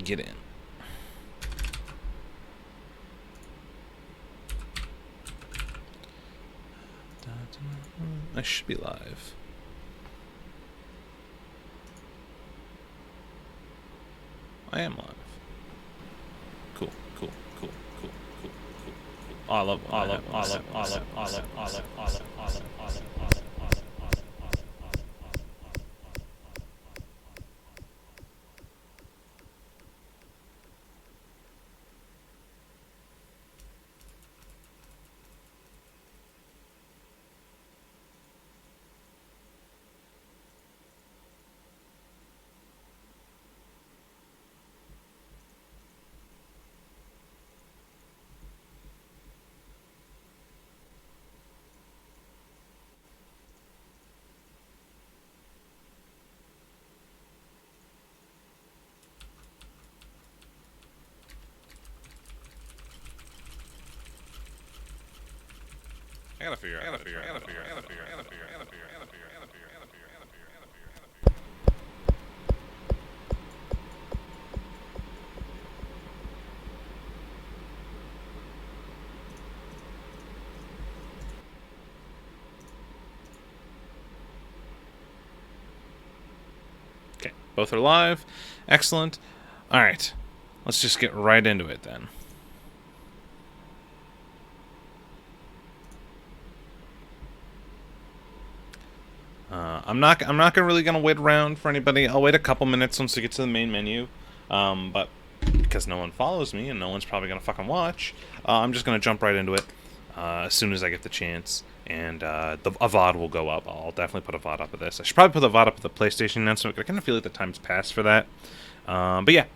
Get in. I should be live. I am live. Cool. I love. I gotta figure out. Okay, both are live. Excellent. All right, let's just get right into it then. I'm not really gonna wait around for anybody. I'll wait a couple minutes once we get to the main menu, but because no one follows me and no one's probably gonna fucking watch, I'm just gonna jump right into it as soon as I get the chance. And a VOD will go up. I'll definitely put a VOD up of this. I should probably put the VOD up of the PlayStation announcement. I kind of feel like the time's passed for that. But yeah.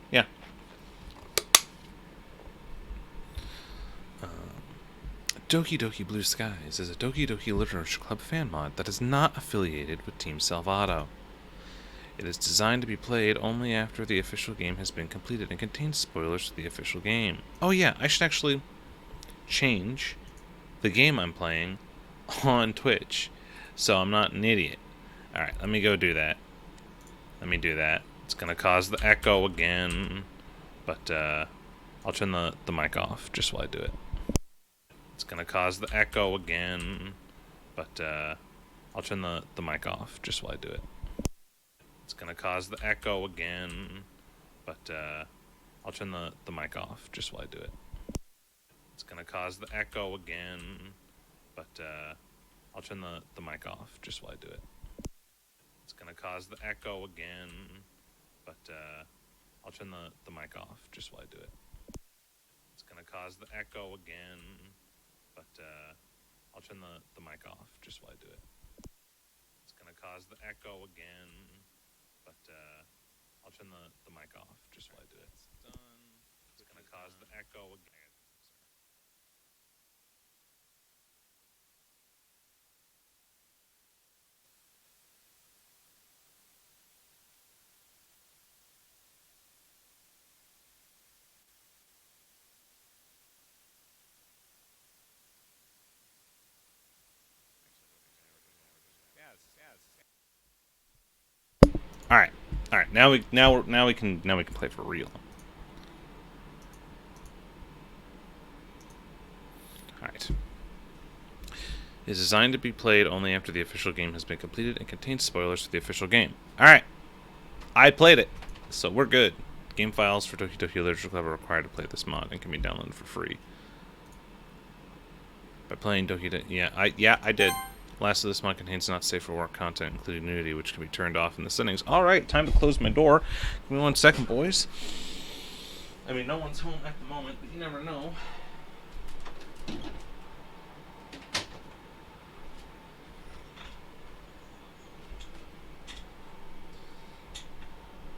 Doki Doki Blue Skies is a Doki Doki Literature Club fan mod that is not affiliated with Team Salvato. It is designed to be played only after the official game has been completed and contains spoilers for the official game. Oh yeah, I should actually change the game I'm playing on Twitch so I'm not an idiot. Alright, let me go do that. It's gonna cause the echo again, but I'll turn the mic off just while I do it. It's gonna cause the echo again, but I'll turn the mic off just while I do it. It's gonna cause the echo again, but I'll turn the mic off just while I do it. It's gonna cause the echo again, but I'll turn the mic off just while I do it. It's gonna cause the echo again, but I'll turn the mic off just while I do it. It's gonna cause the echo again, but I'll turn the mic off just while I do it. It's gonna cause the echo again, but I'll turn the mic off just while I do it. It's done. It's gonna cause the echo again. All right. Now we can play for real. All right. It is designed to be played only after the official game has been completed and contains spoilers for the official game. All right. I played it, so we're good. Game files for Doki Doki Literature Club are required to play this mod and can be downloaded for free. By playing Doki Doki, I did. Last of this mod contains not safe for work content, including nudity, which can be turned off in the settings. Alright, time to close my door. Give me 1 second, boys. I mean, no one's home at the moment, but you never know.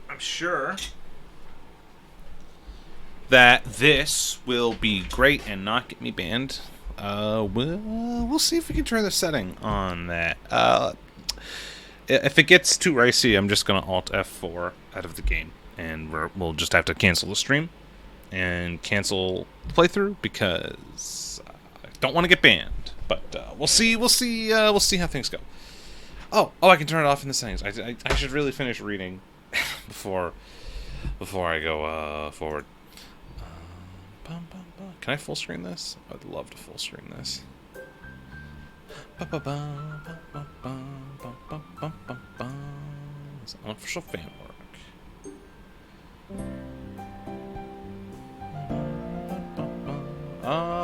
I'm sure that this will be great and not get me banned. We'll see if we can turn the setting on that. If it gets too racy, I'm just gonna Alt F4 out of the game, and we'll just have to cancel the stream and cancel the playthrough because I don't want to get banned. But we'll see how things go. Oh, I can turn it off in the settings. I should really finish reading before I go forward. Can I full screen this? I'd love to full screen this. It's unofficial fan work.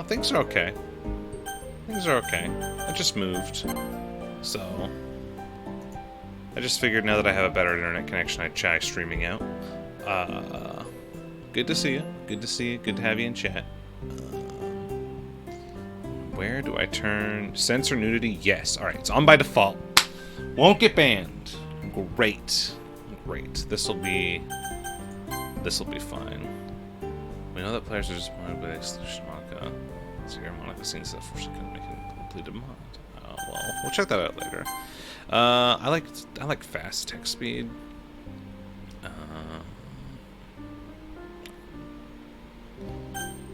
Things are okay. I just moved, so I just figured now that I have a better internet connection, I'd try streaming out. Good to see you. Good to have you in chat. Where do I turn? Censor nudity? Yes. Alright, it's on by default. Won't get banned. Great. This'll be fine. We know that players are disappointed by the exclusion of Monica. So your Monica seen stuff where she couldn't make a completed mod. Well, we'll check that out later. I like fast text speed.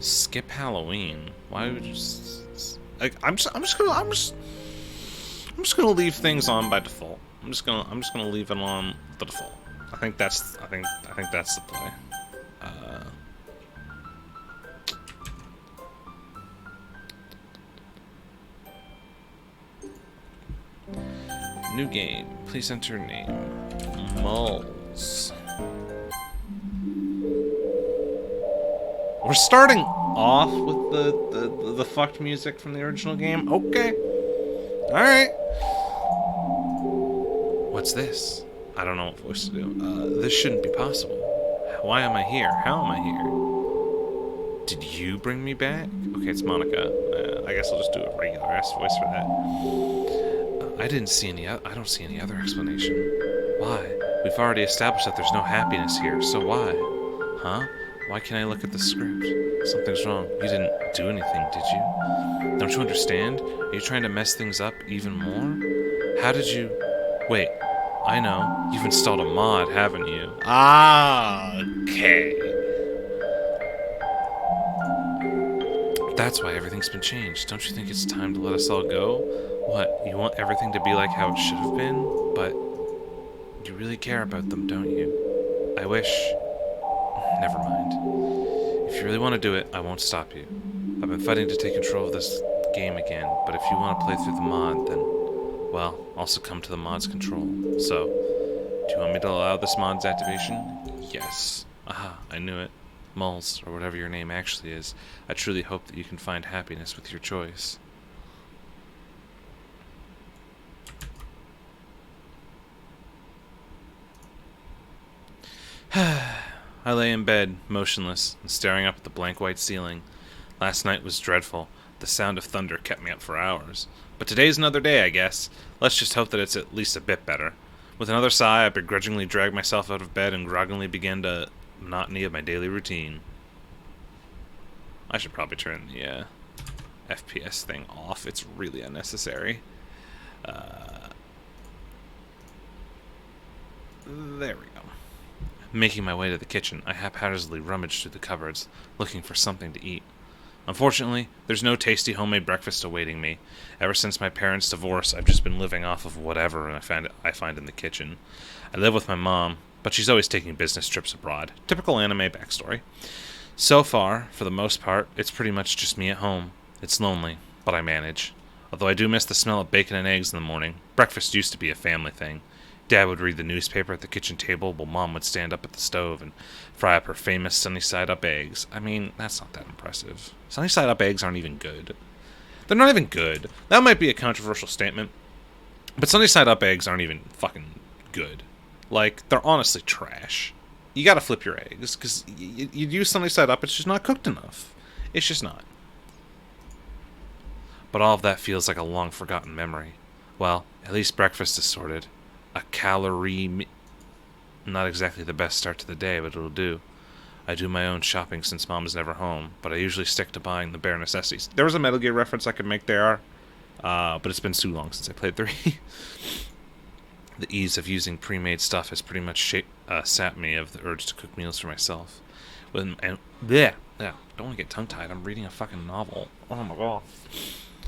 Skip Halloween. Why would you just like? I'm just gonna leave things on by default. I'm just gonna leave it on the default. I think that's the play. New game. Please enter name. Moles. We're starting off with the fucked music from the original game. Okay. Alright. What's this? I don't know what voice to do. This shouldn't be possible. Why am I here? How am I here? Did you bring me back? Okay, it's Monica. I guess I'll just do a regular ass voice for that. I don't see any other explanation. Why? We've already established that there's no happiness here, so why? Huh? Why can't I look at the script? Something's wrong. You didn't do anything, did you? Don't you understand? Are you trying to mess things up even more? How did you... Wait, I know. You've installed a mod, haven't you? Ah, okay. That's why everything's been changed. Don't you think it's time to let us all go? What, you want everything to be like how it should have been? But you really care about them, don't you? I wish... Never mind. If you really want to do it, I won't stop you. I've been fighting to take control of this game again, but if you want to play through the mod, then, well, I'll succumb to the mod's control. So, do you want me to allow this mod's activation? Yes. Aha, I knew it. Moles, or whatever your name actually is, I truly hope that you can find happiness with your choice. I lay in bed, motionless, and staring up at the blank white ceiling. Last night was dreadful. The sound of thunder kept me up for hours. But today's another day, I guess. Let's just hope that it's at least a bit better. With another sigh, I begrudgingly dragged myself out of bed and groggily began the monotony of my daily routine. I should probably turn the FPS thing off. It's really unnecessary. There we go. Making my way to the kitchen, I haphazardly rummaged through the cupboards, looking for something to eat. Unfortunately, there's no tasty homemade breakfast awaiting me. Ever since my parents' divorce, I've just been living off of whatever I find in the kitchen. I live with my mom, but she's always taking business trips abroad. Typical anime backstory. So far, for the most part, it's pretty much just me at home. It's lonely, but I manage. Although I do miss the smell of bacon and eggs in the morning, breakfast used to be a family thing. Dad would read the newspaper at the kitchen table while Mom would stand up at the stove and fry up her famous sunny-side-up eggs. I mean, that's not that impressive. Sunny-side-up eggs aren't even good. They're not even good. That might be a controversial statement, But sunny side up eggs aren't even fucking good. Like, they're honestly trash. You gotta flip your eggs, because you use sunny side up, it's just not cooked enough. It's just not. But all of that feels like a long-forgotten memory. Well, at least breakfast is sorted. A calorie... Not exactly the best start to the day, but it'll do. I do my own shopping since Mom is never home, but I usually stick to buying the bare necessities. There was a Metal Gear reference I could make there, but it's been too long since I played 3. The ease of using pre-made stuff has pretty much sapped me of the urge to cook meals for myself. Don't want to get tongue-tied. I'm reading a fucking novel. Oh my god.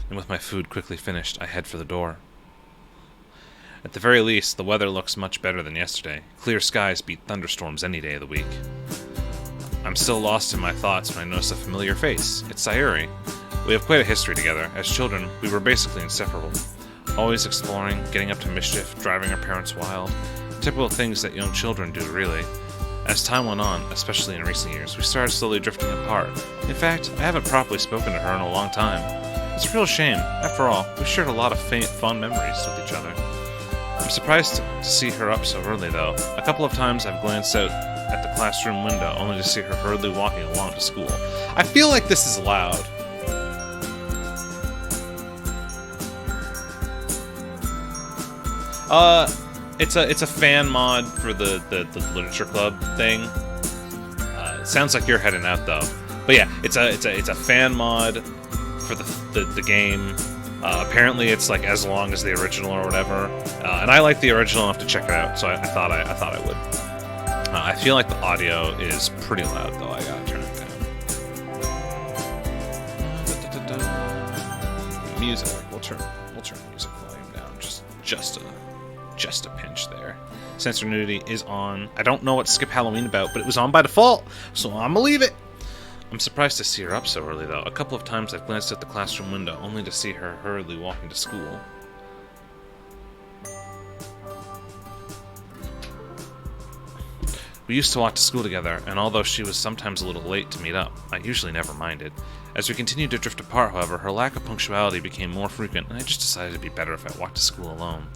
And with my food quickly finished, I head for the door. At the very least, the weather looks much better than yesterday. Clear skies beat thunderstorms any day of the week. I'm still lost in my thoughts when I notice a familiar face. It's Sayuri. We have quite a history together. As children, we were basically inseparable. Always exploring, getting up to mischief, driving our parents wild. Typical things that young children do, really. As time went on, especially in recent years, we started slowly drifting apart. In fact, I haven't properly spoken to her in a long time. It's a real shame. After all, we shared a lot of fond memories with each other. I'm surprised to see her up so early, though. A couple of times I've glanced out at the classroom window, only to see her hurriedly walking along to school. I feel like this is loud. It's a fan mod for the literature club thing. It sounds like you're heading out though. But yeah, it's a fan mod for the game. Apparently it's like as long as the original or whatever. And I like the original enough to check it out, so I thought I would. I feel like the audio is pretty loud though. I gotta turn it down. Music. We'll turn music volume down just a pinch there. Sensor nudity is on. I don't know what Skip Halloween about, but it was on by default, so I'm gonna leave it. I'm surprised to see her up so early, though. A couple of times I've glanced at the classroom window, only to see her hurriedly walking to school. We used to walk to school together, and although she was sometimes a little late to meet up, I usually never minded. As we continued to drift apart, however, her lack of punctuality became more frequent, and I just decided it'd be better if I walked to school alone.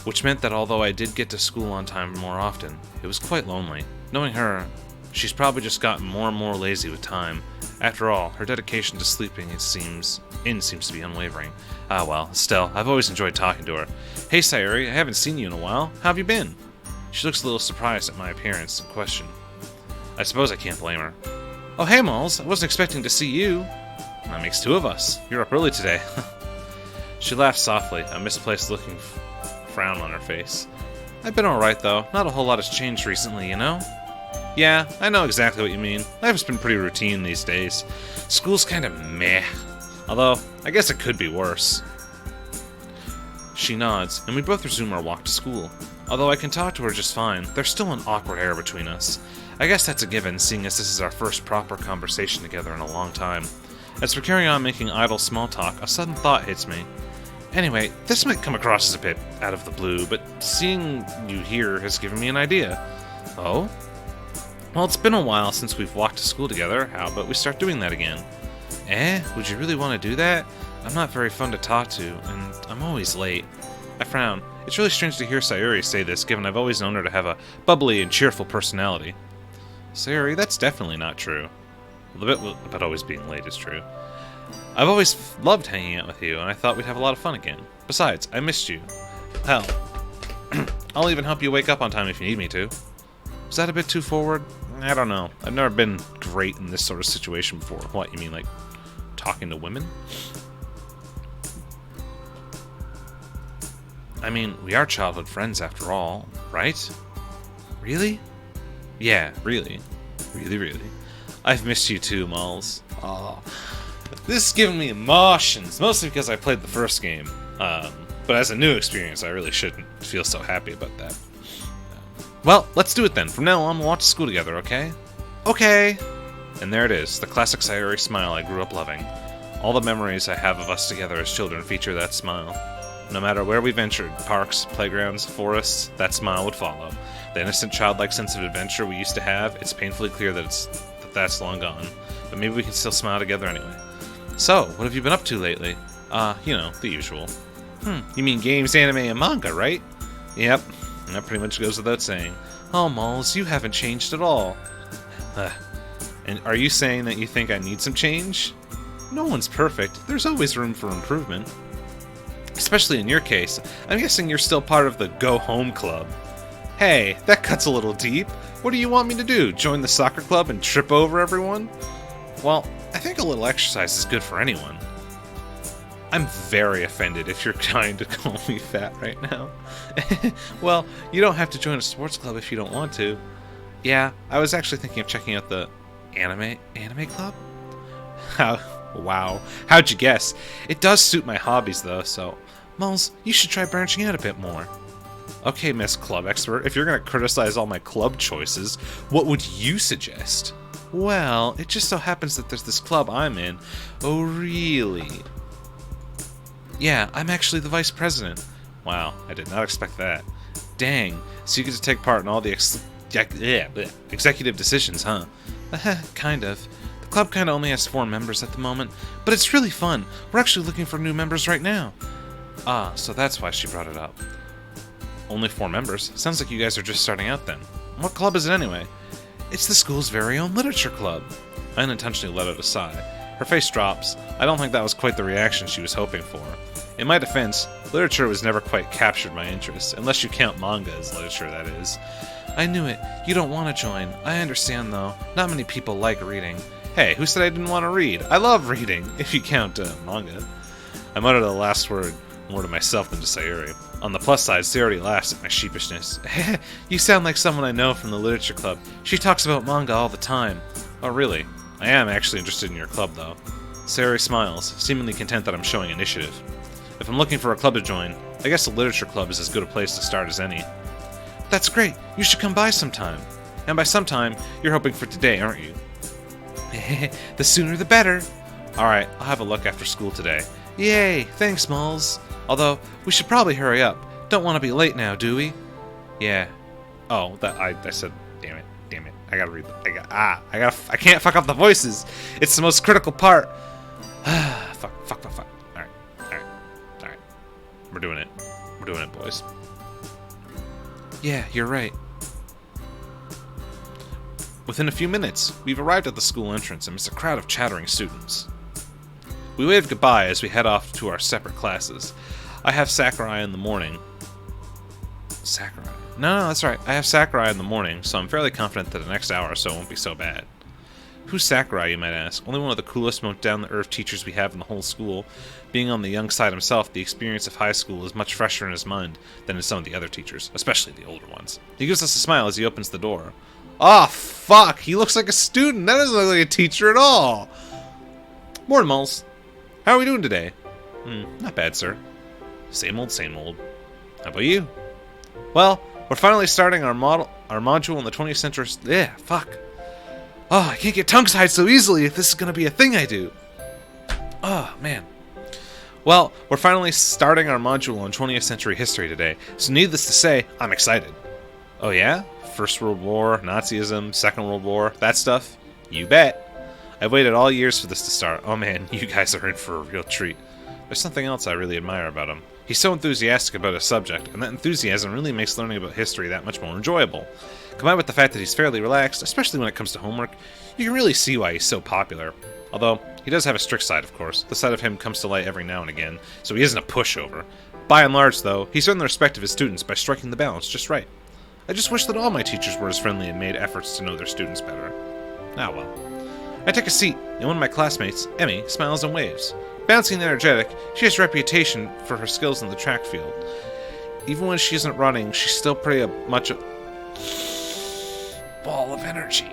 Which meant that although I did get to school on time more often, it was quite lonely. Knowing her, she's probably just gotten more and more lazy with time. After all, her dedication to sleeping, seems to be unwavering. Ah well, still, I've always enjoyed talking to her. Hey Sayuri, I haven't seen you in a while. How have you been? She looks a little surprised at my appearance and question. I suppose I can't blame her. Oh hey Malls, I wasn't expecting to see you. That makes 2 of us. You're up early today. She laughed softly, a misplaced looking frown on her face. I've been alright though. Not a whole lot has changed recently, you know? Yeah, I know exactly what you mean. Life's been pretty routine these days. School's kinda meh. Although, I guess it could be worse. She nods, and we both resume our walk to school. Although I can talk to her just fine, there's still an awkward air between us. I guess that's a given, seeing as this is our first proper conversation together in a long time. As for carrying on making idle small talk, a sudden thought hits me. Anyway, this might come across as a bit out of the blue, but seeing you here has given me an idea. Oh? Well, it's been a while since we've walked to school together. How about we start doing that again? Would you really want to do that? I'm not very fun to talk to, and I'm always late. I frown. It's really strange to hear Sayuri say this, given I've always known her to have a bubbly and cheerful personality. Sayuri, that's definitely not true. The bit about always being late is true. I've always loved hanging out with you, and I thought we'd have a lot of fun again. Besides, I missed you. Hell, I'll even help you wake up on time if you need me to. Was that a bit too forward? I don't know. I've never been great in this sort of situation before. What, you mean like talking to women? I mean, we are childhood friends after all, right? Really? Yeah, really. Really. I've missed you too, Malls. Oh. This is giving me emotions, mostly because I played the first game. But as a new experience, I really shouldn't feel so happy about that. Well, let's do it then. From now on, we'll walk to school together, okay? Okay! And there it is, the classic Sayuri smile I grew up loving. All the memories I have of us together as children feature that smile. No matter where we ventured, parks, playgrounds, forests, that smile would follow. The innocent childlike sense of adventure we used to have, it's painfully clear that that's long gone. But maybe we can still smile together anyway. So, what have you been up to lately? You know, the usual. You mean games, anime, and manga, right? Yep, that pretty much goes without saying. Oh, Moles, you haven't changed at all. And are you saying that you think I need some change? No one's perfect. There's always room for improvement. Especially in your case. I'm guessing you're still part of the Go Home Club. Hey, that cuts a little deep. What do you want me to do? Join the soccer club and trip over everyone? Well, I think a little exercise is good for anyone. I'm very offended if you're trying to call me fat right now. Well, you don't have to join a sports club if you don't want to. Yeah, I was actually thinking of checking out the anime club? Wow, how'd you guess? It does suit my hobbies though, so Moles, you should try branching out a bit more. Okay, Miss Club Expert, if you're gonna criticize all my club choices, what would you suggest? Well, it just so happens that there's this club I'm in. Oh, really? Yeah, I'm actually the vice president. Wow, I did not expect that. Dang, so you get to take part in all the executive decisions, huh? Kind of. The club kind of only has 4 members at the moment, but it's really fun. We're actually looking for new members right now. Ah, so that's why she brought it up. Only 4 members? Sounds like you guys are just starting out then. What club is it anyway? It's the school's very own literature club. I unintentionally let out a sigh. Her face drops. I don't think that was quite the reaction she was hoping for. In my defense, literature was never quite captured my interest, unless you count manga as literature, that is. I knew it. You don't want to join. I understand, though. Not many people like reading. Hey, who said I didn't want to read? I love reading, if you count manga. I muttered the last word more to myself than to Sayuri. On the plus side, Sayuri laughs at my sheepishness. You sound like someone I know from the literature club. She talks about manga all the time. Oh, really? I am actually interested in your club, though. Sayuri smiles, seemingly content that I'm showing initiative. If I'm looking for a club to join, I guess the literature club is as good a place to start as any. That's great. You should come by sometime. And by sometime, you're hoping for today, aren't you? The sooner the better. Alright, I'll have a look after school today. Yay! Thanks, Moles. Although, we should probably hurry up. Don't want to be late now, do we? Yeah. Oh, I said, damn it. I gotta read I can't fuck up the voices. It's the most critical part. Fuck. Alright. We're doing it, boys. Yeah, you're right. Within a few minutes, we've arrived at the school entrance amidst a crowd of chattering students. We wave goodbye as we head off to our separate classes. I have Sakurai in the morning. Sakurai? No, that's right. I have Sakurai in the morning, so I'm fairly confident that the next hour or so won't be so bad. Who's Sakurai, you might ask? Only one of the coolest, most down-to-earth teachers we have in the whole school. Being on the young side himself, the experience of high school is much fresher in his mind than in some of the other teachers, especially the older ones. He gives us a smile as he opens the door. Oh, fuck! He looks like a student! That doesn't look like a teacher at all! Morning, Moles. How are we doing today? Not bad, sir. Same old, same old. How about you? Well, we're finally starting our module in the 20th century... fuck. Oh, I can't get tongue-tied so easily if this is going to be a thing I do. Oh, man. Well, we're finally starting our module on 20th century history today, so needless to say, I'm excited. Oh yeah? First World War, Nazism, Second World War, that stuff? You bet. I've waited all years for this to start. Oh man, you guys are in for a real treat. There's something else I really admire about him. He's so enthusiastic about his subject, and that enthusiasm really makes learning about history that much more enjoyable. Combined with the fact that he's fairly relaxed, especially when it comes to homework, you can really see why he's so popular. Although, he does have a strict side, of course. The side of him comes to light every now and again, so he isn't a pushover. By and large, though, he's earned the respect of his students by striking the balance just right. I just wish that all my teachers were as friendly and made efforts to know their students better. Ah well. I take a seat, and one of my classmates, Emmy, smiles and waves. Bouncy and energetic, she has a reputation for her skills in the track field. Even when she isn't running, she's still pretty much a ball of energy.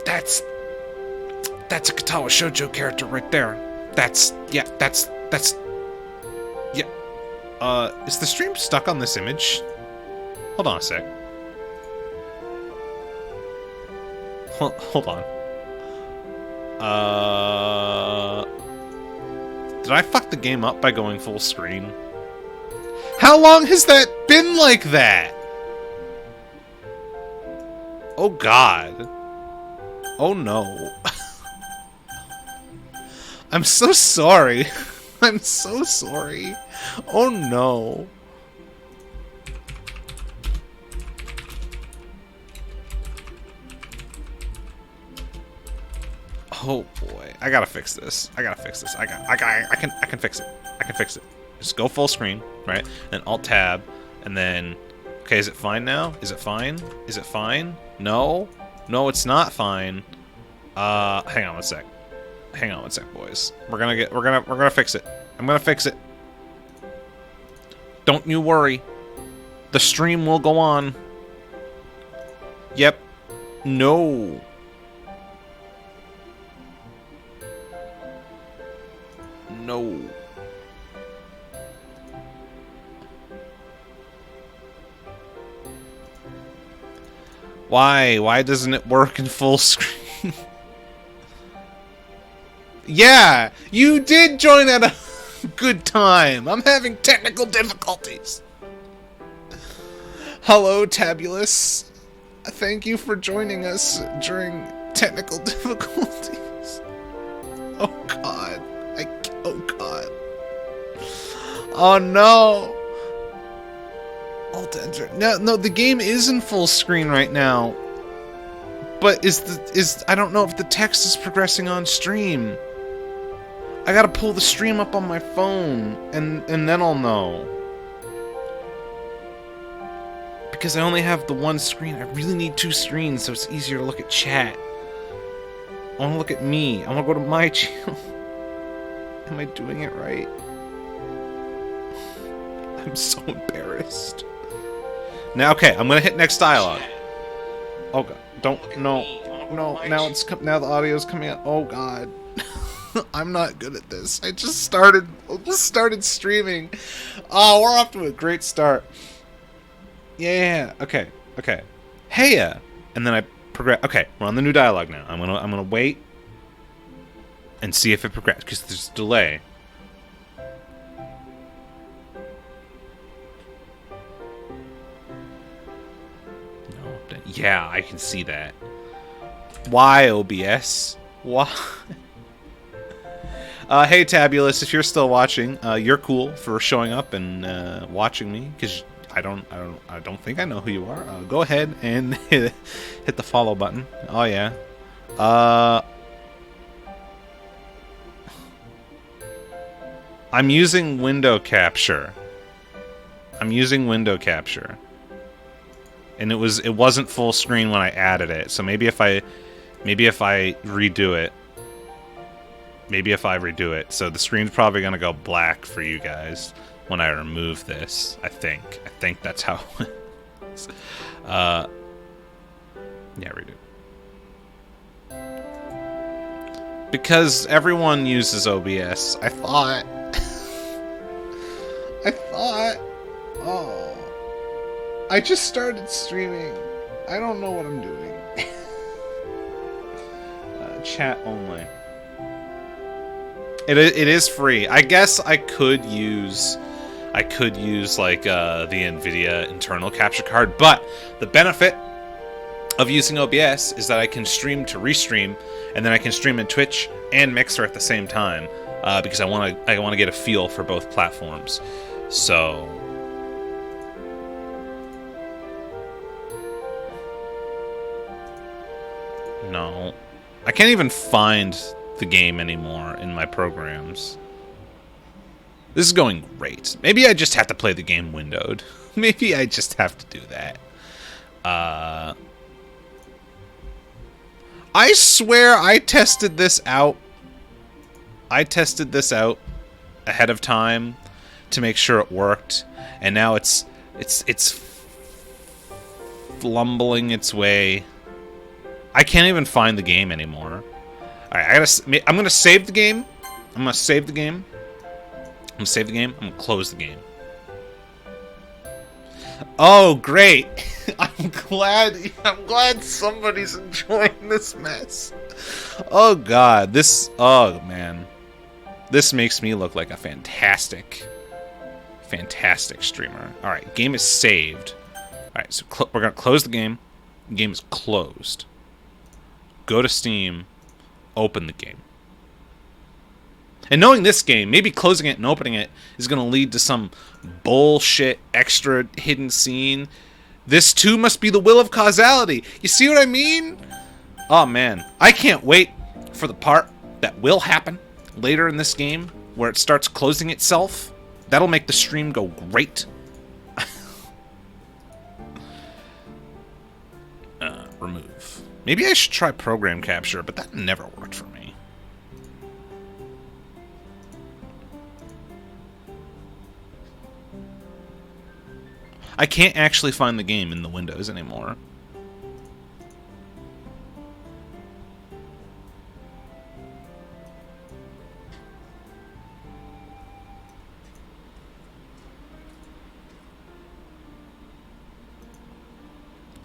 That's a Katawa Shoujo character right there. Is the stream stuck on this image? Hold on a sec. Hold on. Did I fuck the game up by going full screen? How long has that been like that? Oh god. Oh no. I'm so sorry. I'm so sorry. Oh no. Oh boy, I gotta fix this. I can fix it. I can fix it. Just go full screen, right? Then Alt Tab, and then. Okay, is it fine now? Is it fine? Is it fine? No, no, it's not fine. Hang on one sec. Hang on one sec, boys. We're gonna fix it. I'm gonna fix it. Don't you worry. The stream will go on. Yep. No. No. Why? Why doesn't it work in full screen? Yeah, you did join at a good time. I'm having technical difficulties. Hello, Tabulous. Thank you for joining us during technical difficulties. Oh God. Oh God. Oh no. Alt Enter. No, the game is in full screen right now. But I don't know if the text is progressing on stream. I gotta pull the stream up on my phone, and then I'll know. Because I only have the one screen. I really need two screens so it's easier to look at chat. I want to look at me. I want to go to my channel. Am I doing it right? I'm so embarrassed. Now, okay, I'm gonna hit next dialogue. Oh God, no. Now the audio's coming out. Oh God. I'm not good at this. I just started streaming. Oh, we're off to a great start. Yeah. Okay. Heya. And then I progress. Okay, we're on the new dialogue now. I'm gonna wait and see if it progresses because there's a delay. No. Yeah, I can see that. Why OBS? Why? Hey Tabulous, if you're still watching, you're cool for showing up and watching me because I don't think I know who you are. Go ahead and hit the follow button. Oh yeah. I'm using window capture. And it wasn't full screen when I added it. So maybe if I redo it. So the screen's probably gonna go black for you guys when I remove this. I think that's how it is. Yeah, redo. Because everyone uses OBS, I thought. Oh. I just started streaming. I don't know what I'm doing. Chat only. It is free. I guess I could use like the NVIDIA internal capture card, but the benefit of using OBS is that I can stream to restream, and then I can stream in Twitch and Mixer at the same time because I want to get a feel for both platforms. So no, I can't even find the game anymore in my programs. This is going great. Maybe I just have to play the game windowed. Maybe I just have to do that. I swear I tested this out. Ahead of time to make sure it worked, and now it's fumbling its way. I can't even find the game anymore. Alright, I'm gonna save the game. I'm gonna close the game. Oh, great! I'm glad somebody's enjoying this mess. Oh God, oh man, this makes me look like a fantastic streamer. All right, game is saved. All right, so we're gonna close the game. The game is closed. Go to Steam. Open the game. And knowing this game, maybe closing it and opening it is going to lead to some bullshit extra hidden scene. This too must be the will of causality. You see what I mean? Oh man, I can't wait for the part that will happen later in this game where it starts closing itself. That'll make the stream go great. Remove. Maybe I should try program capture, but that never worked for me. I can't actually find the game in the windows anymore.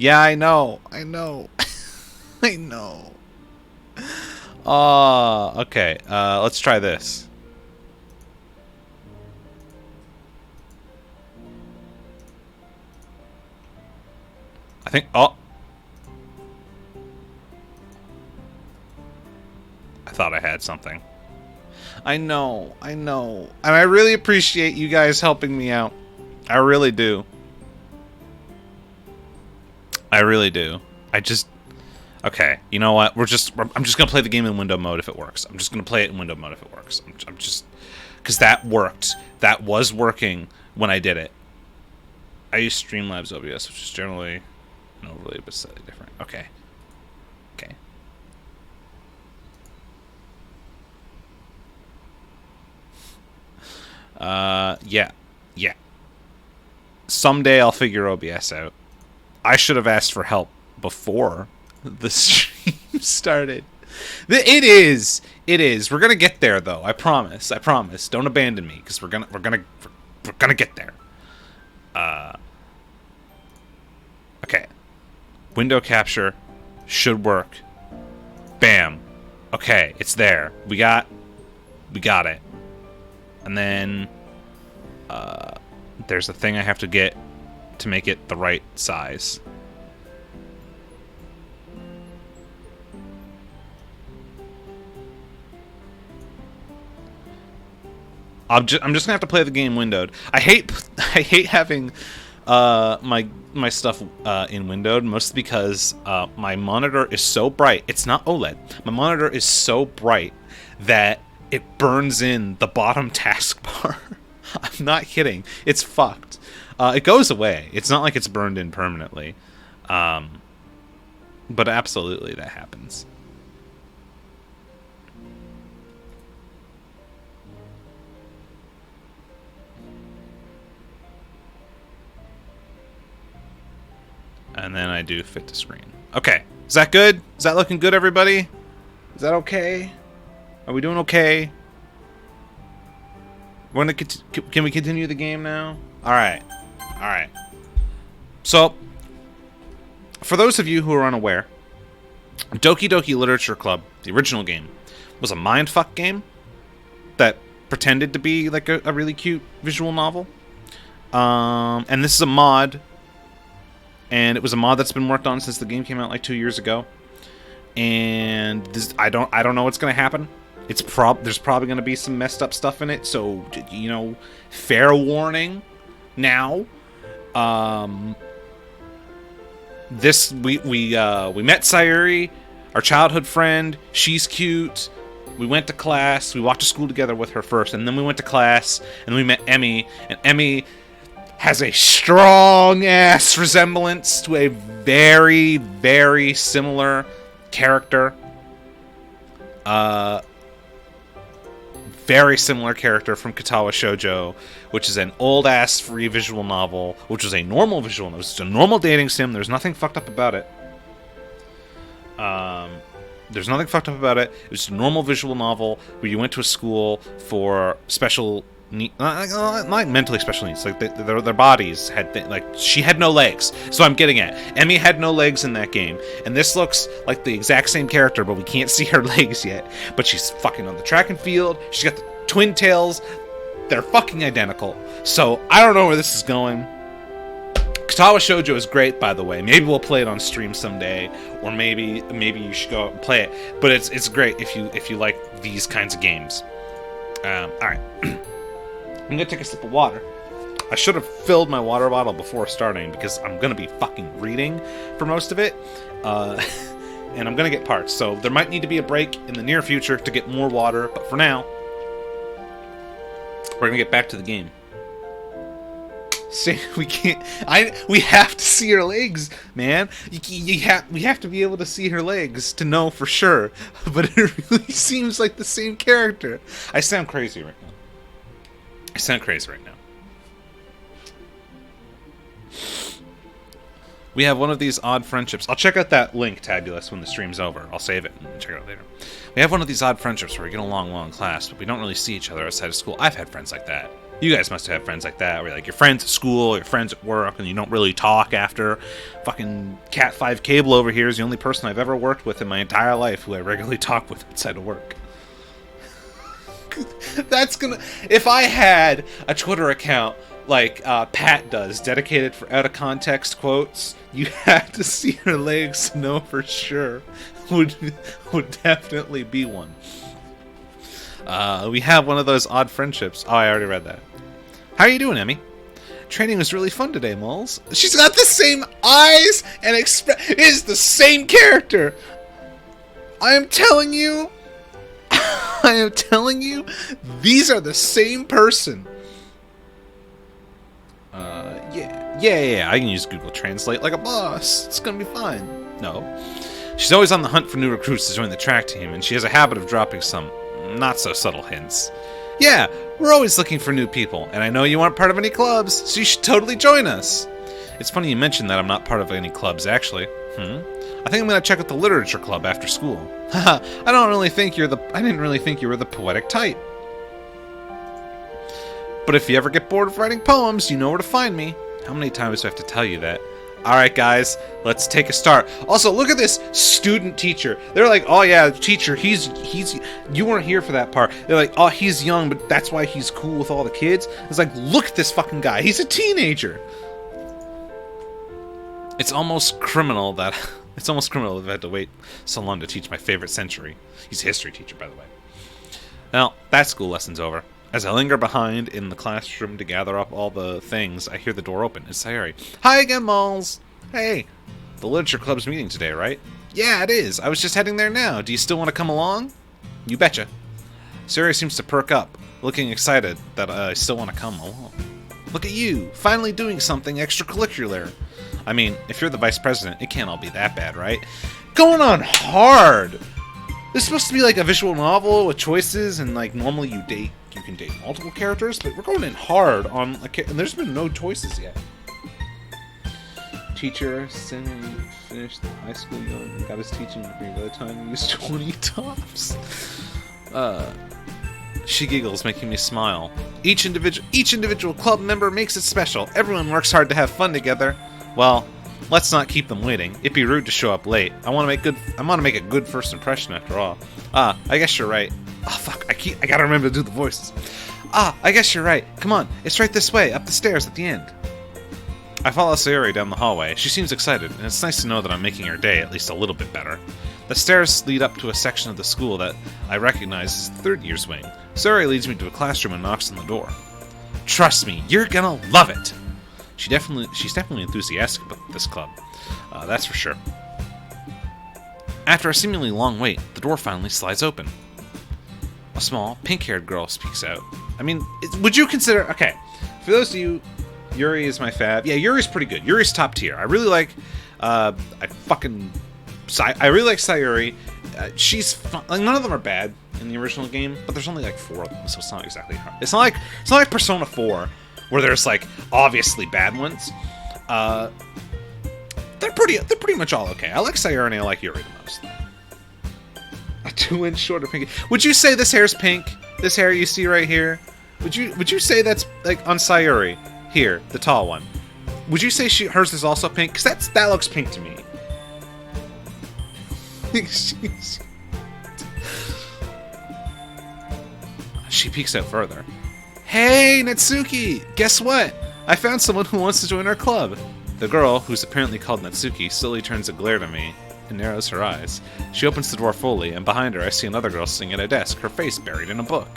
Yeah, I know. I know. I know. Okay. Let's try this. I think... Oh. I thought I had something. I know. I know. And I really appreciate you guys helping me out. I really do. I really do. I just... Okay, you know what? I'm just gonna play the game in window mode if it works. I'm just gonna play it in window mode if it works. I'm just... Because that worked. That was working when I did it. I use Streamlabs OBS, which is generally an overlay, but slightly different. Okay. Okay. Yeah. Yeah. Someday I'll figure OBS out. I should have asked for help before the stream started. It is. It is. We're gonna get there, though. I promise. I promise. Don't abandon me, because we're gonna get there. Okay. Window capture should work. Bam. Okay, it's there. We got it. And then there's a thing I have to get to make it the right size. I'm just gonna have to play the game windowed. I hate having my stuff in windowed, mostly because my monitor is so bright. It's not OLED. My monitor is so bright that it burns in the bottom taskbar. I'm not kidding. It's fucked. It goes away. It's not like it's burned in permanently. But absolutely that happens. And then I do fit to screen. Okay. Is that good? Is that looking good, everybody? Is that okay? Are we doing okay? Can we continue the game now? Alright. Alright. So, for those of you who are unaware, Doki Doki Literature Club, the original game, was a mindfuck game that pretended to be like a really cute visual novel. And this is a mod. And it was a mod that's been worked on since the game came out like 2 years ago. And this, I don't know what's gonna happen. There's probably gonna be some messed up stuff in it. So, you know, fair warning. Now, we met Sayuri, our childhood friend. She's cute. We went to class. We walked to school together with her first, and then we went to class, and we met Emmy, and Emmy has a strong-ass resemblance to a very, very similar character. Very similar character from Katawa Shoujo, which is an old-ass free visual novel, which was a normal visual novel. It was a normal dating sim. There's nothing fucked up about it. There's nothing fucked up about it. It was a normal visual novel where you went to a school for special not mentally special needs, like their bodies had like she had no legs. So I'm getting at Emmy had no legs in that game, and this looks like the exact same character, but we can't see her legs yet. But she's fucking on the track and field. She's got the twin tails. They're fucking identical. So I don't know where this is going. Katawa Shoujo is great, by the way. Maybe we'll play it on stream someday, or maybe you should go out and play it. But it's great if you like these kinds of games. Alright. I'm gonna take a sip of water. I should have filled my water bottle before starting because I'm gonna be fucking reading for most of it. And I'm gonna get parts, so there might need to be a break in the near future to get more water, but for now, we're gonna get back to the game. See, we can't. We have to see her legs, man. We have to be able to see her legs to know for sure. But it really seems like the same character. I sound crazy right now. We have one of these odd friendships. I'll check out that link, Tabulous, when the stream's over. I'll save it and check it out later. We have one of these odd friendships where we get along well in class, but we don't really see each other outside of school. I've had friends like that. You guys must have had friends like that, where like your friends at school, your friends at work, and you don't really talk after. Fucking Cat 5 Cable over here is the only person I've ever worked with in my entire life who I regularly talk with outside of work. That's gonna... If I had a Twitter account like Pat does, dedicated for out-of-context quotes, you have to see her legs to know for sure. Would definitely be one. We have one of those odd friendships. Oh, I already read that. How are you doing, Emmy? Training was really fun today, Moles. She's got the same eyes and it is the same character. I am telling you, these are the same person. Yeah, I can use Google Translate like a boss. It's gonna be fine. No. She's always on the hunt for new recruits to join the track team, and she has a habit of dropping some not-so-subtle hints. Yeah, we're always looking for new people, and I know you aren't part of any clubs, so you should totally join us. It's funny you mentioned that I'm not part of any clubs, actually. I think I'm gonna check out the literature club after school. Haha, I didn't really think you were the poetic type. But if you ever get bored of writing poems, you know where to find me. How many times do I have to tell you that? Alright guys, let's take a start. Also, look at this student teacher. They're like, oh yeah, teacher, he's you weren't here for that part. They're like, oh, he's young, but that's why he's cool with all the kids. It's like, look at this fucking guy. He's a teenager. It's almost criminal that I've had to wait so long to teach my favorite century. He's a history teacher, by the way. Well, that school lesson's over. As I linger behind in the classroom to gather up all the things, I hear the door open. It's Sayori. Hi again, Malls! Hey, the Literature Club's meeting today, right? Yeah, it is. I was just heading there now. Do you still want to come along? You betcha. Sayori seems to perk up, looking excited that I still want to come along. Look at you, finally doing something extracurricular. I mean, if you're the vice president, it can't all be that bad, right? Going on hard! This is supposed to be like a visual novel with choices, and like normally you can date multiple characters, but we're going in hard on and there's been no choices yet. Teacher finished high school young, got his teaching degree by the time he was 20 tops. She giggles, making me smile. Each individual club member makes it special. Everyone works hard to have fun together. Well, let's not keep them waiting. It'd be rude to show up late. I want to make a good first impression after all. I guess you're right. Oh fuck, I gotta remember to do the voices. I guess you're right. Come on, it's right this way, up the stairs at the end. I follow Sayori down the hallway. She seems excited, and it's nice to know that I'm making her day at least a little bit better. The stairs lead up to a section of the school that I recognize as the third year's wing. Sayori leads me to a classroom and knocks on the door. Trust me, you're gonna love it! She's definitely enthusiastic about this club. That's for sure. After a seemingly long wait, the door finally slides open. A small, pink-haired girl speaks out. I mean, would you consider... Okay, for those of you, Yuri is my fave. Yeah, Yuri's pretty good. Yuri's top tier. I really like... I really like Sayori. She's fun. Like, none of them are bad in the original game, but there's only like 4 of them, so it's not exactly hard. It's not like Persona 4, where there's like obviously bad ones. They're pretty much all okay. I like Sayori and I like Yuri the most. A 2-inch shorter pink. Would you say this hair's pink? This hair you see right here? Would you say that's like on Sayori here, the tall one? Would you say hers is also pink? Because that looks pink to me. She peeks out further. Hey, Natsuki! Guess what? I found someone who wants to join our club. The girl, who's apparently called Natsuki, slowly turns a glare to me and narrows her eyes. She opens the door fully, and behind her I see another girl sitting at a desk, her face buried in a book.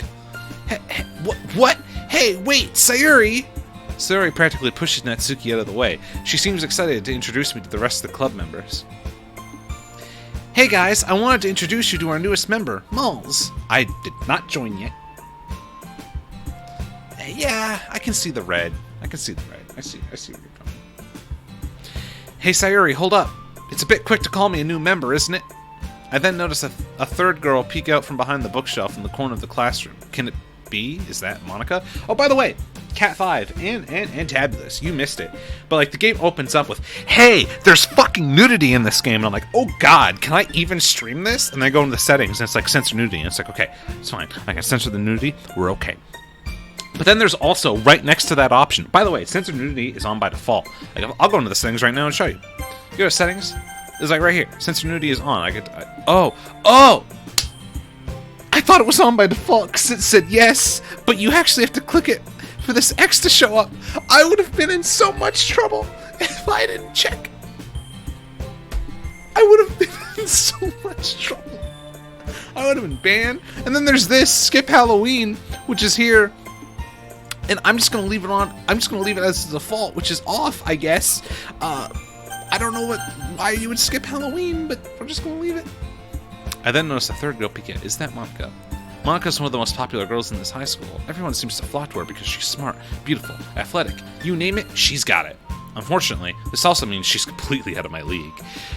What? Hey, wait, Sayuri! Sayuri practically pushes Natsuki out of the way. She seems excited to introduce me to the rest of the club members. Hey guys, I wanted to introduce you to our newest member, Malls. I did not join yet. Yeah, I can see the red. I see where you're coming. Hey Sayuri, hold up. It's a bit quick to call me a new member, isn't it? I then notice a third girl peek out from behind the bookshelf in the corner of the classroom. Can it be? Is that Monica? Oh, by the way, Cat 5 and Tabulous, you missed it. But like the game opens up with, hey, there's fucking nudity in this game. And I'm like, oh god, can I even stream this? And I go into the settings and it's like censor nudity. And it's like, okay, it's fine. I can censor the nudity. We're okay. But then there's also right next to that option. By the way, censor nudity is on by default. Like, I'll go into the settings right now and show you. You go to settings. It's like right here. Censor nudity is on. Oh! I thought it was on by default because it said yes, but you actually have to click it for this X to show up. I would have been in so much trouble if I didn't check. I would have been in so much trouble. I would have been banned. And then there's this skip Halloween, which is here. And I'm just going to leave it on. I'm just going to leave it as the default, which is off, I guess. I don't know why you would skip Halloween, but we're just going to leave it. I then noticed a third girl peek in. Is that Monica? Monica's one of the most popular girls in this high school. Everyone seems to flock to her because she's smart, beautiful, athletic. You name it, she's got it. Unfortunately, this also means she's completely out of my league.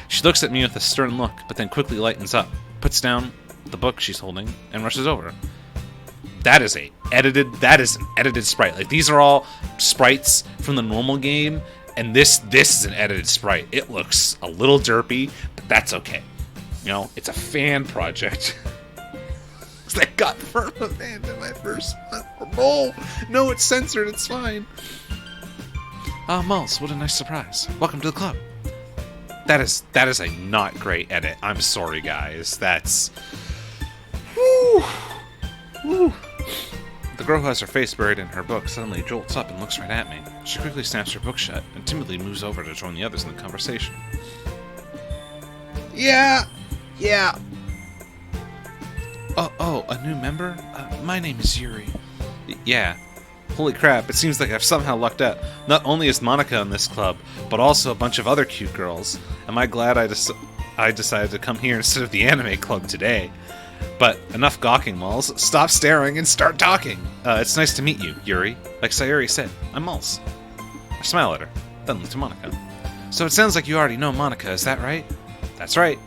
She looks at me with a stern look, but then quickly lightens up, puts down the book she's holding, and rushes over. That is an edited sprite. Like, these are all sprites from the normal game, and this is an edited sprite. It looks a little derpy, but that's okay. You know, it's a fan project. I got banned in my first month. No, it's censored. It's fine. Malls, what a nice surprise. Welcome to the club. That is a not great edit. I'm sorry, guys. That's... Whew. Whew. The girl who has her face buried in her book suddenly jolts up and looks right at me. She quickly snaps her book shut and timidly moves over to join the others in the conversation. Yeah. Oh, a new member? My name is Yuri. Yeah. Holy crap, it seems like I've somehow lucked out. Not only is Monica in this club, but also a bunch of other cute girls. Am I glad I decided to come here instead of the anime club today. But enough gawking, Malls. Stop staring and start talking. It's nice to meet you, Yuri. Like Sayuri said, I'm Malls. I smile at her, then look to Monica. So it sounds like you already know Monica, is that right? That's right.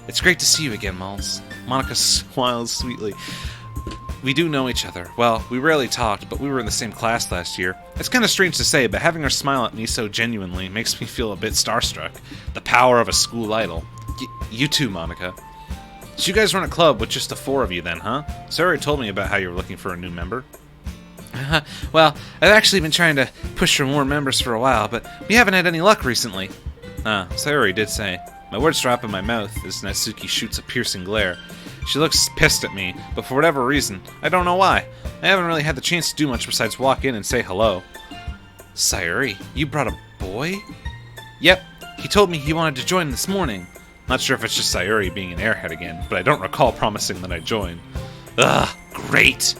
It's great to see you again, Malls. Monica smiles sweetly. We do know each other. Well, we rarely talked, but we were in the same class last year. It's kind of strange to say, but having her smile at me so genuinely makes me feel a bit starstruck. The power of a school idol. You too, Monica. So you guys run a club with just the four of you then, huh? Sarah told me about how you were looking for a new member. Well, I've actually been trying to push for more members for a while, but we haven't had any luck recently. Sayuri did say. My words drop in my mouth as Natsuki shoots a piercing glare. She looks pissed at me, but for whatever reason, I don't know why. I haven't really had the chance to do much besides walk in and say hello. Sayuri, you brought a boy? Yep, he told me he wanted to join this morning. Not sure if it's just Sayuri being an airhead again, but I don't recall promising that I'd join. Ugh, great!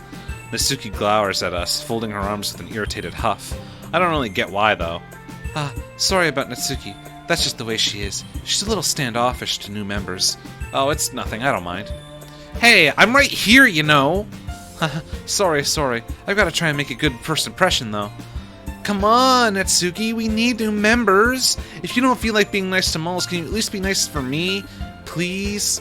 Natsuki glowers at us, folding her arms with an irritated huff. I don't really get why, though. Sorry about Natsuki. That's just the way she is. She's a little standoffish to new members. Oh, it's nothing. I don't mind. Hey, I'm right here, you know! Sorry. I've got to try and make a good first impression, though. Come on, Natsuki. We need new members. If you don't feel like being nice to Malls, can you at least be nice for me? Please?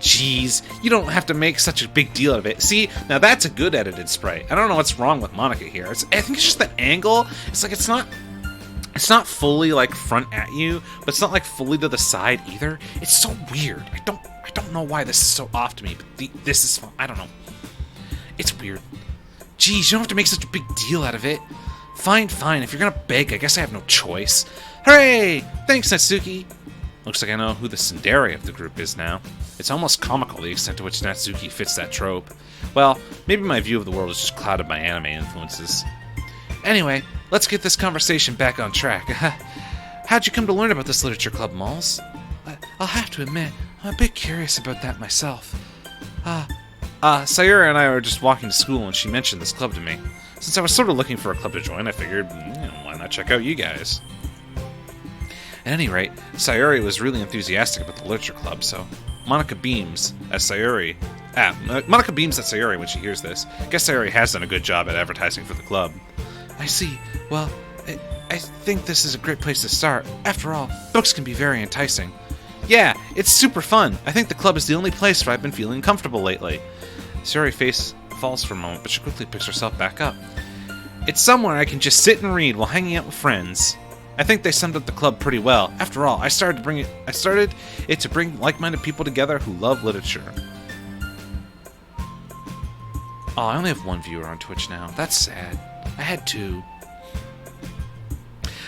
Jeez, you don't have to make such a big deal out of it. See, now that's a good edited sprite. I don't know what's wrong with Monica here. I think it's just that angle. It's like it's not fully like front at you, but it's not like fully to the side either. It's so weird. I don't know why this is so off to me, but this is fun. I don't know. It's weird. Jeez, you don't have to make such a big deal out of it. Fine. If you're gonna beg, I guess I have no choice. Hooray! Thanks, Natsuki. Looks like I know who the tsundere of the group is now. It's almost comical the extent to which Natsuki fits that trope. Well, maybe my view of the world is just clouded by anime influences. Anyway, let's get this conversation back on track. How'd you come to learn about this literature club, Malls? I'll have to admit, I'm a bit curious about that myself. Sayuri and I were just walking to school and she mentioned this club to me. Since I was sort of looking for a club to join, I figured, why not check out you guys? At any rate, Sayuri was really enthusiastic about the literature club, so Monica beams at Sayuri when she hears this. Guess Sayuri has done a good job at advertising for the club. I see. Well, I think this is a great place to start. After all, books can be very enticing. Yeah, it's super fun. I think the club is the only place where I've been feeling comfortable lately. Sayuri's face falls for a moment, but she quickly picks herself back up. It's somewhere I can just sit and read while hanging out with friends. I think they summed up the club pretty well. After all, I started it to bring like-minded people together who love literature. Oh, I only have one viewer on Twitch now. That's sad. I had two.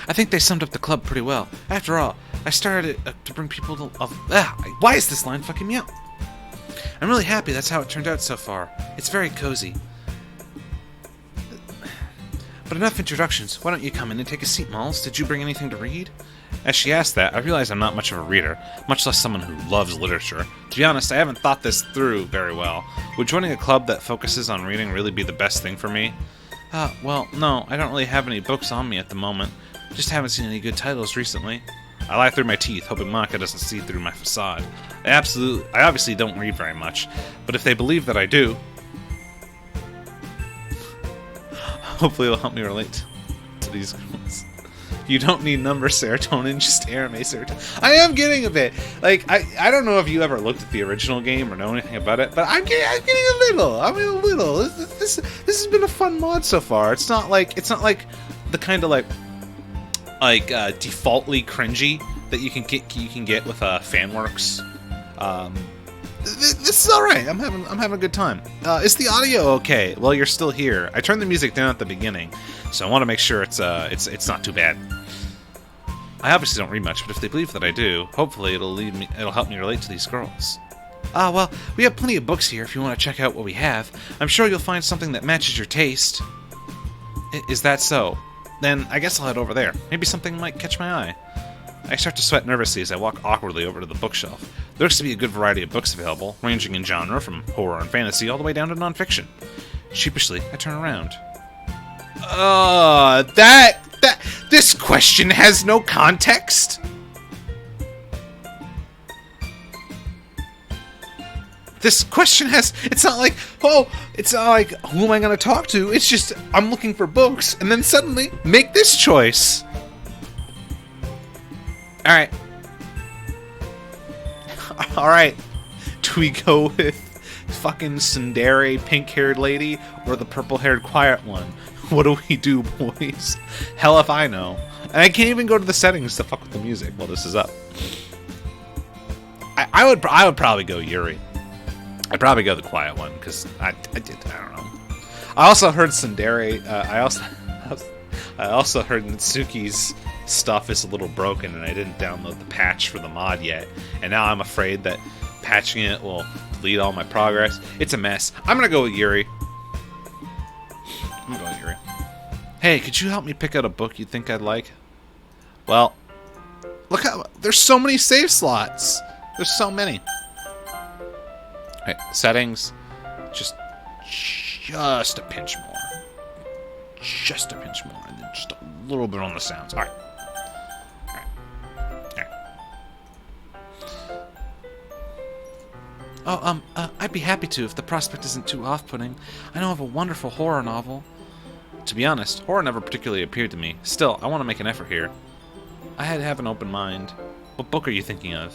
I think they summed up the club pretty well. After all, I started it to bring people to... why is this line fucking me up? I'm really happy that's how it turned out so far. It's very cozy. But enough introductions. Why don't you come in and take a seat, Malls? Did you bring anything to read? As she asked that, I realized I'm not much of a reader, much less someone who loves literature. To be honest, I haven't thought this through very well. Would joining a club that focuses on reading really be the best thing for me? Well, no, I don't really have any books on me at the moment. Just haven't seen any good titles recently. I lie through my teeth, hoping Monica doesn't see through my facade. I obviously don't read very much, but if they believe that I do, hopefully it'll help me relate to these girls. You don't need number serotonin, just anime serotonin. I am getting a bit. Like, I don't know if you ever looked at the original game or know anything about it, but I'm getting a little. I mean, a little. This has been a fun mod so far. It's not like the kind of like defaultly cringy that you can get with Fanworks. This is all right. I'm having a good time. Is the audio okay? Well, you're still here. I turned the music down at the beginning, so I want to make sure it's not too bad. I obviously don't read much, but if they believe that I do, hopefully it'll help me relate to these girls. Well, we have plenty of books here if you want to check out what we have. I'm sure you'll find something that matches your taste. Is that so? Then I guess I'll head over there. Maybe something might catch my eye. I start to sweat nervously as I walk awkwardly over to the bookshelf. There looks to be a good variety of books available, ranging in genre from horror and fantasy all the way down to nonfiction. Sheepishly, I turn around. This question has no context? This question has... It's not like, who am I going to talk to? It's just, I'm looking for books, and then suddenly, make this choice. Alright. Do we go with fucking tsundere pink-haired lady or the purple-haired quiet one? What do we do, boys? Hell if I know. And I can't even go to the settings to fuck with the music while this is up. I would probably go Yuri. I'd probably go the quiet one, because I don't know. I also heard tsundere, I also heard Natsuki's stuff is a little broken and I didn't download the patch for the mod yet. And now I'm afraid that patching it will delete all my progress. It's a mess. I'm gonna go with Yuri. Hey, could you help me pick out a book you think I'd like? Well, look how... There's so many save slots. There's so many. Alright, settings. Just a pinch more. Just a pinch more. And then just a little bit on the sounds. Alright. Oh, I'd be happy to if the prospect isn't too off-putting. I know of a wonderful horror novel. To be honest, horror never particularly appealed to me. Still, I want to make an effort here. I had to have an open mind. What book are you thinking of?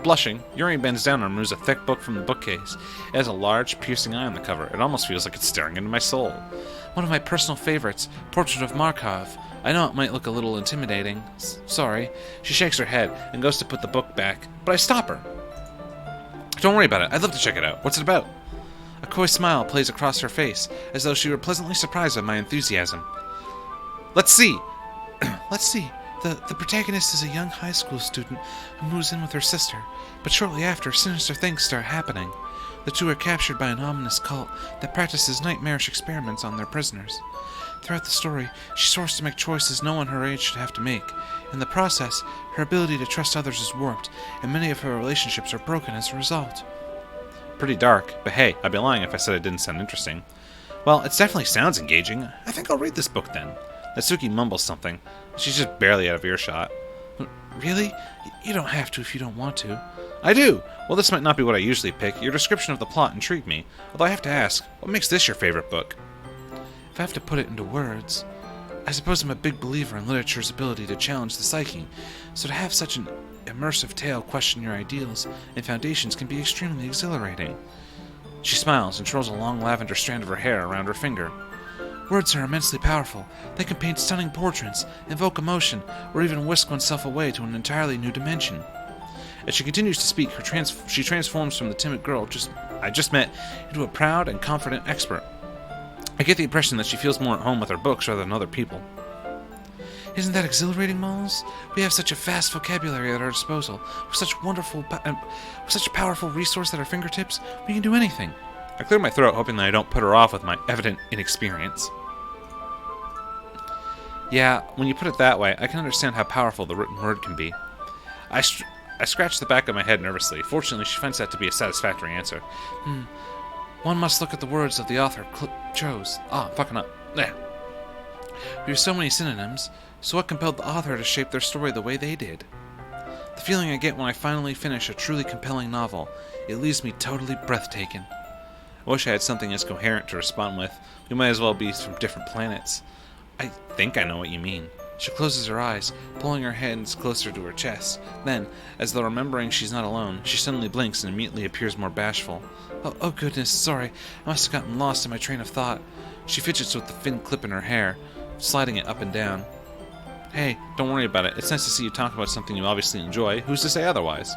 Blushing, Yuri bends down and removes a thick book from the bookcase. It has a large, piercing eye on the cover. It almost feels like it's staring into my soul. One of my personal favorites, Portrait of Markov. I know it might look a little intimidating. Sorry. She shakes her head and goes to put the book back, but I stop her. Don't worry about it. I'd love to check it out. What's it about? A coy smile plays across her face, as though she were pleasantly surprised by my enthusiasm. Let's see. Let's see. The protagonist is a young high school student who moves in with her sister, but shortly after, sinister things start happening. The two are captured by an ominous cult that practices nightmarish experiments on their prisoners. Throughout the story, she's forced to make choices no one her age should have to make. In the process, her ability to trust others is warped, and many of her relationships are broken as a result. pretty dark, but hey, I'd be lying if I said it didn't sound interesting. Well, it definitely sounds engaging. I think I'll read this book then. Natsuki mumbles something. She's just barely out of earshot. Really? You don't have to if you don't want to. I do! Well, this might not be what I usually pick. Your description of the plot intrigued me. Although I have to ask, what makes this your favorite book? If I have to put it into words, I suppose I'm a big believer in literature's ability to challenge the psyche, so to have such an immersive tale question your ideals and foundations can be extremely exhilarating. She smiles and twirls a long lavender strand of her hair around her finger. Words are immensely powerful. They can paint stunning portraits, invoke emotion, or even whisk oneself away to an entirely new dimension. As she continues to speak, she transforms from the timid girl I just met into a proud and confident expert. I get the impression that she feels more at home with her books rather than other people. Isn't that exhilarating, Moles? We have such a vast vocabulary at our disposal, with such such a powerful resource at our fingertips. We can do anything. I clear my throat, hoping that I don't put her off with my evident inexperience. Yeah, when you put it that way, I can understand how powerful the written word can be. I scratched the back of my head nervously. Fortunately, she finds that to be a satisfactory answer. One must look at the words of the author chose. I'm fucking up. There. We have so many synonyms, so what compelled the author to shape their story the way they did? The feeling I get when I finally finish a truly compelling novel, it leaves me totally breathtaking. I wish I had something as coherent to respond with. We might as well be from different planets. I think I know what you mean. She closes her eyes, pulling her hands closer to her chest. Then, as though remembering she's not alone, she suddenly blinks and immediately appears more bashful. Oh goodness, sorry. I must have gotten lost in my train of thought. She fidgets with the thin clip in her hair, sliding it up and down. Hey, don't worry about it. It's nice to see you talk about something you obviously enjoy. Who's to say otherwise?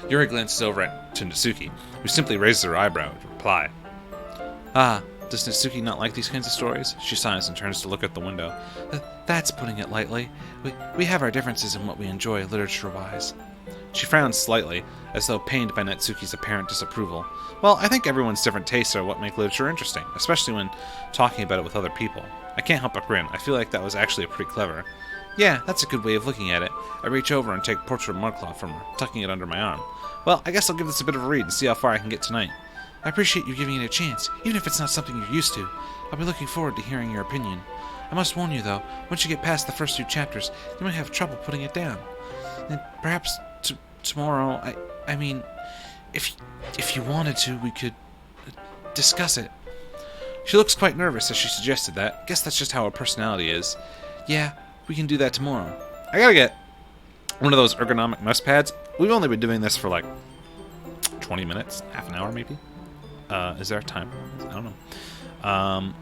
Yuri glances over to Natsuki, who simply raises her eyebrow to reply. Does Natsuki not like these kinds of stories? She sighs and turns to look at the window. That's putting it lightly. We have our differences in what we enjoy literature-wise. She frowns slightly, as though pained by Natsuki's apparent disapproval. Well, I think everyone's different tastes are what make literature interesting, especially when talking about it with other people. I can't help but grin. I feel like that was actually pretty clever. Yeah, that's a good way of looking at it. I reach over and take Portrait of Mudclaw from her, tucking it under my arm. Well, I guess I'll give this a bit of a read and see how far I can get tonight. I appreciate you giving it a chance, even if it's not something you're used to. I'll be looking forward to hearing your opinion. I must warn you, though, once you get past the first 2 chapters, you might have trouble putting it down. And perhaps tomorrow, I mean, if you wanted to, we could discuss it. She looks quite nervous as she suggested that. Guess that's just how her personality is. Yeah, we can do that tomorrow. I gotta get one of those ergonomic mouse pads. We've only been doing this for like 20 minutes, half an hour maybe. Is there a time? I don't know.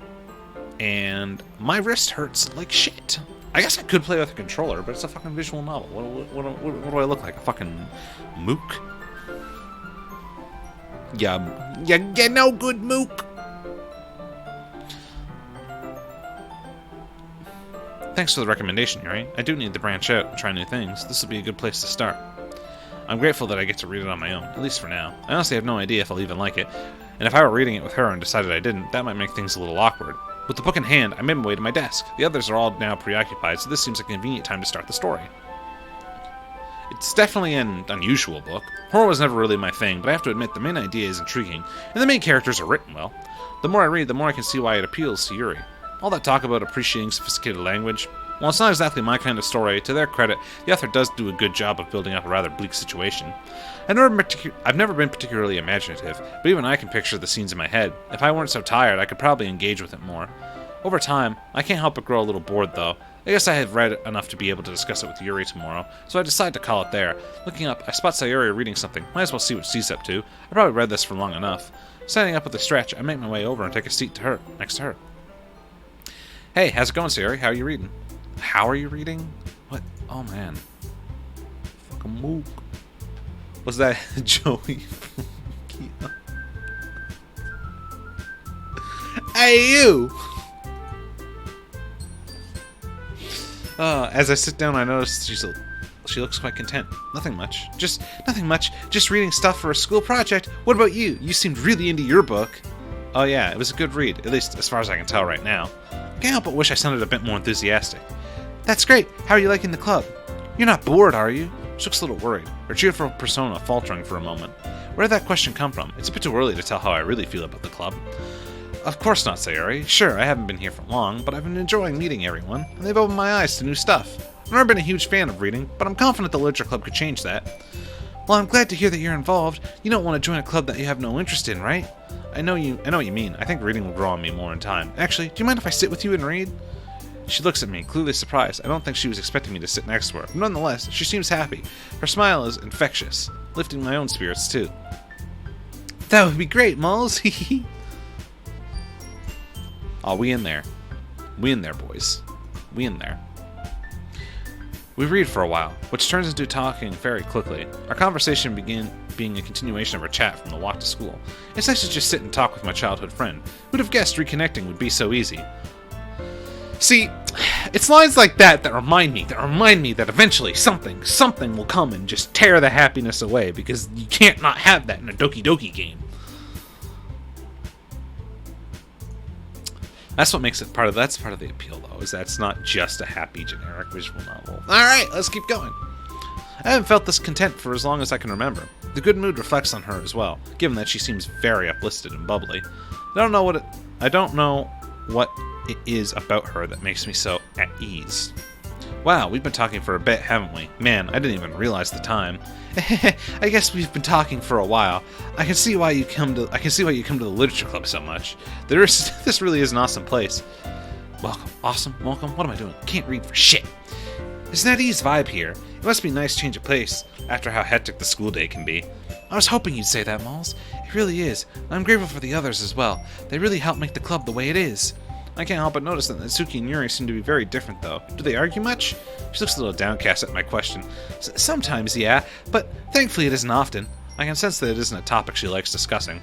And my wrist hurts like shit. I guess I could play with a controller, but it's a fucking visual novel. What do I look like? A fucking mook? Yeah, no good mook. Thanks for the recommendation, Yuri. I do need to branch out and try new things. This will be a good place to start. I'm grateful that I get to read it on my own, at least for now. I honestly have no idea if I'll even like it, and if I were reading it with her and decided I didn't, that might make things a little awkward. With the book in hand, I made my way to my desk. The others are all now preoccupied, so this seems like a convenient time to start the story. It's definitely an unusual book. Horror was never really my thing, but I have to admit the main idea is intriguing, and the main characters are written well. The more I read, the more I can see why it appeals to Yuri. All that talk about appreciating sophisticated language, while it's not exactly my kind of story, to their credit, the author does do a good job of building up a rather bleak situation. I've never been particularly imaginative, but even I can picture the scenes in my head. If I weren't so tired, I could probably engage with it more. Over time, I can't help but grow a little bored, though. I guess I have read enough to be able to discuss it with Yuri tomorrow, so I decide to call it there. Looking up, I spot Sayuri reading something. Might as well see what she's up to. I probably read this for long enough. Standing up with a stretch, I make my way over and take a seat next to her. Hey, how's it going, Sayuri? How are you reading? How are you reading? What? Oh, man. Fucking mook. Was that Joey? Hey, you! As I sit down, I notice she looks quite content. Nothing much. Just reading stuff for a school project. What about you? You seemed really into your book. Oh yeah, it was a good read, at least as far as I can tell right now. Can't help but wish I sounded a bit more enthusiastic. That's great. How are you liking the club? You're not bored, are you? She looks a little worried, her cheerful persona faltering for a moment. Where did that question come from? It's a bit too early to tell how I really feel about the club. Of course not, Sayori. Sure, I haven't been here for long, but I've been enjoying meeting everyone, and they've opened my eyes to new stuff. I've never been a huge fan of reading, but I'm confident the Literature Club could change that. Well, I'm glad to hear that you're involved. You don't want to join a club that you have no interest in, right? I know what you mean. I think reading will grow on me more in time. Actually, do you mind if I sit with you and read? She looks at me, clearly surprised. I don't think she was expecting me to sit next to her. But nonetheless, she seems happy. Her smile is infectious, lifting my own spirits too. That would be great, Moles. Oh, we in there. We in there, boys. We in there. We read for a while, which turns into talking very quickly. Our conversation began being a continuation of our chat from the walk to school. It's nice to just sit and talk with my childhood friend. Who'd have guessed reconnecting would be so easy? See, it's lines like that remind me that eventually something will come and just tear the happiness away, because you can't not have that in a Doki Doki game. That's what makes it that's part of the appeal, though, is that it's not just a happy, generic visual novel. Alright, let's keep going. I haven't felt this content for as long as I can remember. The good mood reflects on her as well, given that she seems very uplifted and bubbly. I don't know what it is about her that makes me so at ease. Wow, we've been talking for a bit, haven't we? Man, I didn't even realize the time. I guess we've been talking for a while. I can see why you come to the Literature Club so much. This really is an awesome place. Welcome, awesome, welcome. What am I doing? Can't read for shit. It's an at ease vibe here. It must be a nice change of pace after how hectic the school day can be. I was hoping you'd say that, Moles. It really is. I'm grateful for the others as well. They really help make the club the way it is. I can't help but notice that Natsuki and Yuri seem to be very different, though. Do they argue much? She looks a little downcast at my question. Sometimes, yeah, but thankfully it isn't often. I can sense that it isn't a topic she likes discussing.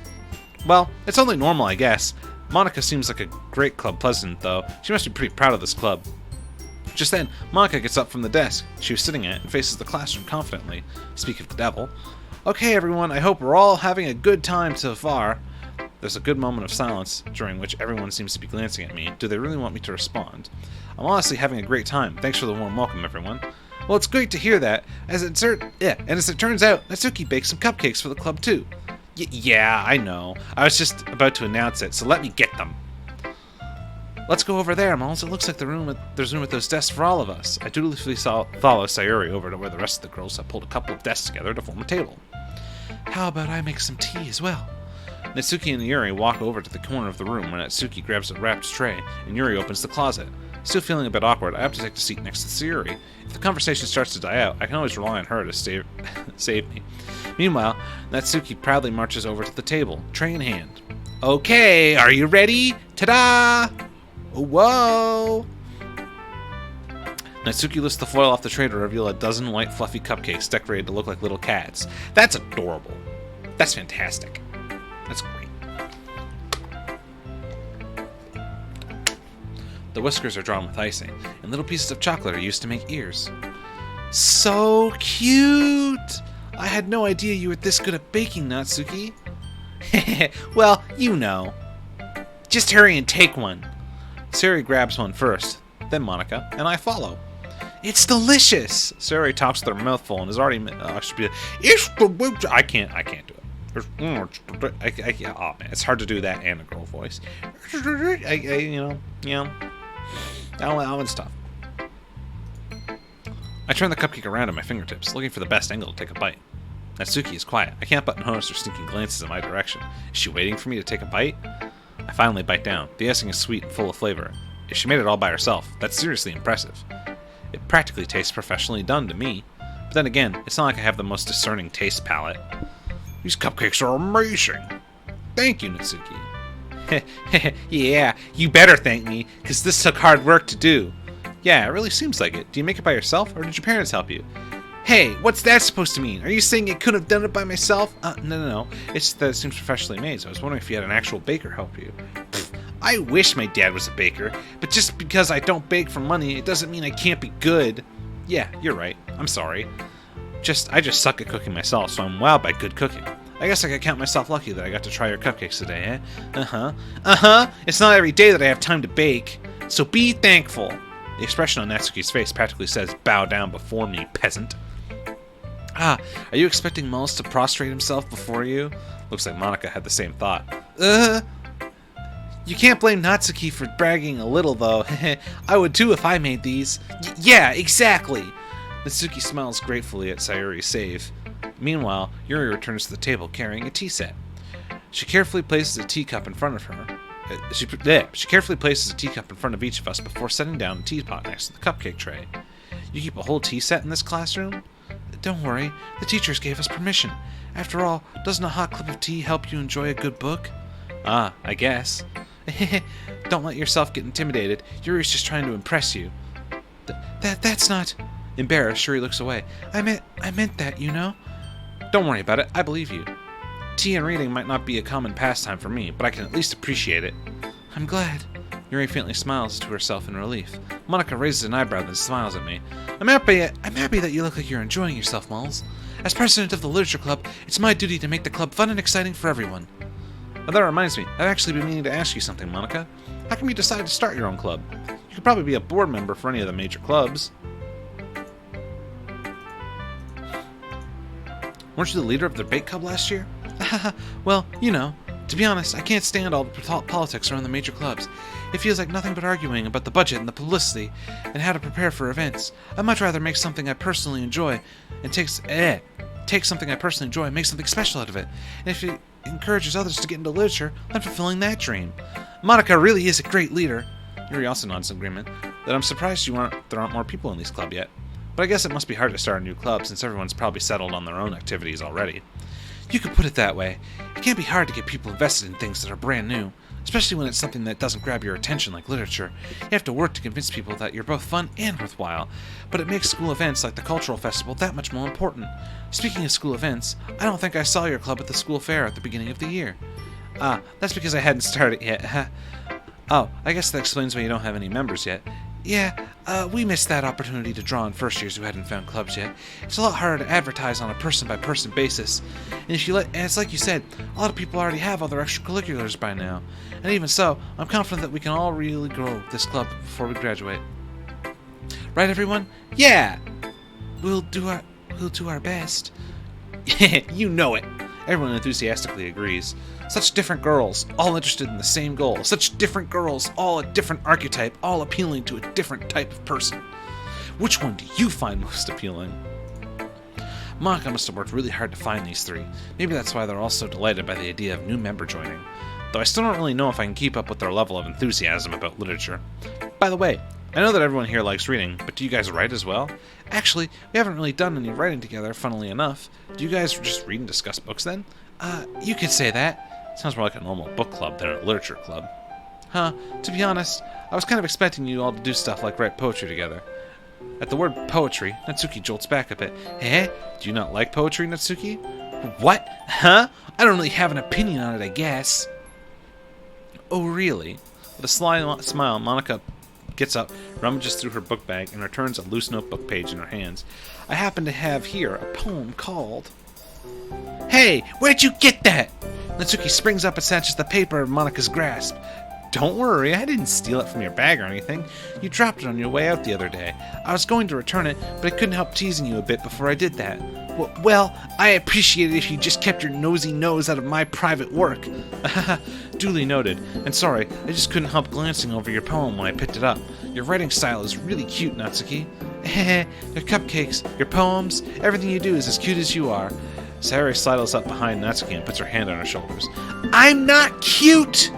Well, it's only normal, I guess. Monica seems like a great club president, though. She must be pretty proud of this club. Just then, Monica gets up from the desk she was sitting at and faces the classroom confidently. Speak of the devil. Okay, everyone, I hope we're all having a good time so far. There's a good moment of silence, during which everyone seems to be glancing at me. Do they really want me to respond? I'm honestly having a great time. Thanks for the warm welcome, everyone. Well, it's great to hear that. And as it turns out, Natsuki baked some cupcakes for the club, too. Yeah, I know. I was just about to announce it, so let me get them. Let's go over there, Moles. It looks like there's room with those desks for all of us. I dutifully follow sayori over to where the rest of the girls have pulled a couple of desks together to form a table. How about I make some tea as well? Natsuki and Yuri walk over to the corner of the room where Natsuki grabs a wrapped tray and Yuri opens the closet. Still feeling a bit awkward, I have to take the seat next to Sayori. If the conversation starts to die out, I can always rely on her to save me. Meanwhile, Natsuki proudly marches over to the table, tray in hand. Okay, are you ready? Ta-da! Whoa! Natsuki lifts the foil off the tray to reveal a dozen white fluffy cupcakes decorated to look like little cats. That's adorable. That's fantastic. That's great. The whiskers are drawn with icing, and little pieces of chocolate are used to make ears. So cute! I had no idea you were this good at baking, Natsuki. Well, you know. Just hurry and take one. Sayori grabs one first, then Monica, and I follow. It's delicious! Sayori talks with her mouth full and is already... I can't do it. Oh man, it's hard to do that and a girl voice. That one's tough. I turn the cupcake around at my fingertips, looking for the best angle to take a bite. Natsuki is quiet. I can't but notice her sneaking glances in my direction. Is she waiting for me to take a bite? I finally bite down. The icing is sweet and full of flavor. If she made it all by herself, that's seriously impressive. It practically tastes professionally done to me. But then again, it's not like I have the most discerning taste palate. These cupcakes are amazing. Thank you, Natsuki. Yeah, you better thank me, because this took hard work to do. Yeah, it really seems like it. Do you make it by yourself, or did your parents help you? Hey, what's that supposed to mean? Are you saying I couldn't have done it by myself? No. It's that it seems professionally made, so I was wondering if you had an actual baker help you. Pfft, I wish my dad was a baker, but just because I don't bake for money, it doesn't mean I can't be good. Yeah, you're right. I'm sorry. I just suck at cooking myself, so I'm wowed by good cooking. I guess I could count myself lucky that I got to try your cupcakes today, eh? It's not every day that I have time to bake, so be thankful. The expression on Natsuki's face practically says, bow down before me, peasant. Ah, are you expecting Mullis to prostrate himself before you? Looks like Monica had the same thought. You can't blame Natsuki for bragging a little, though. I would too if I made these. Yeah, exactly! Natsuki smiles gratefully at Sayuri's save. Meanwhile, Yuri returns to the table carrying a tea set. She carefully places a teacup in front of her. She carefully places a teacup in front of each of us before setting down a teapot next to the cupcake tray. You keep a whole tea set in this classroom? Don't worry, the teachers gave us permission. After all, doesn't a hot cup of tea help you enjoy a good book? Ah, I guess. Don't let yourself get intimidated. Yuri's just trying to impress you. That's not... Embarrassed, Yuri looks away. I meant that, you know? Don't worry about it, I believe you. Tea and reading might not be a common pastime for me, but I can at least appreciate it. I'm glad. Yuri faintly smiles to herself in relief. Monica raises an eyebrow, then smiles at me. I'm happy that you look like you're enjoying yourself, Mulls. As president of the Literature Club, it's my duty to make the club fun and exciting for everyone. Oh, that reminds me, I've actually been meaning to ask you something, Monica. How come you decided to start your own club? You could probably be a board member for any of the major clubs. Weren't you the leader of the debate club last year? Well, you know, to be honest, I can't stand all the politics around the major clubs. It feels like nothing but arguing about the budget and the publicity and how to prepare for events. I'd much rather make something I personally enjoy and take something I personally enjoy and make something special out of it. And if it encourages others to get into literature, I'm fulfilling that dream. Monica really is a great leader. Yuri also nods in agreement that I'm surprised there aren't more people in this club yet. But I guess it must be hard to start a new club since everyone's probably settled on their own activities already. You could put it that way. It can't be hard to get people invested in things that are brand new, especially when it's something that doesn't grab your attention like literature. You have to work to convince people that you're both fun and worthwhile, but it makes school events like the cultural festival that much more important. Speaking of school events, I don't think I saw your club at the school fair at the beginning of the year. That's because I hadn't started yet. Oh, I guess that explains why you don't have any members yet. Yeah, we missed that opportunity to draw in first years who hadn't found clubs yet. It's a lot harder to advertise on a person-by-person basis. And it's like you said, a lot of people already have other extracurriculars by now. And even so, I'm confident that we can all really grow this club before we graduate. Right, everyone? Yeah! We'll do our best. You know it! Everyone enthusiastically agrees. Such different girls, all interested in the same goal. Such different girls, all a different archetype, all appealing to a different type of person. Which one do you find most appealing? Monica must have worked really hard to find these three. Maybe that's why they're all so delighted by the idea of new member joining. Though I still don't really know if I can keep up with their level of enthusiasm about literature. By the way, I know that everyone here likes reading, but do you guys write as well? Actually, we haven't really done any writing together, funnily enough. Do you guys just read and discuss books then? You could say that. Sounds more like a normal book club than a literature club. Huh, to be honest, I was kind of expecting you all to do stuff like write poetry together. At the word poetry, Natsuki jolts back a bit. Eh? Do you not like poetry, Natsuki? What? Huh? I don't really have an opinion on it, I guess. Oh, really? With a sly smile, Monica gets up, rummages through her book bag, and returns a loose notebook page in her hands. I happen to have here a poem called... Hey, where'd you get that? Natsuki springs up and snatches the paper in Monica's grasp. Don't worry, I didn't steal it from your bag or anything. You dropped it on your way out the other day. I was going to return it, but I couldn't help teasing you a bit before I did that. Well, I appreciate it if you just kept your nosy nose out of my private work. Duly noted. And sorry, I just couldn't help glancing over your poem when I picked it up. Your writing style is really cute, Natsuki. Your cupcakes, your poems, everything you do is as cute as you are. Sayuri sidles up behind Natsuki and puts her hand on her shoulders. I'm not cute!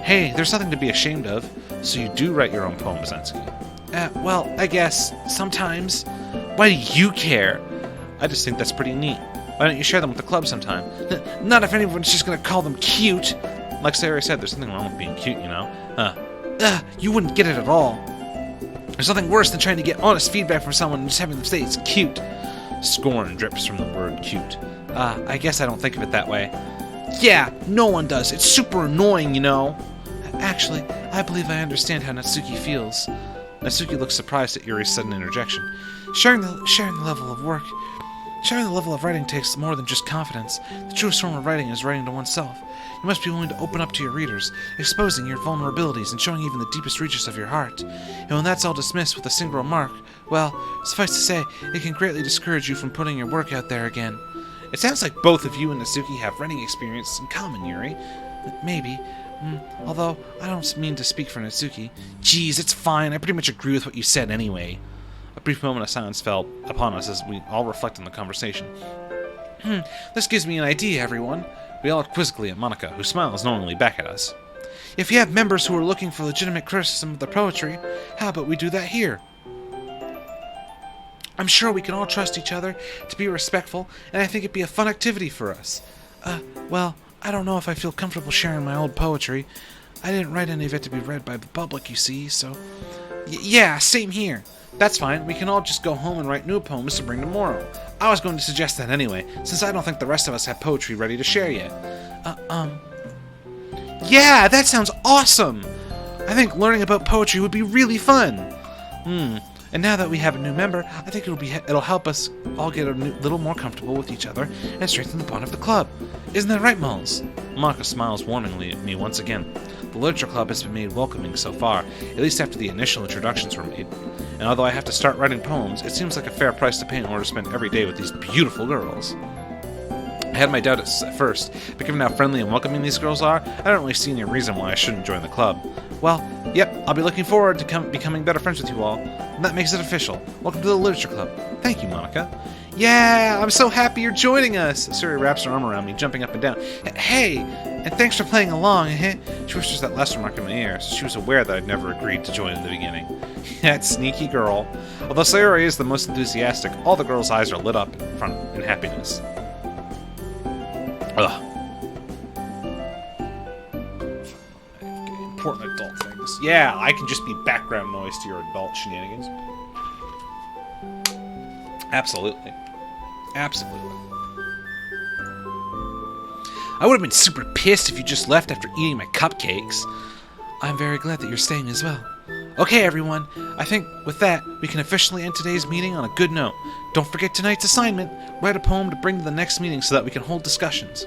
Hey, there's nothing to be ashamed of. So you do write your own poems, Natsuki? Well, I guess, sometimes. Why do you care? I just think that's pretty neat. Why don't you share them with the club sometime? Not if anyone's just gonna call them cute. Like Sayuri said, there's nothing wrong with being cute, you know? You wouldn't get it at all. There's nothing worse than trying to get honest feedback from someone and just having them say it's cute. Scorn drips from the word cute. I guess I don't think of it that way. Yeah, no one does. It's super annoying, you know. Actually, I believe I understand how Natsuki feels. Natsuki looks surprised at Yuri's sudden interjection. Sharing the level of work Sharing the level of writing takes more than just confidence. The truest form of writing is writing to oneself. You must be willing to open up to your readers, exposing your vulnerabilities and showing even the deepest reaches of your heart. And when that's all dismissed with a single remark, well, suffice to say, it can greatly discourage you from putting your work out there again. It sounds like both of you and Natsuki have writing experience in common, Yuri. Maybe. Although, I don't mean to speak for Natsuki. Geez, it's fine. I pretty much agree with what you said anyway. A brief moment of silence fell upon us as we all reflected on the conversation. This gives me an idea, everyone. We all looked quizzically at Monica, who smiles knowingly back at us. If you have members who are looking for legitimate criticism of their poetry, how about we do that here? I'm sure we can all trust each other to be respectful, and I think it'd be a fun activity for us. Well, I don't know if I feel comfortable sharing my old poetry. I didn't write any of it to be read by the public, you see, so... Yeah, same here. That's fine, we can all just go home and write new poems to bring tomorrow. I was going to suggest that anyway, since I don't think the rest of us have poetry ready to share yet. Yeah, that sounds awesome! I think learning about poetry would be really fun. And now that we have a new member, I think it'll help us all get a little more comfortable with each other and strengthen the bond of the club. Isn't that right, Moles? Monica smiles warmingly at me once again. The Literature Club has been made welcoming so far, at least after the initial introductions were made. And although I have to start writing poems, it seems like a fair price to pay in order to spend every day with these beautiful girls. I had my doubts at first, but given how friendly and welcoming these girls are, I don't really see any reason why I shouldn't join the club. Well, yep, I'll be looking forward to becoming better friends with you all. And that makes it official. Welcome to the Literature Club. Thank you, Monica. Yeah, I'm so happy you're joining us. Suri wraps her arm around me, jumping up and down. Hey, and thanks for playing along. She whispers that last remark in my ear, so she was aware that I'd never agreed to join in the beginning. That sneaky girl. Although Sayori is the most enthusiastic, all the girls' eyes are lit up in happiness. Ugh. Important adult things. Yeah, I can just be background noise to your adult shenanigans. Absolutely. Absolutely. I would have been super pissed if you just left after eating my cupcakes. I'm very glad that you're staying as well. Okay, everyone. I think with that, we can officially end today's meeting on a good note. Don't forget tonight's assignment. Write a poem to bring to the next meeting so that we can hold discussions.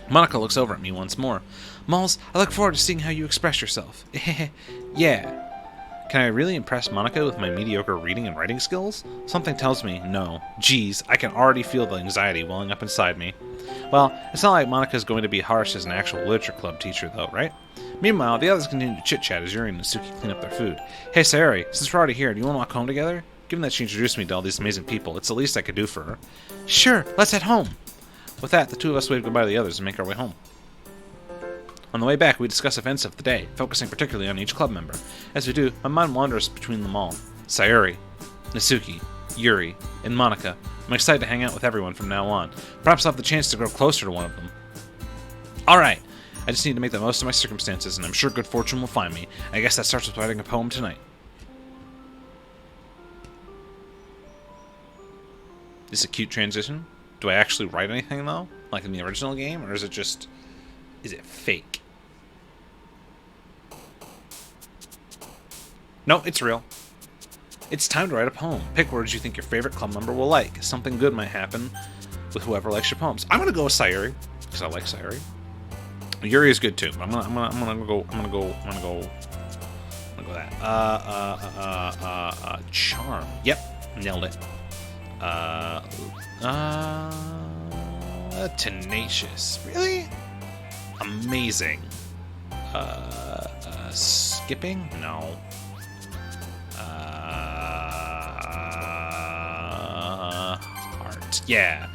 Monica looks over at me once more. Malls, I look forward to seeing how you express yourself. Yeah. Can I really impress Monica with my mediocre reading and writing skills? Something tells me no. Geez, I can already feel the anxiety welling up inside me. Well, it's not like Monica's going to be harsh as an actual literature club teacher, though, right? Meanwhile, the others continue to chit-chat as Yuri and Natsuki clean up their food. Hey, Sayori, since we're already here, do you want to walk home together? Given that she introduced me to all these amazing people, it's the least I could do for her. Sure, let's head home. With that, the two of us wave goodbye to the others and make our way home. On the way back, we discuss events of the day, focusing particularly on each club member. As we do, my mind wanders between them all. Sayori, Natsuki, Yuri, and Monica. I'm excited to hang out with everyone from now on. Perhaps I'll have the chance to grow closer to one of them. Alright, I just need to make the most of my circumstances, and I'm sure good fortune will find me. I guess that starts with writing a poem tonight. This is a cute transition. Do I actually write anything, though? Like in the original game? Or is it just... is it fake? No, it's real. It's time to write a poem. Pick words you think your favorite club member will like. Something good might happen with whoever likes your poems. I'm gonna go with Sayori, because I like Sayori. Yuri is good too, but I'm gonna go that. Charm. Yep, nailed it. Tenacious. Really? Amazing. Skipping? No. Heart. Yeah.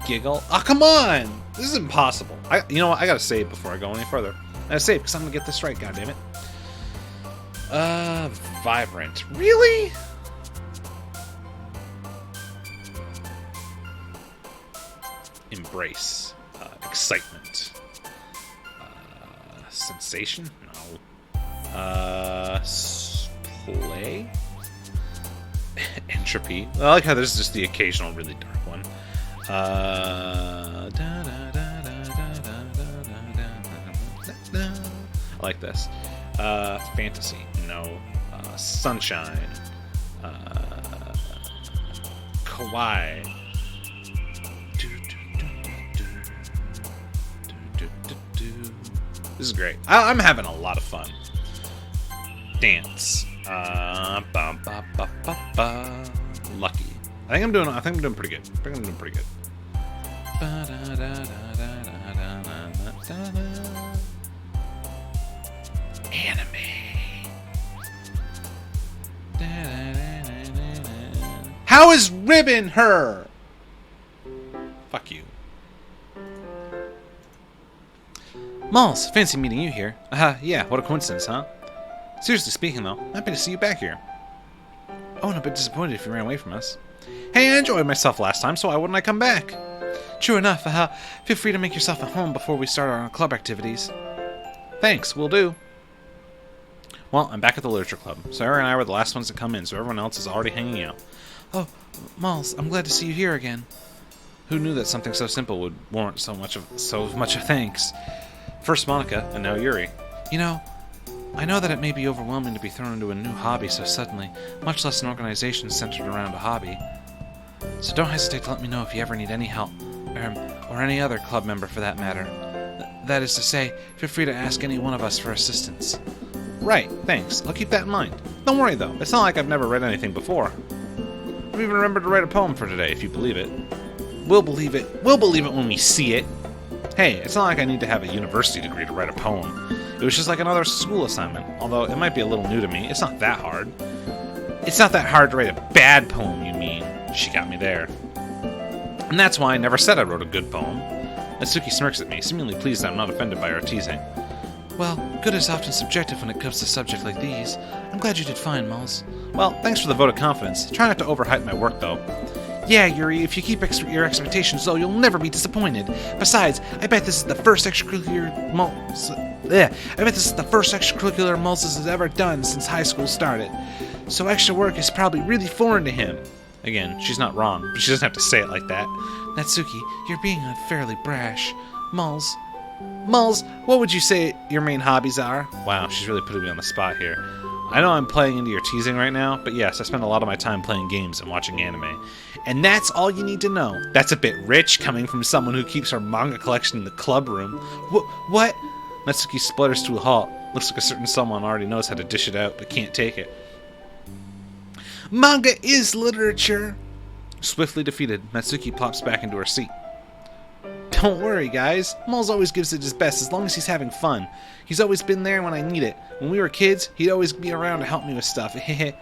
Giggle. Oh, come on! This is impossible. You know what? I gotta save before I go any further. I gotta save because I'm gonna get this right, goddammit. Vibrant. Really? Embrace. Excitement. Sensation? No. Play? Entropy. I like how there's just the occasional really dark one. I like this. Fantasy. No. Sunshine. Kawaii. This is great. I'm having a lot of fun. Dance. Lucky. I think I'm doing pretty good. Anime. How is Ribbon her? Fuck you. Malls, fancy meeting you here. Yeah, what a coincidence, huh? Seriously speaking, though, happy to see you back here. Oh, and a bit disappointed if you ran away from us. Hey, I enjoyed myself last time, so why wouldn't I come back? True enough, feel free to make yourself at home before we start our club activities. Thanks, will do. Well, I'm back at the Literature Club. Sarah and I were the last ones to come in, so everyone else is already hanging out. Oh, Malls, I'm glad to see you here again. Who knew that something so simple would warrant so much of thanks? First Monica, and now Yuri. You know, I know that it may be overwhelming to be thrown into a new hobby so suddenly, much less an organization centered around a hobby. So don't hesitate to let me know if you ever need any help, or any other club member for that matter. That is to say, feel free to ask any one of us for assistance. Right, thanks. I'll keep that in mind. Don't worry though, it's not like I've never read anything before. I've even remembered to write a poem for today, if you believe it. We'll believe it when we see it. Hey, it's not like I need to have a university degree to write a poem. It was just like another school assignment, although it might be a little new to me. It's not that hard. It's not that hard to write a bad poem, you mean? She got me there. And that's why I never said I wrote a good poem. Natsuki smirks at me, seemingly pleased that I'm not offended by our teasing. Well, good is often subjective when it comes to subjects like these. I'm glad you did fine, Malls. Well, thanks for the vote of confidence. Try not to overhype my work, though. Yeah, Yuri, if you keep your expectations low, you'll never be disappointed. Besides, I bet this is the first extracurricular Malls has ever done since high school started. So extra work is probably really foreign to him. Again, she's not wrong, but she doesn't have to say it like that. Natsuki, you're being unfairly brash. Malls, what would you say your main hobbies are? Wow, she's really putting me on the spot here. I know I'm playing into your teasing right now, but yes, I spend a lot of my time playing games and watching anime. And that's all you need to know. That's a bit rich coming from someone who keeps her manga collection in the club room. What? Natsuki splutters to a halt. Looks like a certain someone already knows how to dish it out, but can't take it. Manga is literature! Swiftly defeated, Natsuki plops back into her seat. Don't worry, guys. Malls always gives it his best as long as he's having fun. He's always been there when I need it. When we were kids, he'd always be around to help me with stuff. Are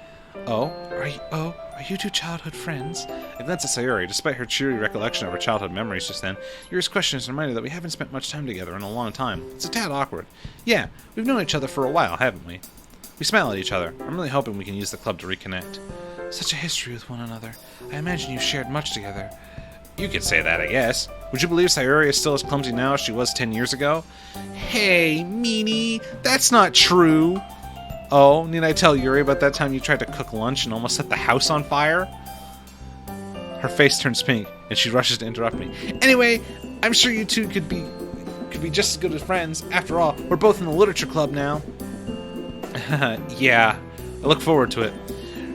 you two childhood friends? I glance at Sayuri. Despite her cheery recollection of her childhood memories just then, Yuri's question is a reminder that we haven't spent much time together in a long time. It's a tad awkward. Yeah, we've known each other for a while, haven't we? We smile at each other. I'm really hoping we can use the club to reconnect. Such a history with one another. I imagine you've shared much together. You could say that, I guess. Would you believe Sayuri is still as clumsy now as she was 10 years ago? Hey, meanie, that's not true. Oh, need I tell Yuri about that time you tried to cook lunch and almost set the house on fire? Her face turns pink, and she rushes to interrupt me. Anyway, I'm sure you two could be just as good as friends. After all, we're both in the literature club now. Yeah, I look forward to it.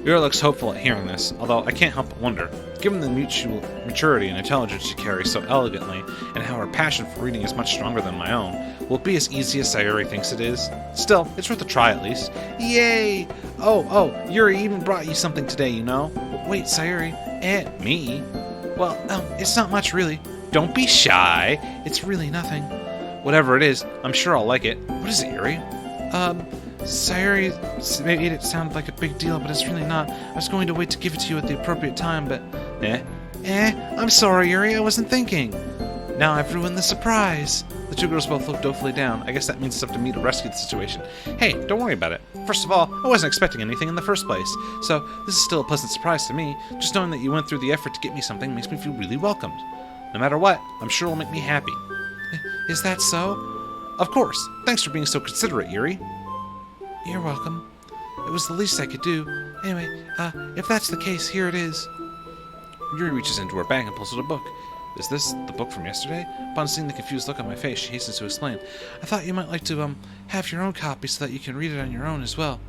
Yuri looks hopeful at hearing this, although I can't help but wonder, given the mutual maturity and intelligence she carries so elegantly, and how her passion for reading is much stronger than my own, will it be as easy as Sayuri thinks it is? Still, it's worth a try at least. Yay! Oh, Yuri even brought you something today, you know? Wait, Sayuri? Me? Well, it's not much really. Don't be shy. It's really nothing. Whatever it is, I'm sure I'll like it. What is it, Yuri? Sayuri made it sound like a big deal, but it's really not. I was going to wait to give it to you at the appropriate time, but... I'm sorry, Yuri, I wasn't thinking. Now I've ruined the surprise. The two girls both look dolefully down. I guess that means it's up to me to rescue the situation. Hey, don't worry about it. First of all, I wasn't expecting anything in the first place, so this is still a pleasant surprise to me. Just knowing that you went through the effort to get me something makes me feel really welcomed. No matter what, I'm sure it'll make me happy. Is that so? Of course. Thanks for being so considerate, Yuri. You're welcome. It was the least I could do. Anyway, if that's the case, here it is. Yuri reaches into her bag and pulls out a book. Is this the book from yesterday? Upon seeing the confused look on my face, she hastens to explain. I thought you might like to, have your own copy so that you can read it on your own as well.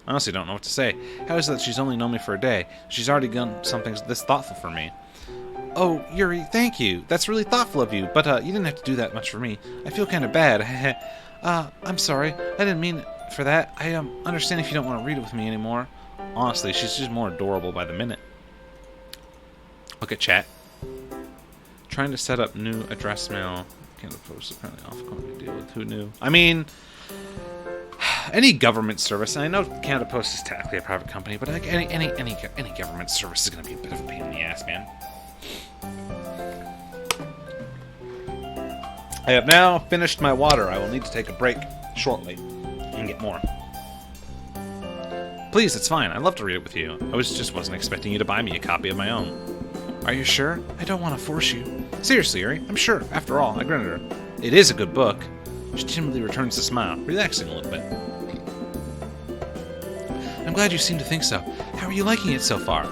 I honestly don't know what to say. How is it that she's only known me for a day? She's already done something this thoughtful for me. Oh, Yuri, thank you. That's really thoughtful of you, but you didn't have to do that much for me. I feel kind of bad. I'm sorry. I didn't mean for that. I understand if you don't want to read it with me anymore. Honestly, she's just more adorable by the minute. Look at chat. Trying to set up new address mail. Canada Post apparently off going to deal with. Who knew? I mean, any government service. And I know Canada Post is technically a private company, but like any government service is going to be a bit of a pain in the ass, man. I have now finished my water. I will need to take a break shortly and get more. Please, it's fine. I'd love to read it with you. I just wasn't expecting you to buy me a copy of my own. Are you sure? I don't want to force you. Seriously, Yuri, I'm sure. After all, I grinned at her. It is a good book. She timidly returns the smile, relaxing a little bit. I'm glad you seem to think so. How are you liking it so far?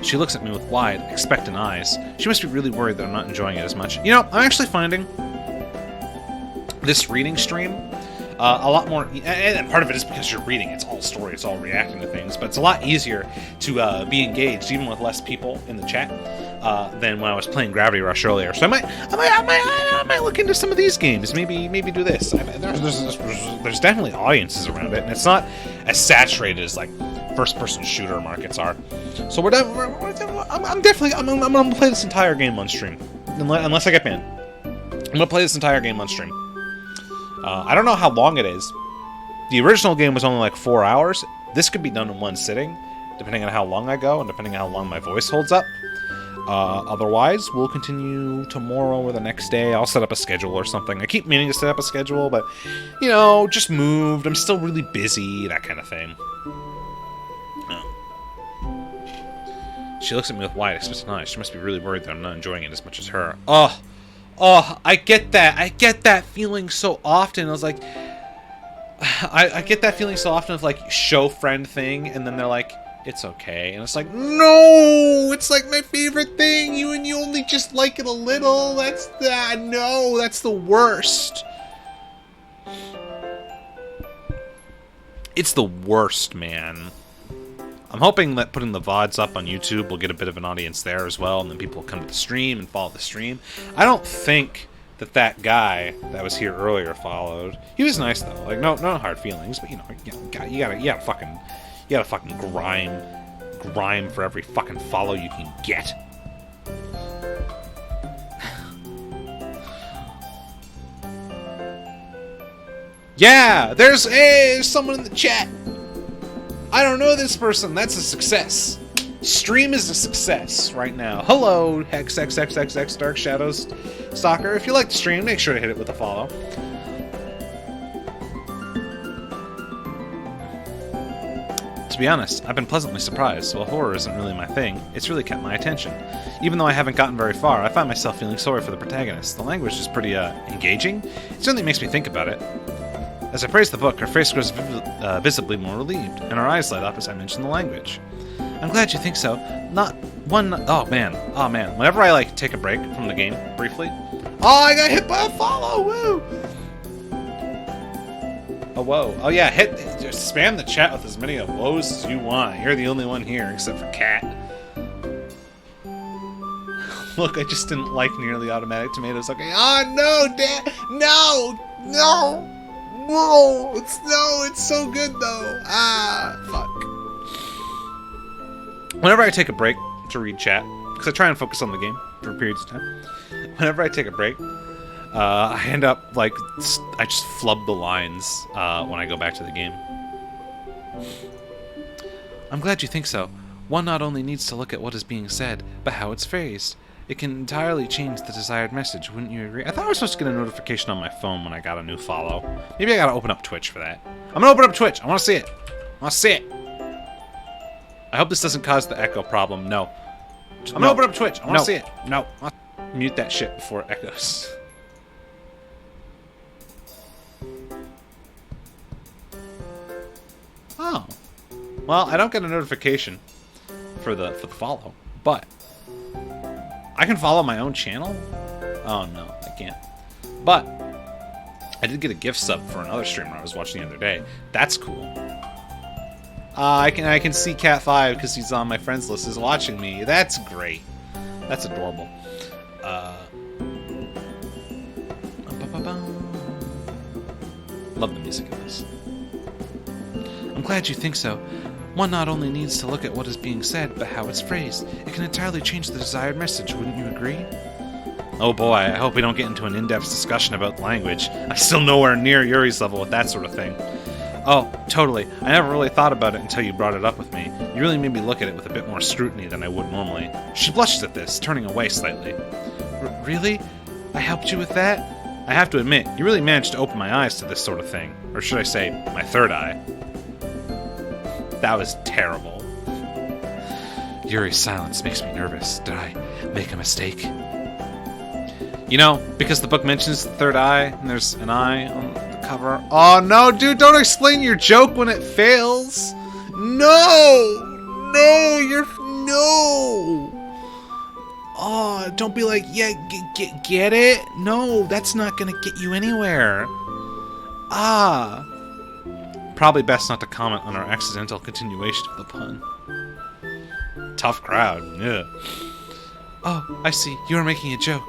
She looks at me with wide, expectant eyes. She must be really worried that I'm not enjoying it as much. You know, I'm actually finding this reading stream a lot more, and part of it is because you're reading. It's all story. It's all reacting to things, but it's a lot easier to be engaged, even with less people in the chat, than when I was playing Gravity Rush earlier. So I might look into some of these games. Maybe do this. There's definitely audiences around it, and it's not as saturated as like first-person shooter markets are. So I'm gonna play this entire game on stream, unless I get banned. I'm gonna play this entire game on stream. I don't know how long it is. The original game was only like 4 hours. This could be done in one sitting, depending on how long I go and depending on how long my voice holds up. Otherwise, we'll continue tomorrow or the next day. I'll set up a schedule or something. I keep meaning to set up a schedule, but, you know, just moved. I'm still really busy, that kind of thing. She looks at me with wide, expectant eyes. She must be really worried that I'm not enjoying it as much as her. Oh, I get that. I get that feeling so often. I was like, I get that feeling so often of like show friend thing, and then they're like, it's okay, and it's like, no, it's like my favorite thing. You only just like it a little. That's the worst. It's the worst, man. I'm hoping that putting the VODs up on YouTube will get a bit of an audience there as well, and then people will come to the stream and follow the stream. I don't think that guy that was here earlier followed. He was nice though, like no hard feelings, but you gotta fucking grime for every fucking follow you can get. Yeah, there's someone in the chat. I don't know this person. That's a success. Stream is a success right now. Hello, XXXXX Dark Shadows Stalker. If you like the stream, make sure to hit it with a follow. To be honest, I've been pleasantly surprised. While horror isn't really my thing, it's really kept my attention. Even though I haven't gotten very far, I find myself feeling sorry for the protagonist. The language is pretty engaging. It certainly makes me think about it. As I praise the book, her face grows visibly more relieved, and her eyes light up as I mention the language. I'm glad you think so. Oh man. Whenever I like take a break from the game briefly, I got hit by a follow. Woo! Oh whoa! Oh yeah, just spam the chat with as many of woes as you want. You're the only one here, except for Cat. Look, I just didn't like nearly automatic tomatoes. Okay. Oh no, Dad! No! It's so good though. Fuck. Whenever I take a break to read chat, because I try and focus on the game for periods of time, whenever I take a break, I end up like I just flub the lines when I go back to the game. I'm glad you think so. One not only needs to look at what is being said, but how it's phrased. It can entirely change the desired message, wouldn't you agree? I thought I was supposed to get a notification on my phone when I got a new follow. Maybe I gotta open up Twitch for that. I'm gonna open up Twitch. I wanna see it. I hope this doesn't cause the echo problem. No. I'm gonna open up Twitch. I wanna see it. No. Mute that shit before it echoes. Oh. Well, I don't get a notification for the follow, but I can follow my own channel? Oh no, I can't. But I did get a gift sub for another streamer I was watching the other day. That's cool. I can see Cat5 because he's on my friends list is watching me. That's great. That's adorable. Love the music in this. I'm glad you think so. One not only needs to look at what is being said, but how it's phrased. It can entirely change the desired message, wouldn't you agree? Oh boy, I hope we don't get into an in-depth discussion about language. I'm still nowhere near Yuri's level with that sort of thing. Oh, totally. I never really thought about it until you brought it up with me. You really made me look at it with a bit more scrutiny than I would normally. She blushes at this, turning away slightly. Really? I helped you with that? I have to admit, you really managed to open my eyes to this sort of thing. Or should I say, my third eye. That was terrible. Yuri's silence makes me nervous. Did I make a mistake? You know, because the book mentions the third eye, and there's an eye on the cover. Oh no, dude, don't explain your joke when it fails. No! No! Oh, don't be like, yeah, get it? No, that's not gonna get you anywhere. Ah. Probably best not to comment on our accidental continuation of the pun. Tough crowd, yeah. Oh, I see. You were making a joke.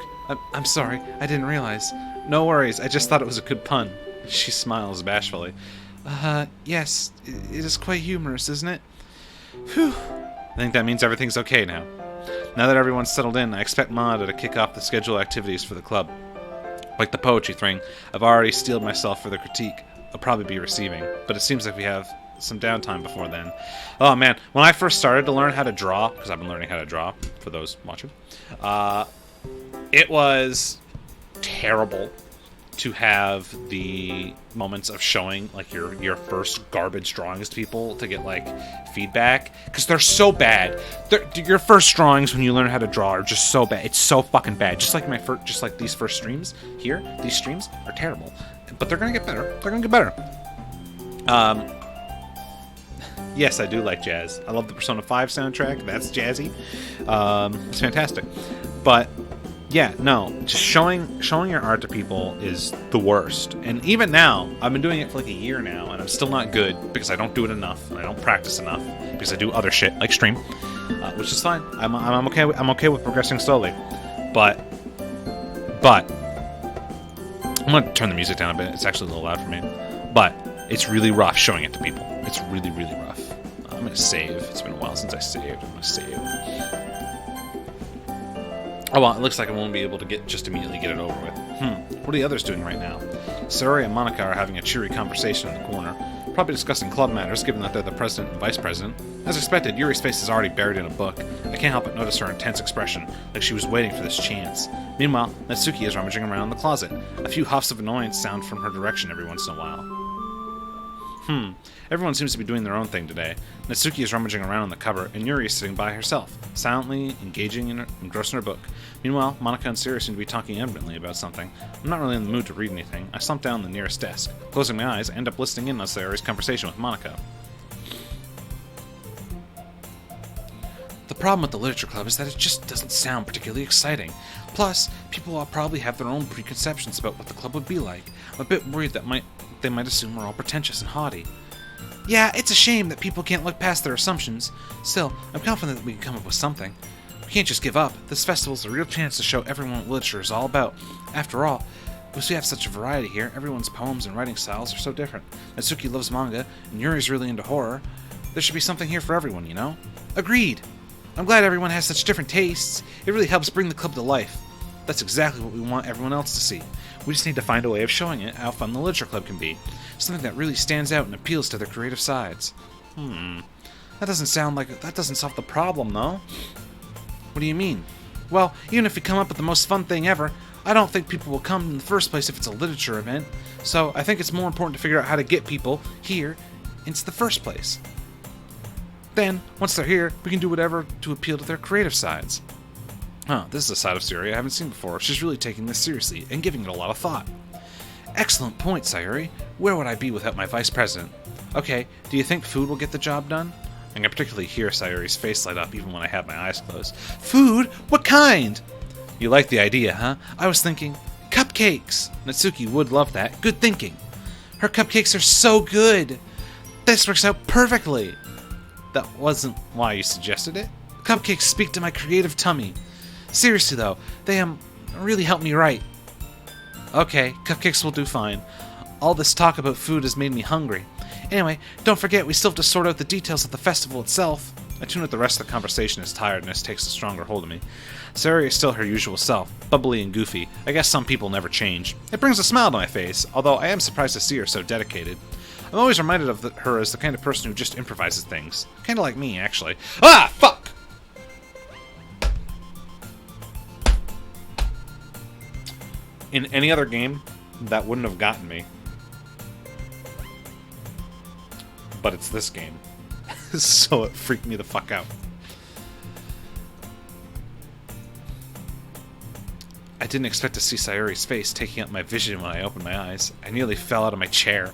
I'm sorry. I didn't realize. No worries. I just thought it was a good pun. She smiles bashfully. Yes. It is quite humorous, isn't it? Whew. I think that means everything's okay now. Now that everyone's settled in, I expect Mada to kick off the scheduled activities for the club. Like the poetry thing, I've already steeled myself for the critique I'll probably be receiving, but it seems like we have some downtime before then. Oh man, when I first started to learn how to draw, because I've been learning how to draw, for those watching, it was terrible to have the moments of showing like your first garbage drawings to people to get like feedback, because they're so bad. Your first drawings when you learn how to draw are just so bad. It's so fucking bad. Just like these first streams here, these streams are terrible, but they're gonna get better. They're gonna get better. Yes, I do like jazz. I love the Persona 5 soundtrack. That's jazzy. It's fantastic. But yeah, no, just showing your art to people is the worst. And even now, I've been doing it for like a year now, and I'm still not good because I don't do it enough, and I don't practice enough because I do other shit like stream, which is fine. I'm okay. I'm okay with progressing slowly, but I'm gonna turn the music down a bit. It's actually a little loud for me, but it's really rough showing it to people. It's really, really rough. I'm gonna save. It's been a while since I saved. I'm gonna save. Oh well, it looks like I won't be able to just immediately get it over with. What are the others doing right now? Sayori and Monica are having a cheery conversation in the corner, probably discussing club matters, given that they're the president and vice president. As expected, Yuri's face is already buried in a book. I can't help but notice her intense expression, like she was waiting for this chance. Meanwhile, Natsuki is rummaging around in the closet. A few huffs of annoyance sound from her direction every once in a while. Everyone seems to be doing their own thing today. Natsuki is rummaging around in the cupboard, and Yuri is sitting by herself, silently engaging engrossed in her book. Meanwhile, Monica and Sayori seem to be talking evidently about something. I'm not really in the mood to read anything. I slump down the nearest desk. Closing my eyes, I end up listening in on Sayori's conversation with Monica. The problem with the literature club is that it just doesn't sound particularly exciting. Plus, people will probably have their own preconceptions about what the club would be like. I'm a bit worried that they might assume we're all pretentious and haughty. Yeah, it's a shame that people can't look past their assumptions. Still, I'm confident that we can come up with something. We can't just give up. This festival's a real chance to show everyone what literature is all about. After all, because we have such a variety here, everyone's poems and writing styles are so different. Natsuki loves manga, and Yuri's really into horror. There should be something here for everyone, you know? Agreed! I'm glad everyone has such different tastes. It really helps bring the club to life. That's exactly what we want everyone else to see. We just need to find a way of showing it how fun the literature club can be. Something that really stands out and appeals to their creative sides. That doesn't solve the problem, though. What do you mean? Well, even if we come up with the most fun thing ever, I don't think people will come in the first place if it's a literature event. So I think it's more important to figure out how to get people here into the first place. Then, once they're here, we can do whatever to appeal to their creative sides. This is a side of Sayori I haven't seen before. She's really taking this seriously and giving it a lot of thought. Excellent point, Sayori. Where would I be without my vice president? Okay, do you think food will get the job done? I can particularly hear Sayori's face light up even when I have my eyes closed. Food? What kind? You like the idea, huh? I was thinking, cupcakes! Natsuki would love that. Good thinking. Her cupcakes are so good! This works out perfectly! That wasn't why you suggested it. Cupcakes speak to my creative tummy. Seriously though, they really help me write. Okay, cupcakes will do fine. All this talk about food has made me hungry. Anyway, don't forget we still have to sort out the details of the festival itself. I tune out the rest of the conversation as tiredness takes a stronger hold of me. Sayori is still her usual self, bubbly and goofy. I guess some people never change. It brings a smile to my face, although I am surprised to see her so dedicated. I'm always reminded of her as the kind of person who just improvises things. Kinda like me, actually. Ah, fuck! In any other game, that wouldn't have gotten me. But it's this game. So it freaked me the fuck out. I didn't expect to see Sayori's face taking up my vision when I opened my eyes. I nearly fell out of my chair.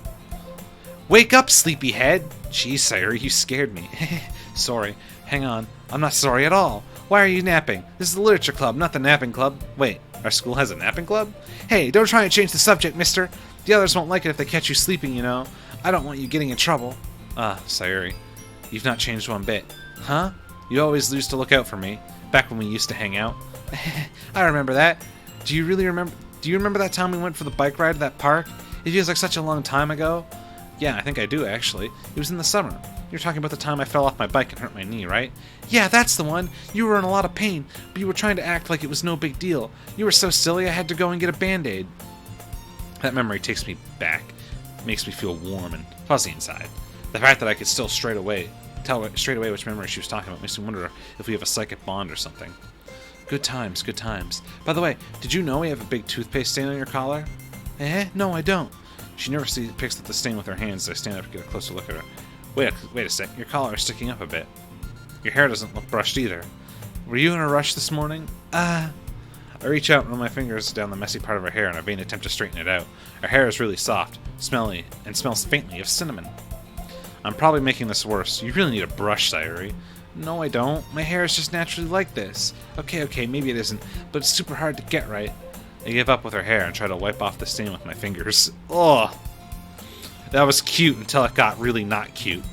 Wake up, sleepyhead! Jeez, Sayori, you scared me. Sorry. Hang on. I'm not sorry at all. Why are you napping? This is the literature club, not the napping club. Wait, our school has a napping club? Hey, don't try and change the subject, mister. The others won't like it if they catch you sleeping, you know. I don't want you getting in trouble. Sayori. You've not changed one bit. Huh? You always used to look out for me, back when we used to hang out. I remember that. Do you remember that time we went for the bike ride to that park? It feels like such a long time ago. Yeah, I think I do, actually. It was in the summer. You're talking about the time I fell off my bike and hurt my knee, right? Yeah, that's the one. You were in a lot of pain, but you were trying to act like it was no big deal. You were so silly I had to go and get a Band-Aid. That memory takes me back. Makes me feel warm and fuzzy inside. The fact that I could still tell straight away which memory she was talking about makes me wonder if we have a psychic bond or something. Good times, good times. By the way, did you know we have a big toothpaste stain on your collar? No, I don't. She nervously picks up the stain with her hands as I stand up to get a closer look at her. Wait a sec, your collar is sticking up a bit. Your hair doesn't look brushed either. Were you in a rush this morning? I reach out and run my fingers down the messy part of her hair in a vain attempt to straighten it out. Her hair is really soft, smelly, and smells faintly of cinnamon. I'm probably making this worse. You really need a brush, Sayori. No, I don't. My hair is just naturally like this. Okay, maybe it isn't, but it's super hard to get right. I give up with her hair and try to wipe off the stain with my fingers. Ugh. That was cute until it got really not cute.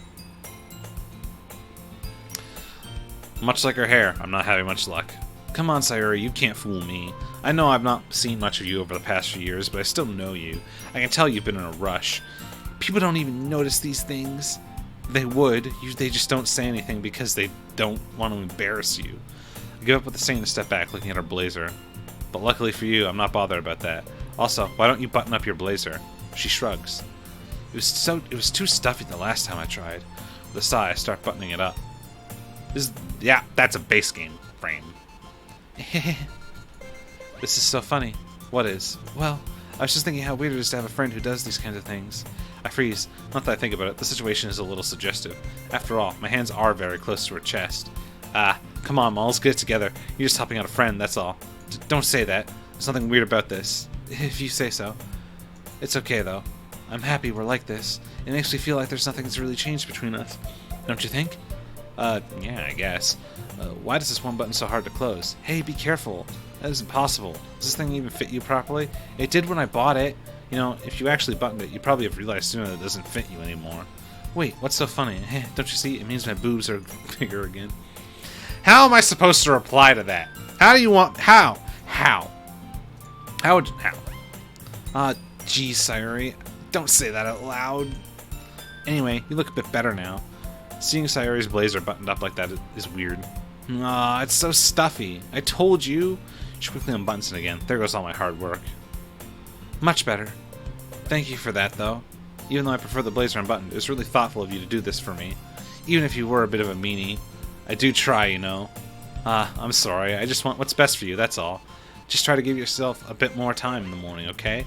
Much like her hair, I'm not having much luck. Come on, Sayori, you can't fool me. I know I've not seen much of you over the past few years, but I still know you. I can tell you've been in a rush. People don't even notice these things. They would. They just don't say anything because they don't want to embarrass you. I give up with the stain and step back, looking at her blazer. But luckily for you, I'm not bothered about that. Also, why don't you button up your blazer? She shrugs. It was too stuffy the last time I tried. With a sigh, I start buttoning it up. Yeah, that's a base game frame. This is so funny. What is? Well, I was just thinking how weird it is to have a friend who does these kinds of things. I freeze. Not that I think about it, the situation is a little suggestive. After all, my hands are very close to her chest. Come on, Mal, let's get it together. You're just helping out a friend, that's all. Don't say that. There's nothing weird about this. If you say so. It's okay, though. I'm happy we're like this. It makes me feel like there's nothing that's really changed between us. Don't you think? Yeah, I guess. Why does this one button so hard to close? Hey, be careful. That is impossible. Does this thing even fit you properly? It did when I bought it. You know, if you actually buttoned it, you probably have realized sooner that it doesn't fit you anymore. Wait, what's so funny? Don't you see? It means my boobs are bigger again. How am I supposed to reply to that? How do you want... How? Geez, Sayori. Don't say that out loud. Anyway, you look a bit better now. Seeing Sayori's blazer buttoned up like that is weird. Aw, it's so stuffy. I told you. She quickly unbuttons it again. There goes all my hard work. Much better. Thank you for that, though. Even though I prefer the blazer unbuttoned, it was really thoughtful of you to do this for me. Even if you were a bit of a meanie. I do try, you know. I'm sorry. I just want what's best for you, that's all. Just try to give yourself a bit more time in the morning, okay?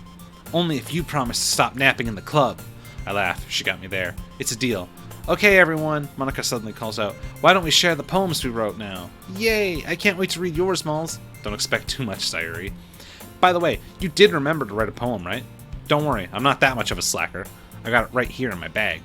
Only if you promise to stop napping in the club. I laugh. She got me there. It's a deal. Okay, everyone, Monica suddenly calls out. Why don't we share the poems we wrote now? Yay! I can't wait to read yours, Malls. Don't expect too much, Sayori. By the way, you did remember to write a poem, right? Don't worry, I'm not that much of a slacker. I got it right here in my bag.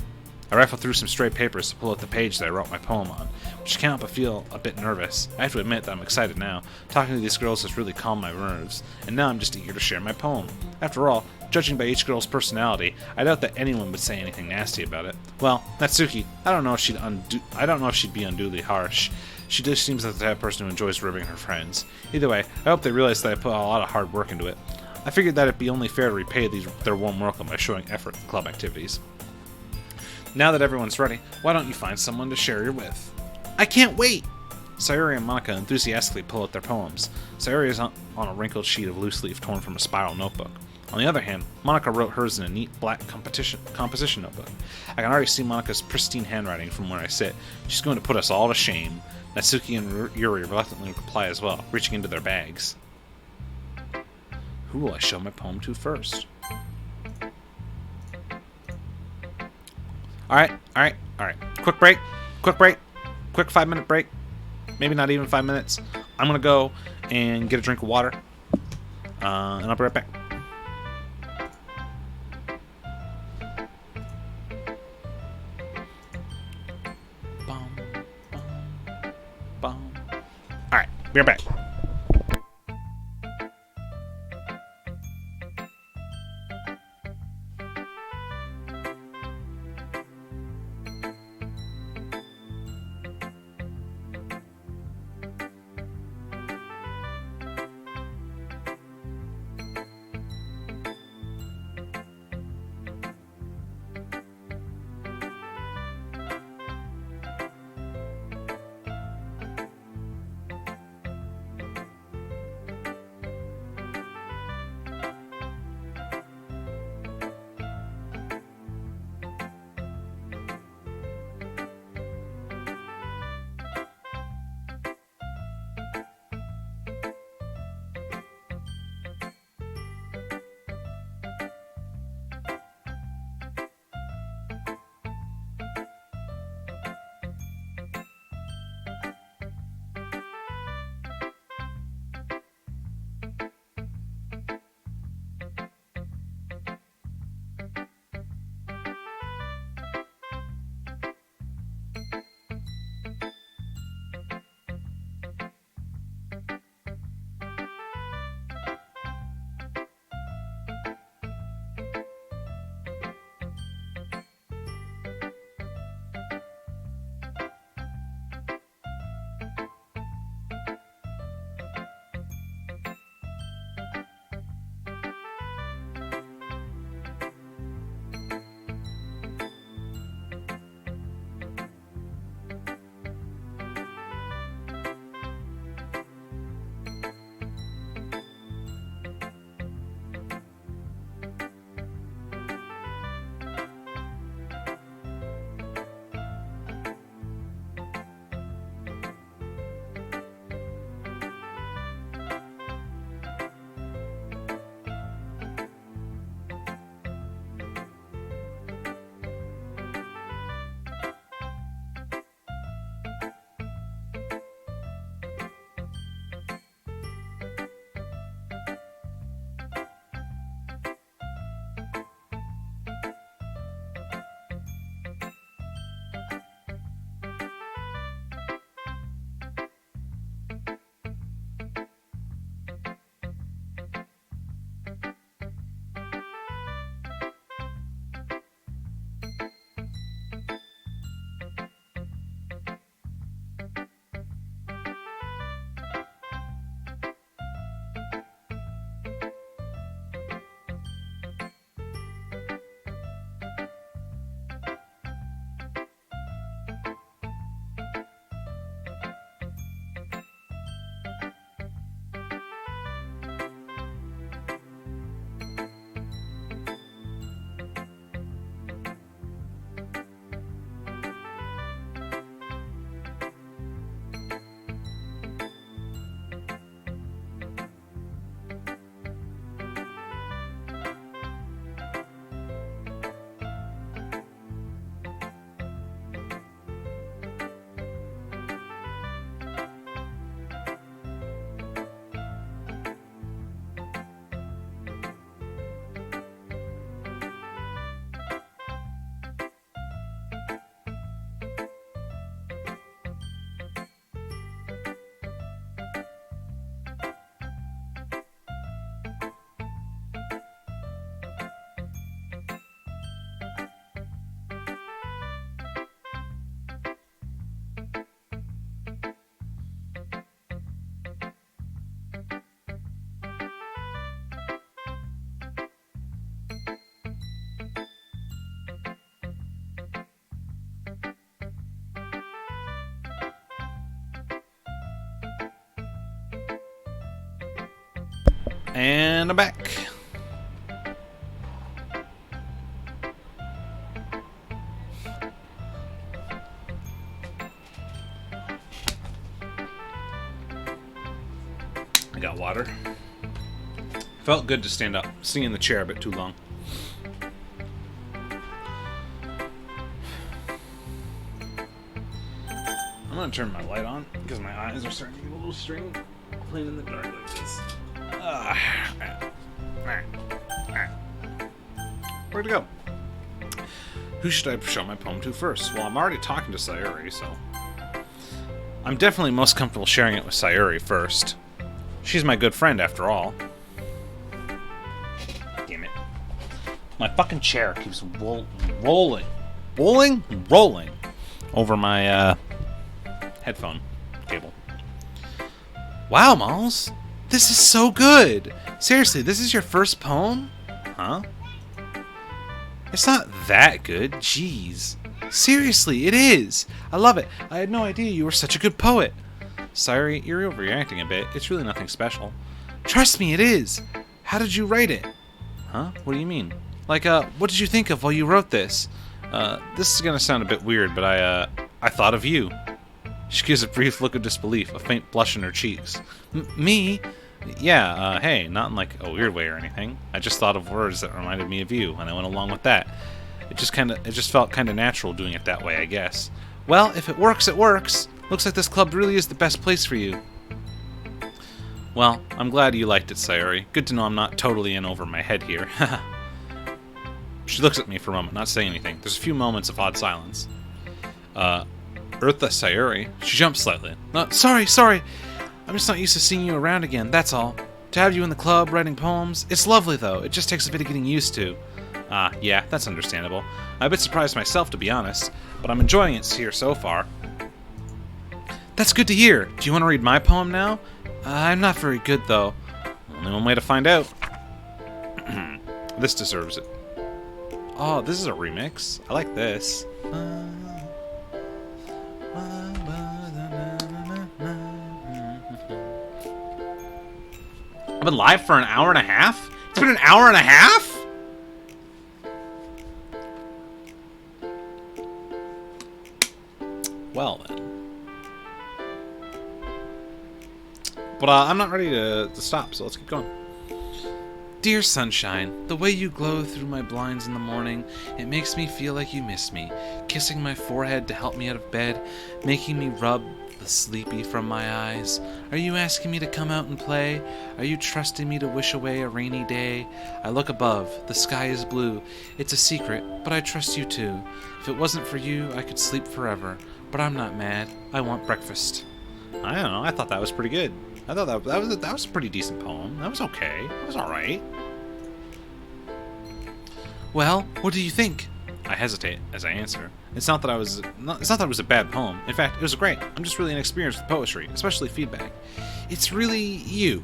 I rifle through some stray papers to pull out the page that I wrote my poem on, which can't help but feel a bit nervous. I have to admit that I'm excited now. Talking to these girls has really calmed my nerves, and now I'm just eager to share my poem. After all, judging by each girl's personality, I doubt that anyone would say anything nasty about it. Well, Natsuki, I don't know if she'd be unduly harsh. She just seems like the type of person who enjoys ribbing her friends. Either way, I hope they realize that I put a lot of hard work into it. I figured that it'd be only fair to repay their warm welcome by showing effort in club activities. Now that everyone's ready, why don't you find someone to share your with? I can't wait! Sayuri and Monica enthusiastically pull out their poems. Sayuri is on a wrinkled sheet of loose leaf torn from a spiral notebook. On the other hand, Monica wrote hers in a neat black composition notebook. I can already see Monica's pristine handwriting from where I sit. She's going to put us all to shame. Natsuki and Yuri reluctantly reply as well, reaching into their bags. Who will I show my poem to first? Alright. Quick break. Quick 5-minute break. Maybe not even 5 minutes. I'm gonna go and get a drink of water. And I'll be right back. Alright, be right back. And I'm back. I got water. Felt good to stand up. Sitting in the chair a bit too long. I'm gonna turn my light on because my eyes are starting to get a little strained playing in the dark like this. Where'd it go? Who should I show my poem to first? Well, I'm already talking to Sayuri, so... I'm definitely most comfortable sharing it with Sayuri first. She's my good friend, after all. Damn it. My fucking chair keeps rolling over my headphone cable. Wow, Malls! This is so good! Seriously, this is your first poem? Huh? It's not that good. Jeez. Seriously, it is! I love it. I had no idea you were such a good poet. Sayuri, you're overreacting a bit. It's really nothing special. Trust me, it is! How did you write it? Huh? What do you mean? Like, what did you think of while you wrote this? This is gonna sound a bit weird, but I thought of you. She gives a brief look of disbelief, a faint blush in her cheeks. Me? Yeah, hey, not in like a weird way or anything. I just thought of words that reminded me of you, and I went along with that. It just felt kinda natural doing it that way, I guess. Well, if it works, it works. Looks like this club really is the best place for you. Well, I'm glad you liked it, Sayuri. Good to know I'm not totally in over my head here. She looks at me for a moment, not saying anything. There's a few moments of odd silence. Eartha Sayuri. She jumps slightly. Sorry. I'm just not used to seeing you around again, that's all. To have you in the club writing poems, it's lovely though. It just takes a bit of getting used to. Yeah, that's understandable. I'm a bit surprised myself, to be honest, but I'm enjoying it here so far. That's good to hear. Do you want to read my poem now? I'm not very good, though. Only one way to find out. This deserves it. Oh, this is a remix. I like this. I've been live for an hour and a half? It's been an hour and a half? Well, then. But I'm not ready to stop, so let's keep going. Dear sunshine, the way you glow through my blinds in the morning, it makes me feel like you miss me, kissing my forehead to help me out of bed, making me rub the sleepy from my eyes. Are you asking me to come out and play? Are you trusting me to wish away a rainy day? I look above, the sky is blue. It's a secret, but I trust you too. If it wasn't for you, I could sleep forever, but I'm not mad. I want breakfast. I don't know, I thought that was pretty good. I thought that was a pretty decent poem. That was okay. That was alright. Well, what do you think? I hesitate as I answer. It's not that it was a bad poem. In fact, it was great. I'm just really inexperienced with poetry, especially feedback. It's really you.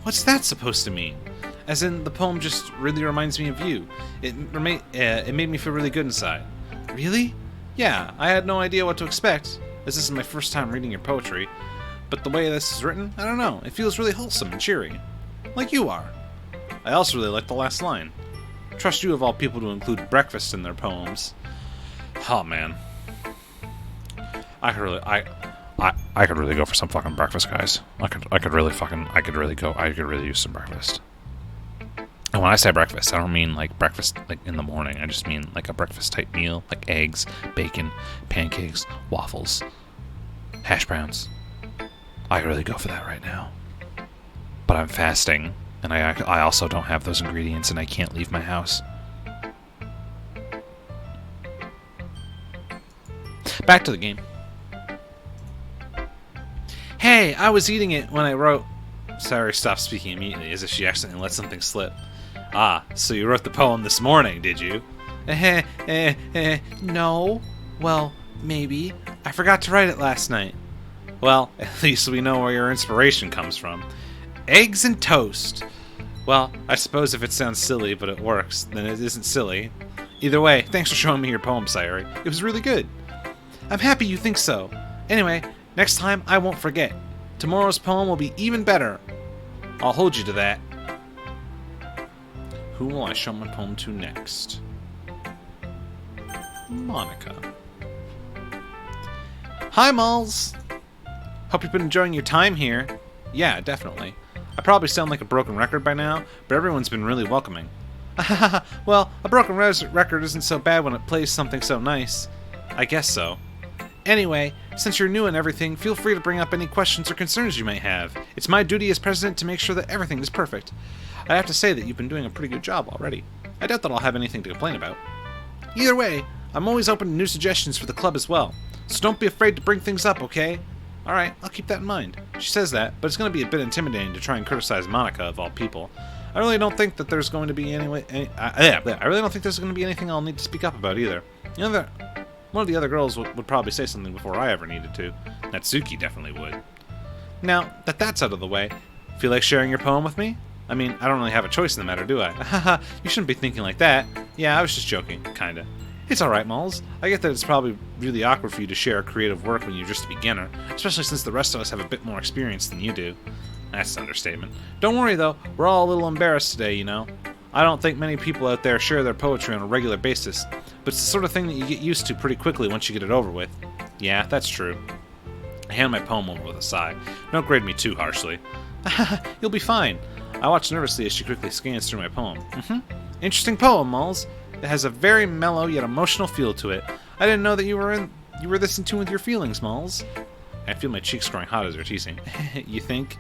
What's that supposed to mean? As in, the poem just really reminds me of you. It made me feel really good inside. Really? Yeah, I had no idea what to expect, as this is my first time reading your poetry. But the way this is written, I don't know. It feels really wholesome and cheery. Like you are. I also really like the last line. Trust you of all people to include breakfast in their poems. Oh man. I could really go for some fucking breakfast, guys. I could really use some breakfast. And when I say breakfast, I don't mean like breakfast like in the morning. I just mean like a breakfast type meal, like eggs, bacon, pancakes, waffles, hash browns. I could really go for that right now. But I'm fasting, and I also don't have those ingredients, and I can't leave my house. Back to the game. Hey, I was eating it when I wrote... Sayuri stopped speaking immediately, as if she accidentally let something slip. Ah, so you wrote the poem this morning, did you? No. Well, maybe. I forgot to write it last night. Well, at least we know where your inspiration comes from. Eggs and toast. Well, I suppose if it sounds silly, but it works, then it isn't silly. Either way, thanks for showing me your poem, Sayuri. It was really good. I'm happy you think so. Anyway, next time I won't forget. Tomorrow's poem will be even better. I'll hold you to that. Who will I show my poem to next? Monica. Hi, Malls! Hope you've been enjoying your time here. Yeah, definitely. I probably sound like a broken record by now, but everyone's been really welcoming. Well, a broken record isn't so bad when it plays something so nice. I guess so. Anyway, since you're new and everything, feel free to bring up any questions or concerns you may have. It's my duty as president to make sure that everything is perfect. I have to say that you've been doing a pretty good job already. I doubt that I'll have anything to complain about. Either way, I'm always open to new suggestions for the club as well, so don't be afraid to bring things up, okay? Alright, I'll keep that in mind. She says that, but it's going to be a bit intimidating to try and criticize Monica, of all people. I really don't think that there's going to be I really don't think there's going to be anything I'll need to speak up about either. One of the other girls would probably say something before I ever needed to. Natsuki definitely would. Now, that that's out of the way, feel like sharing your poem with me? I mean, I don't really have a choice in the matter, do I? Haha, you shouldn't be thinking like that. Yeah, I was just joking, kinda. It's alright, Malls. I get that it's probably really awkward for you to share creative work when you're just a beginner, especially since the rest of us have a bit more experience than you do. That's an understatement. Don't worry, though. We're all a little embarrassed today, you know? I don't think many people out there share their poetry on a regular basis, but it's the sort of thing that you get used to pretty quickly once you get it over with. Yeah, that's true. I hand my poem over with a sigh. Don't grade me too harshly. You'll be fine. I watch nervously as she quickly scans through my poem. Interesting poem, Malls. It has a very mellow yet emotional feel to it. I didn't know that you were this in tune with your feelings, Malls. I feel my cheeks growing hot as they're teasing. You think?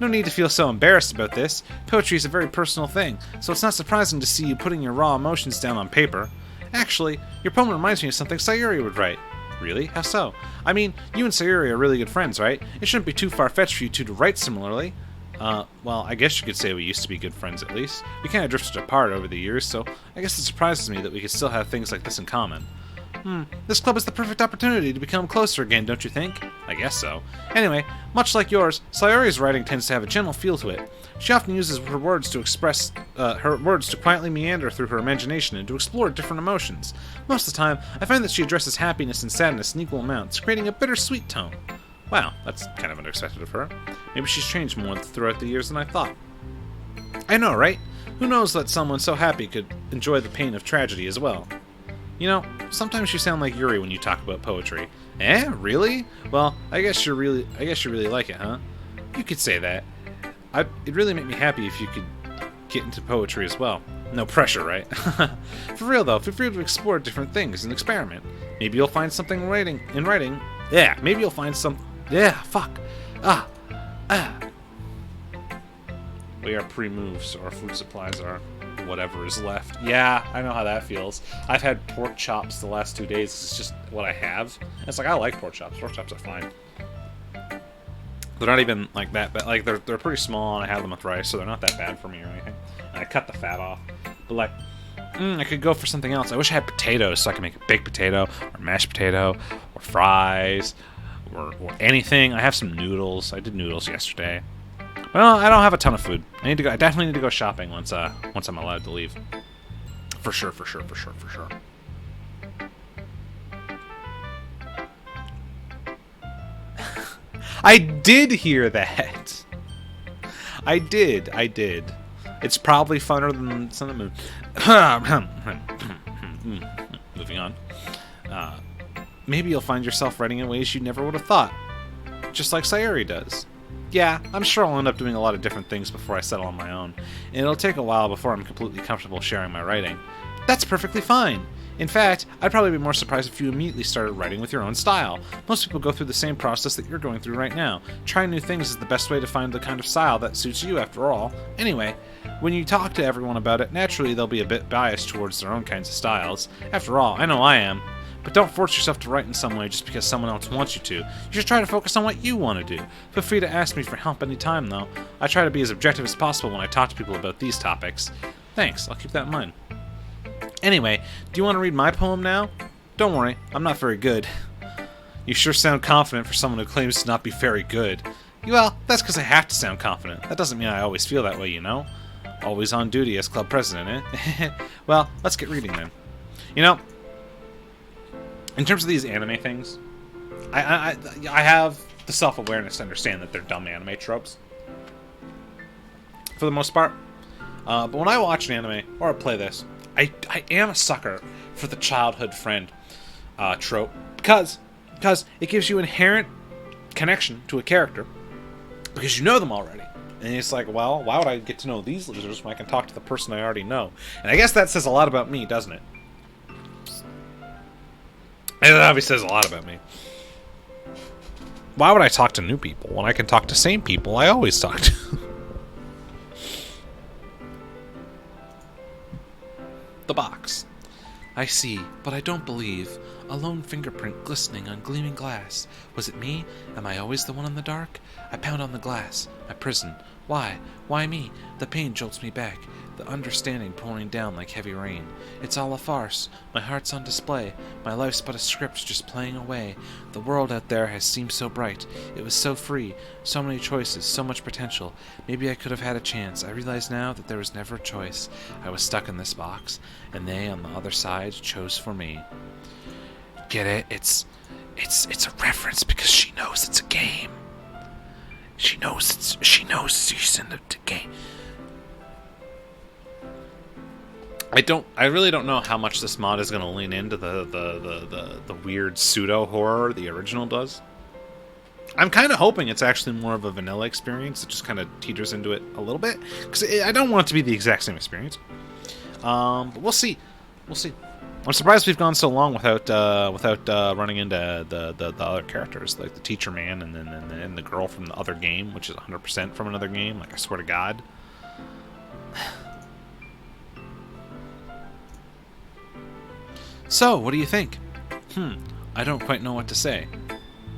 No need to feel so embarrassed about this. Poetry is a very personal thing, so it's not surprising to see you putting your raw emotions down on paper. Actually, your poem reminds me of something Sayuri would write. Really? How so? I mean, you and Sayuri are really good friends, right? It shouldn't be too far-fetched for you two to write similarly. Well, I guess you could say we used to be good friends at least. We kind of drifted apart over the years, so I guess it surprises me that we could still have things like this in common. This club is the perfect opportunity to become closer again, don't you think? I guess so. Anyway, much like yours, Sayuri's writing tends to have a gentle feel to it. She often uses her words to quietly meander through her imagination and to explore different emotions. Most of the time, I find that she addresses happiness and sadness in equal amounts, creating a bittersweet tone. Wow, that's kind of unexpected of her. Maybe she's changed more throughout the years than I thought. I know, right? Who knows that someone so happy could enjoy the pain of tragedy as well? You know, sometimes you sound like Yuri when you talk about poetry. Eh? Really? Well, I guess you really like it, huh? You could say that. It'd really make me happy if you could get into poetry as well. No pressure, right? For real though, feel free to explore different things and experiment. Maybe you'll find something in writing. Yeah, maybe you'll find some. Yeah, fuck. We are pre-moved, so our food supplies are whatever is left. Yeah, I know how that feels. I've had pork chops the last 2 days. It's just what I have. And it's like, I like pork chops. Pork chops are fine. They're not even like that, but like they're pretty small, and I have them with rice, so they're not that bad for me or anything. And I cut the fat off. But like, I could go for something else. I wish I had potatoes so I could make a baked potato or mashed potato or fries or anything. I have some noodles. I did noodles yesterday. Well, I don't have a ton of food. I definitely need to go shopping once I'm allowed to leave. For sure. I did hear that. I did. It's probably funner than Sun and Moon. Moving on. Maybe you'll find yourself writing in ways you never would have thought. Just like Sayuri does. Yeah, I'm sure I'll end up doing a lot of different things before I settle on my own, and it'll take a while before I'm completely comfortable sharing my writing. That's perfectly fine. In fact, I'd probably be more surprised if you immediately started writing with your own style. Most people go through the same process that you're going through right now. Trying new things is the best way to find the kind of style that suits you, after all. Anyway, when you talk to everyone about it, naturally they'll be a bit biased towards their own kinds of styles. After all, I know I am. But don't force yourself to write in some way just because someone else wants you to. You should try to focus on what you want to do. Feel free to ask me for help anytime, though. I try to be as objective as possible when I talk to people about these topics. Thanks, I'll keep that in mind. Anyway, do you want to read my poem now? Don't worry, I'm not very good. You sure sound confident for someone who claims to not be very good. Well, that's because I have to sound confident. That doesn't mean I always feel that way, you know? Always on duty as club president, eh? Well, let's get reading then. You know, in terms of these anime things, I have the self-awareness to understand that they're dumb anime tropes. for the most part. But when I watch an anime or I play this, I am a sucker for the childhood friend trope because it gives you inherent connection to a character because you know them already. And it's like, well, why would I get to know these losers when I can talk to the person I already know? And I guess that says a lot about me, doesn't it? It obviously says a lot about me. Why would I talk to new people when I can talk to same people I always talk to? The box. I see, but I don't believe. A lone fingerprint glistening on gleaming glass. Was it me? Am I always the one in the dark? I pound on the glass. My prison. Why? Why me? The pain jolts me back. The understanding pouring down like heavy rain. It's all a farce. My heart's on display. My life's but a script just playing away. The world out there has seemed so bright. It was so free. So many choices. So much potential. Maybe I could have had a chance. I realize now that there was never a choice. I was stuck in this box, and they on the other side chose for me. Get it? It's a reference because she knows it's a game. She knows she's in the game. I really don't know how much this mod is going to lean into the weird pseudo horror the original does. I'm kind of hoping it's actually more of a vanilla experience that just kind of teeters into it a little bit, because I don't want it to be the exact same experience. But we'll see. We'll see. I'm surprised we've gone so long without running into the other characters, like the teacher man and the girl from the other game, which is 100% from another game. Like, I swear to God. So, what do you think? I don't quite know what to say.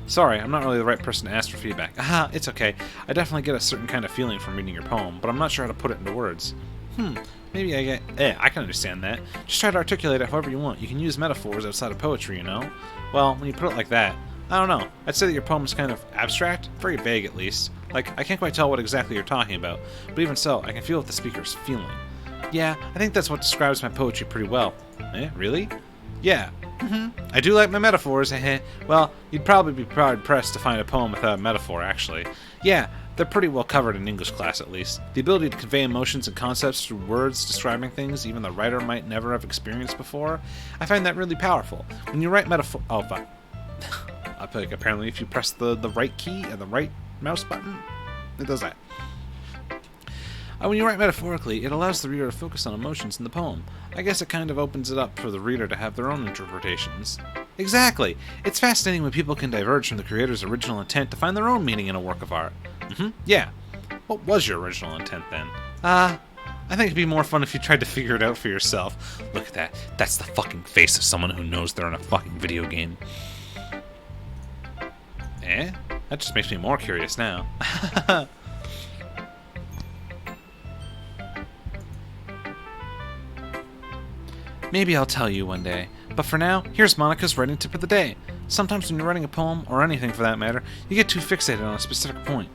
Sorry, I'm not really the right person to ask for feedback. Aha, it's okay. I definitely get a certain kind of feeling from reading your poem, but I'm not sure how to put it into words. Maybe I can understand that. Just try to articulate it however you want. You can use metaphors outside of poetry, you know? Well, when you put it like that, I don't know. I'd say that your poem is kind of abstract, very vague at least. Like, I can't quite tell what exactly you're talking about, but even so, I can feel what the speaker's feeling. Yeah, I think that's what describes my poetry pretty well. Really? Yeah. I do like my metaphors, Well, you'd probably be hard-pressed to find a poem without a metaphor, actually. Yeah, they're pretty well covered in English class, at least. The ability to convey emotions and concepts through words describing things even the writer might never have experienced before, I find that really powerful. When you write metaphor... Oh, fuck. Apparently, if you press the right key and the right mouse button, it does that. When you write metaphorically, it allows the reader to focus on emotions in the poem. I guess it kind of opens it up for the reader to have their own interpretations. Exactly! It's fascinating when people can diverge from the creator's original intent to find their own meaning in a work of art. Yeah. What was your original intent, then? I think it'd be more fun if you tried to figure it out for yourself. Look at that. That's the fucking face of someone who knows they're in a fucking video game. That just makes me more curious now. Maybe I'll tell you one day. But for now, here's Monica's writing tip of the day. Sometimes when you're writing a poem, or anything for that matter, you get too fixated on a specific point.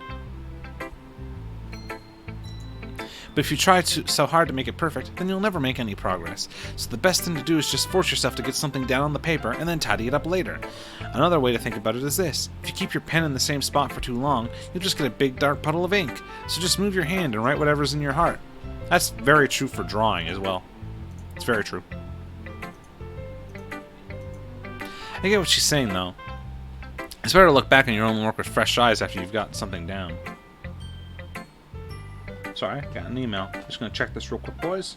But if you try so hard to make it perfect, then you'll never make any progress. So the best thing to do is just force yourself to get something down on the paper and then tidy it up later. Another way to think about it is this. If you keep your pen in the same spot for too long, you'll just get a big dark puddle of ink. So just move your hand and write whatever's in your heart. That's very true for drawing as well. It's very true. I get what she's saying, though. It's better to look back on your own work with fresh eyes after you've gotten something down. Sorry, got an email. Just gonna check this real quick, boys.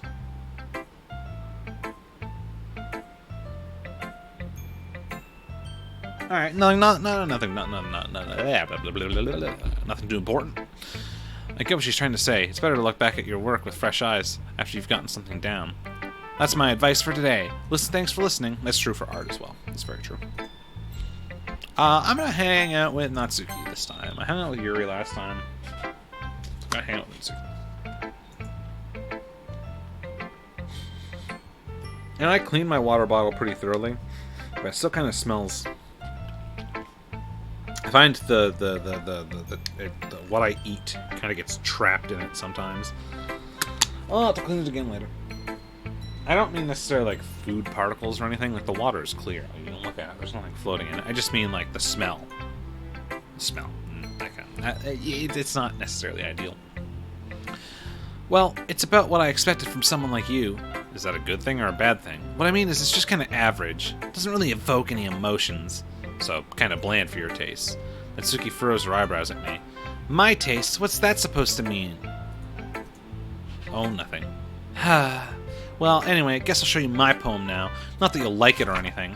Alright, nothing too important. I get what she's trying to say. It's better to look back at your work with fresh eyes after you've gotten something down. That's my advice for today. Thanks for listening. That's true for art as well. It's very true. I'm gonna hang out with Natsuki this time. I hung out with Yuri last time. I'm gonna hang out with Natsuki. And I cleaned my water bottle pretty thoroughly, but it still kind of smells. I find the what I eat kind of gets trapped in it sometimes. I'll have to clean it again later. I don't mean necessarily like food particles or anything. Like, the water is clear. Like, you don't look at it. There's nothing floating in it. I just mean like the smell. That kind of, it's not necessarily ideal. Well, it's about what I expected from someone like you. Is that a good thing or a bad thing? What I mean is it's just kind of average. It doesn't really evoke any emotions. So, kind of bland for your taste. Natsuki furrows her eyebrows at me. My taste? What's that supposed to mean? Oh, nothing. Well, anyway, I guess I'll show you my poem now. Not that you'll like it or anything.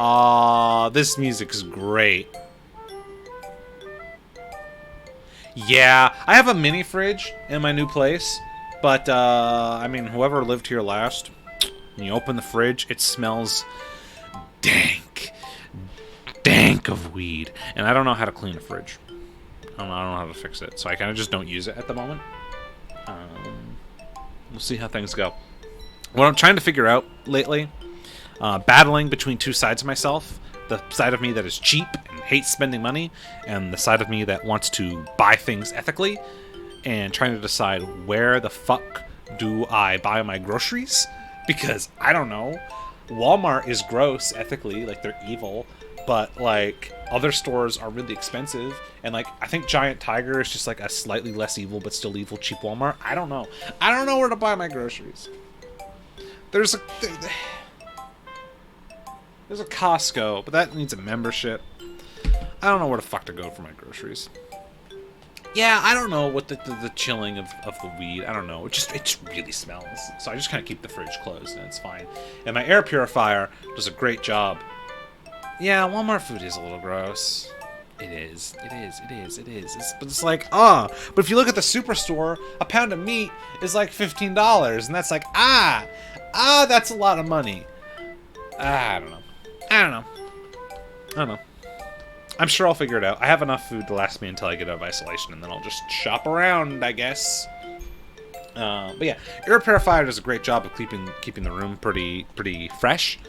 Aww, this music's great. Yeah, I have a mini fridge in my new place, but, I mean, whoever lived here last, when you open the fridge, it smells dank of weed, and I don't know how to clean a fridge. I don't know how to fix it, so I kind of just don't use it at the moment. We'll see how things go. What I'm trying to figure out lately, battling between two sides of myself, the side of me that is cheap and hates spending money, and the side of me that wants to buy things ethically, and trying to decide where the fuck do I buy my groceries? Because, I don't know, Walmart is gross ethically, like they're evil, but like other stores are really expensive, and like I think Giant Tiger is just like a slightly less evil but still evil cheap Walmart. I don't know where to buy my groceries. There's a Costco, but that needs a membership. I don't know where the fuck to go for my groceries. Yeah, I don't know what the chilling of the weed. I don't know. It just really smells. So I just kind of keep the fridge closed and it's fine. And my air purifier does a great job. Yeah, Walmart food is a little gross. It is. But it's like, but if you look at the superstore, a pound of meat is like $15, and that's like, that's a lot of money. I don't know. I'm sure I'll figure it out. I have enough food to last me until I get out of isolation, and then I'll just shop around, I guess. But yeah, air purifier does a great job of keeping the room pretty fresh,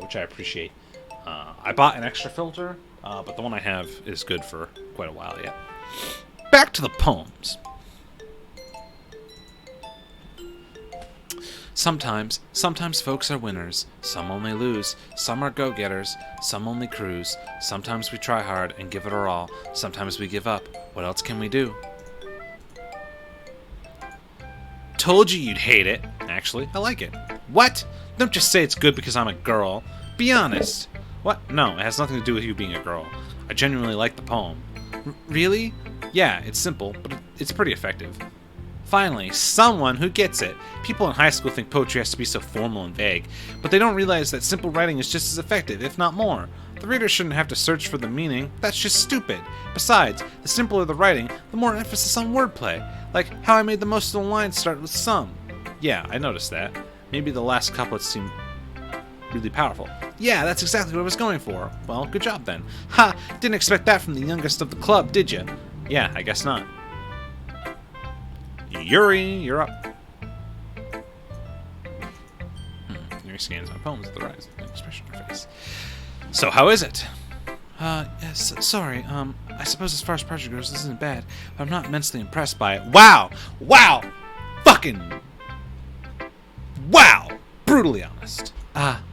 which I appreciate. I bought an extra filter, but the one I have is good for quite a while yet. Back to the poems. Sometimes folks are winners, some only lose, some are go-getters, some only cruise, sometimes we try hard and give it our all, sometimes we give up, what else can we do? Told you you'd hate it. Actually, I like it. What? Don't just say it's good because I'm a girl. Be honest. What? No, it has nothing to do with you being a girl. I genuinely like the poem. Really? Yeah, it's simple, but it's pretty effective. Finally, someone who gets it. People in high school think poetry has to be so formal and vague, but they don't realize that simple writing is just as effective, if not more. The reader shouldn't have to search for the meaning. That's just stupid. Besides, the simpler the writing, the more emphasis on wordplay. Like how I made the most of the lines start with some. Yeah, I noticed that. Maybe the last couplets seem really powerful. Yeah, that's exactly what I was going for. Well, good job then. Ha! Didn't expect that from the youngest of the club, did ya? Yeah, I guess not. Yuri, you're up. Yuri scans my poems with the rise of expression on her face. So, how is it? Yes, sorry, I suppose as far as pressure goes, this isn't bad, but I'm not immensely impressed by it. Wow! Fucking... Wow! Brutally honest.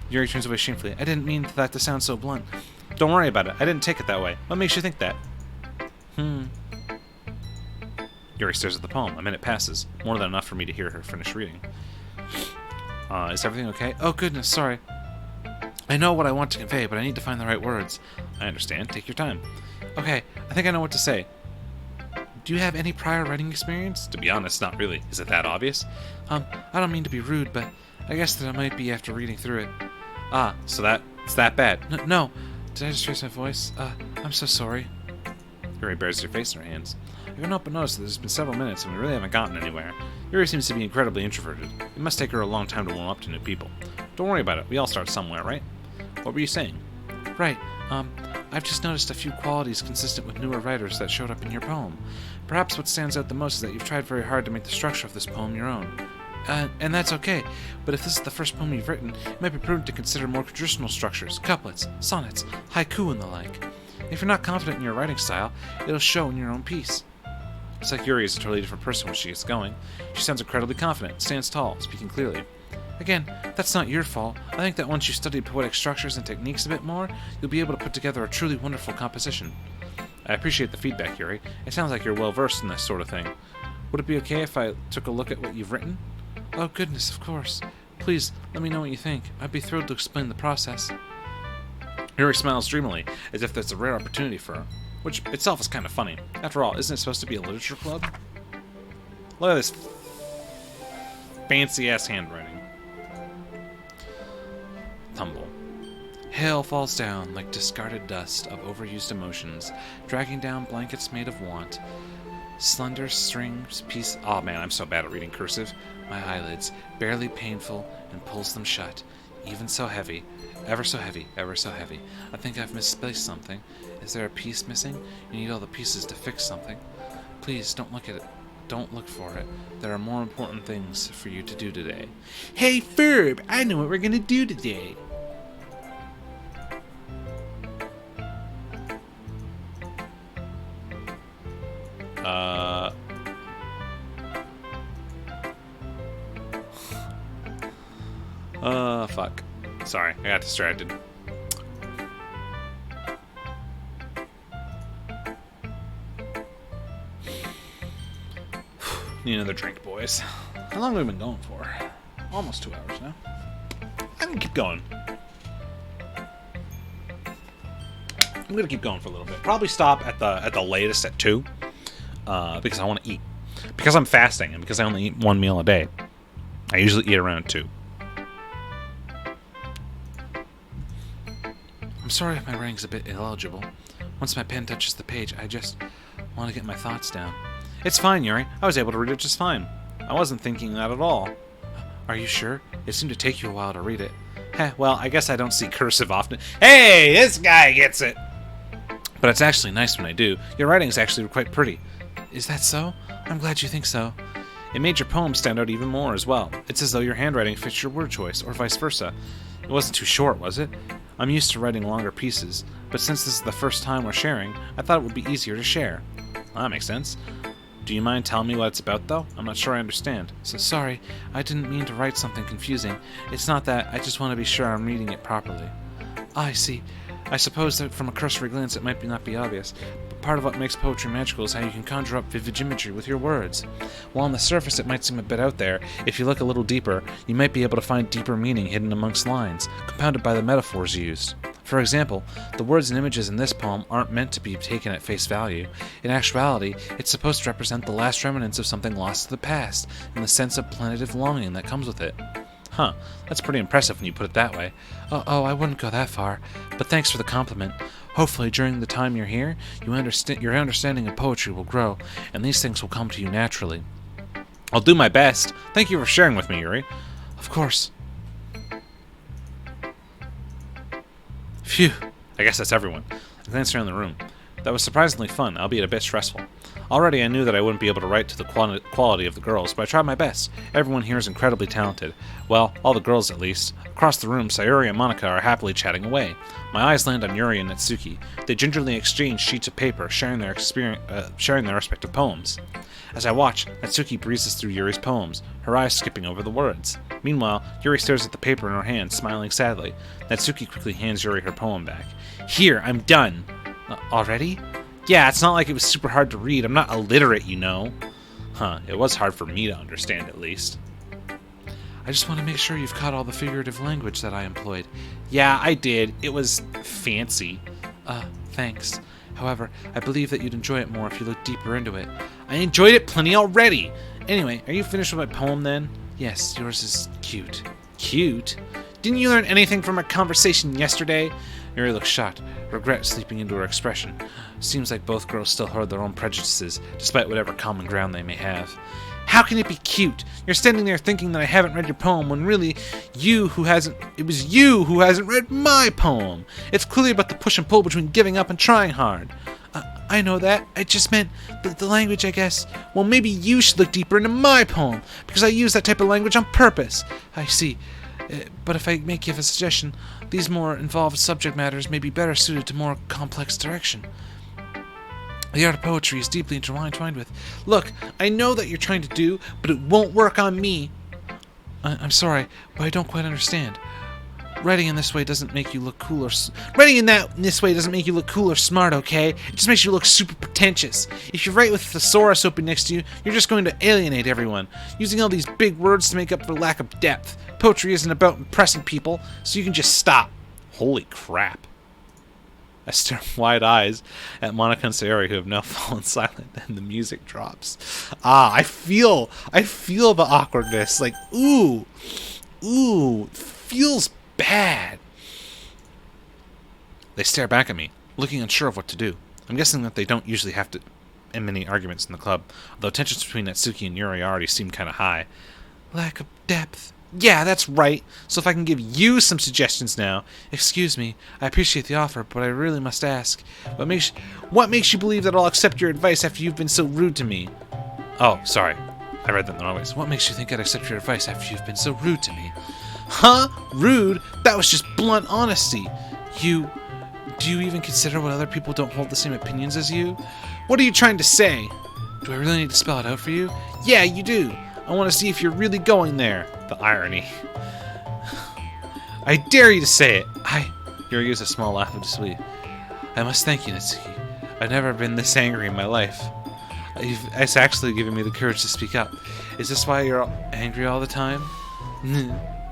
Yuri turns away shamefully. I didn't mean that to sound so blunt. Don't worry about it. I didn't take it that way. What makes you think that? Yuri stares at the poem. A minute passes. More than enough for me to hear her finish reading. Is everything okay? Oh, goodness, sorry. I know what I want to convey, but I need to find the right words. I understand. Take your time. Okay, I think I know what to say. Do you have any prior writing experience? To be honest, not really. Is it that obvious? I don't mean to be rude, but I guess that I might be after reading through it. So it's that bad. No. Did I just raise my voice? I'm so sorry. Yuri bears her face in her hands. I couldn't help but notice that there's been several minutes and we really haven't gotten anywhere. Yuri seems to be incredibly introverted. It must take her a long time to warm up to new people. Don't worry about it. We all start somewhere, right? What were you saying? Right. I've just noticed a few qualities consistent with newer writers that showed up in your poem. Perhaps what stands out the most is that you've tried very hard to make the structure of this poem your own. And that's okay, but if this is the first poem you've written, it might be prudent to consider more traditional structures, couplets, sonnets, haiku, and the like. If you're not confident in your writing style, it'll show in your own piece. It's like Yuri is a totally different person when she gets going. She sounds incredibly confident, stands tall, speaking clearly. Again, that's not your fault. I think that once you study poetic structures and techniques a bit more, you'll be able to put together a truly wonderful composition. I appreciate the feedback, Yuri. It sounds like you're well versed in this sort of thing. Would it be okay if I took a look at what you've written? Oh, goodness, of course. Please, let me know what you think. I'd be thrilled to explain the process. Yuri smiles dreamily, as if that's a rare opportunity for her, which itself is kind of funny. After all, isn't it supposed to be a literature club? Look at this fancy-ass handwriting. Tumble. Hail falls down like discarded dust of overused emotions, dragging down blankets made of want. Slender strings piece. Oh man, I'm so bad at reading cursive. My eyelids, barely painful, and pulls them shut. Even so heavy. Ever so heavy, ever so heavy. I think I've misplaced something. Is there a piece missing? You need all the pieces to fix something. Please, don't look at it. Don't look for it. There are more important things for you to do today. Hey, Ferb! I know what we're gonna do today. Fuck. Sorry, I got distracted. Need another drink, boys. How long have we been going for? Almost 2 hours now. I'm gonna keep going. I'm gonna keep going for a little bit. Probably stop at the latest at 2, because I want to eat. Because I'm fasting and because I only eat 1 meal a day, I usually eat around 2. I'm sorry if my writing's a bit illegible. Once my pen touches the page, I just want to get my thoughts down. It's fine, Yuri. I was able to read it just fine. I wasn't thinking that at all. Are you sure? It seemed to take you a while to read it. Heh, well, I guess I don't see cursive often. Hey, this guy gets it! But it's actually nice when I do. Your writing is actually quite pretty. Is that so? I'm glad you think so. It made your poem stand out even more as well. It's as though your handwriting fits your word choice, or vice versa. It wasn't too short, was it? I'm used to writing longer pieces, but since this is the first time we're sharing, I thought it would be easier to share. Well, that makes sense. Do you mind telling me what it's about, though? I'm not sure I understand. So sorry, I didn't mean to write something confusing. It's not that, I just want to be sure I'm reading it properly. I see. I suppose that from a cursory glance it might not be obvious, but part of what makes poetry magical is how you can conjure up vivid imagery with your words. While on the surface it might seem a bit out there, if you look a little deeper, you might be able to find deeper meaning hidden amongst lines, compounded by the metaphors used. For example, the words and images in this poem aren't meant to be taken at face value. In actuality, it's supposed to represent the last remnants of something lost to the past, and the sense of plaintive longing that comes with it. Huh, that's pretty impressive when you put it that way. Oh, I wouldn't go that far, but thanks for the compliment. Hopefully, during the time you're here, your understanding of poetry will grow, and these things will come to you naturally. I'll do my best. Thank you for sharing with me, Yuri. Of course. Phew. I guess that's everyone. I glanced around the room. That was surprisingly fun, albeit a bit stressful. Already I knew that I wouldn't be able to write to the quality of the girls, but I tried my best. Everyone here is incredibly talented. Well, all the girls at least. Across the room, Sayuri and Monica are happily chatting away. My eyes land on Yuri and Natsuki. They gingerly exchange sheets of paper, sharing their respective poems. As I watch, Natsuki breezes through Yuri's poems, her eyes skipping over the words. Meanwhile, Yuri stares at the paper in her hand, smiling sadly. Natsuki quickly hands Yuri her poem back. Here, I'm done. Already? Yeah, it's not like it was super hard to read. I'm not illiterate, you know. Huh, it was hard for me to understand, at least. I just want to make sure you've caught all the figurative language that I employed. Yeah, I did. It was fancy. Thanks. However, I believe that you'd enjoy it more if you looked deeper into it. I enjoyed it plenty already! Anyway, are you finished with my poem then? Yes, yours is cute. Cute? Didn't you learn anything from our conversation yesterday? Yuri looks shocked, regret sleeping into her expression. Seems like both girls still hold their own prejudices, despite whatever common ground they may have. How can it be cute? You're standing there thinking that I haven't read your poem when really it was you who hasn't read my poem. It's clearly about the push and pull between giving up and trying hard. I know that. I just meant the language, I guess. Well, maybe you should look deeper into my poem, because I use that type of language on purpose. I see. But if I may give a suggestion, these more involved subject matters may be better suited to more complex direction. The art of poetry is deeply intertwined with... Look, I know that you're trying to do, but it won't work on me. I'm sorry, but I don't quite understand. Writing in this way doesn't make you look cool or this way doesn't make you look cool or smart, okay? It just makes you look super pretentious. If you write with the thesaurus open next to you, you're just going to alienate everyone, using all these big words to make up for lack of depth. Poetry isn't about impressing people, so you can just stop. Holy crap. I stare wide eyes at Monica and Sayori, who have now fallen silent, and the music drops. I feel the awkwardness. Like, ooh, feels bad. They stare back at me, looking unsure of what to do. I'm guessing that they don't usually have to end many arguments in the club, although tensions between Natsuki and Yuri already seem kind of high. Lack of depth. Yeah, that's right. So if I can give you some suggestions now. Excuse me, I appreciate the offer, but I really must ask. What makes you believe that I'll accept your advice after you've been so rude to me? Oh, sorry. I read that the wrong way. What makes you think I'd accept your advice after you've been so rude to me? Huh? Rude? That was just blunt honesty. Do you even consider what other people don't hold the same opinions as you? What are you trying to say? Do I really need to spell it out for you? Yeah, you do. I want to see if you're really going there. The irony. I dare you to say it. Yuri gives a small laugh of disbelief. I must thank you, Natsuki. I've never been this angry in my life. It's actually given me the courage to speak up. Is this why you're angry all the time?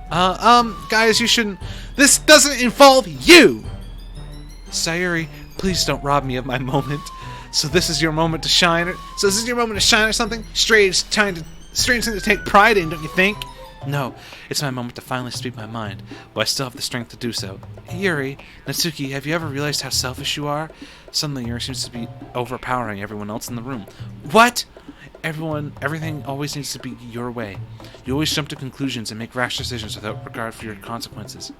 Guys, you shouldn't... This doesn't involve you! Sayuri, please don't rob me of my moment. So this is your moment to shine? Or something? Strange thing to take pride in, don't you think? No, it's my moment to finally speak my mind, but I still have the strength to do so. Yuri, Natsuki, have you ever realized how selfish you are? Suddenly, Yuri seems to be overpowering everyone else in the room. What? Everything always needs to be your way. You always jump to conclusions and make rash decisions without regard for your consequences.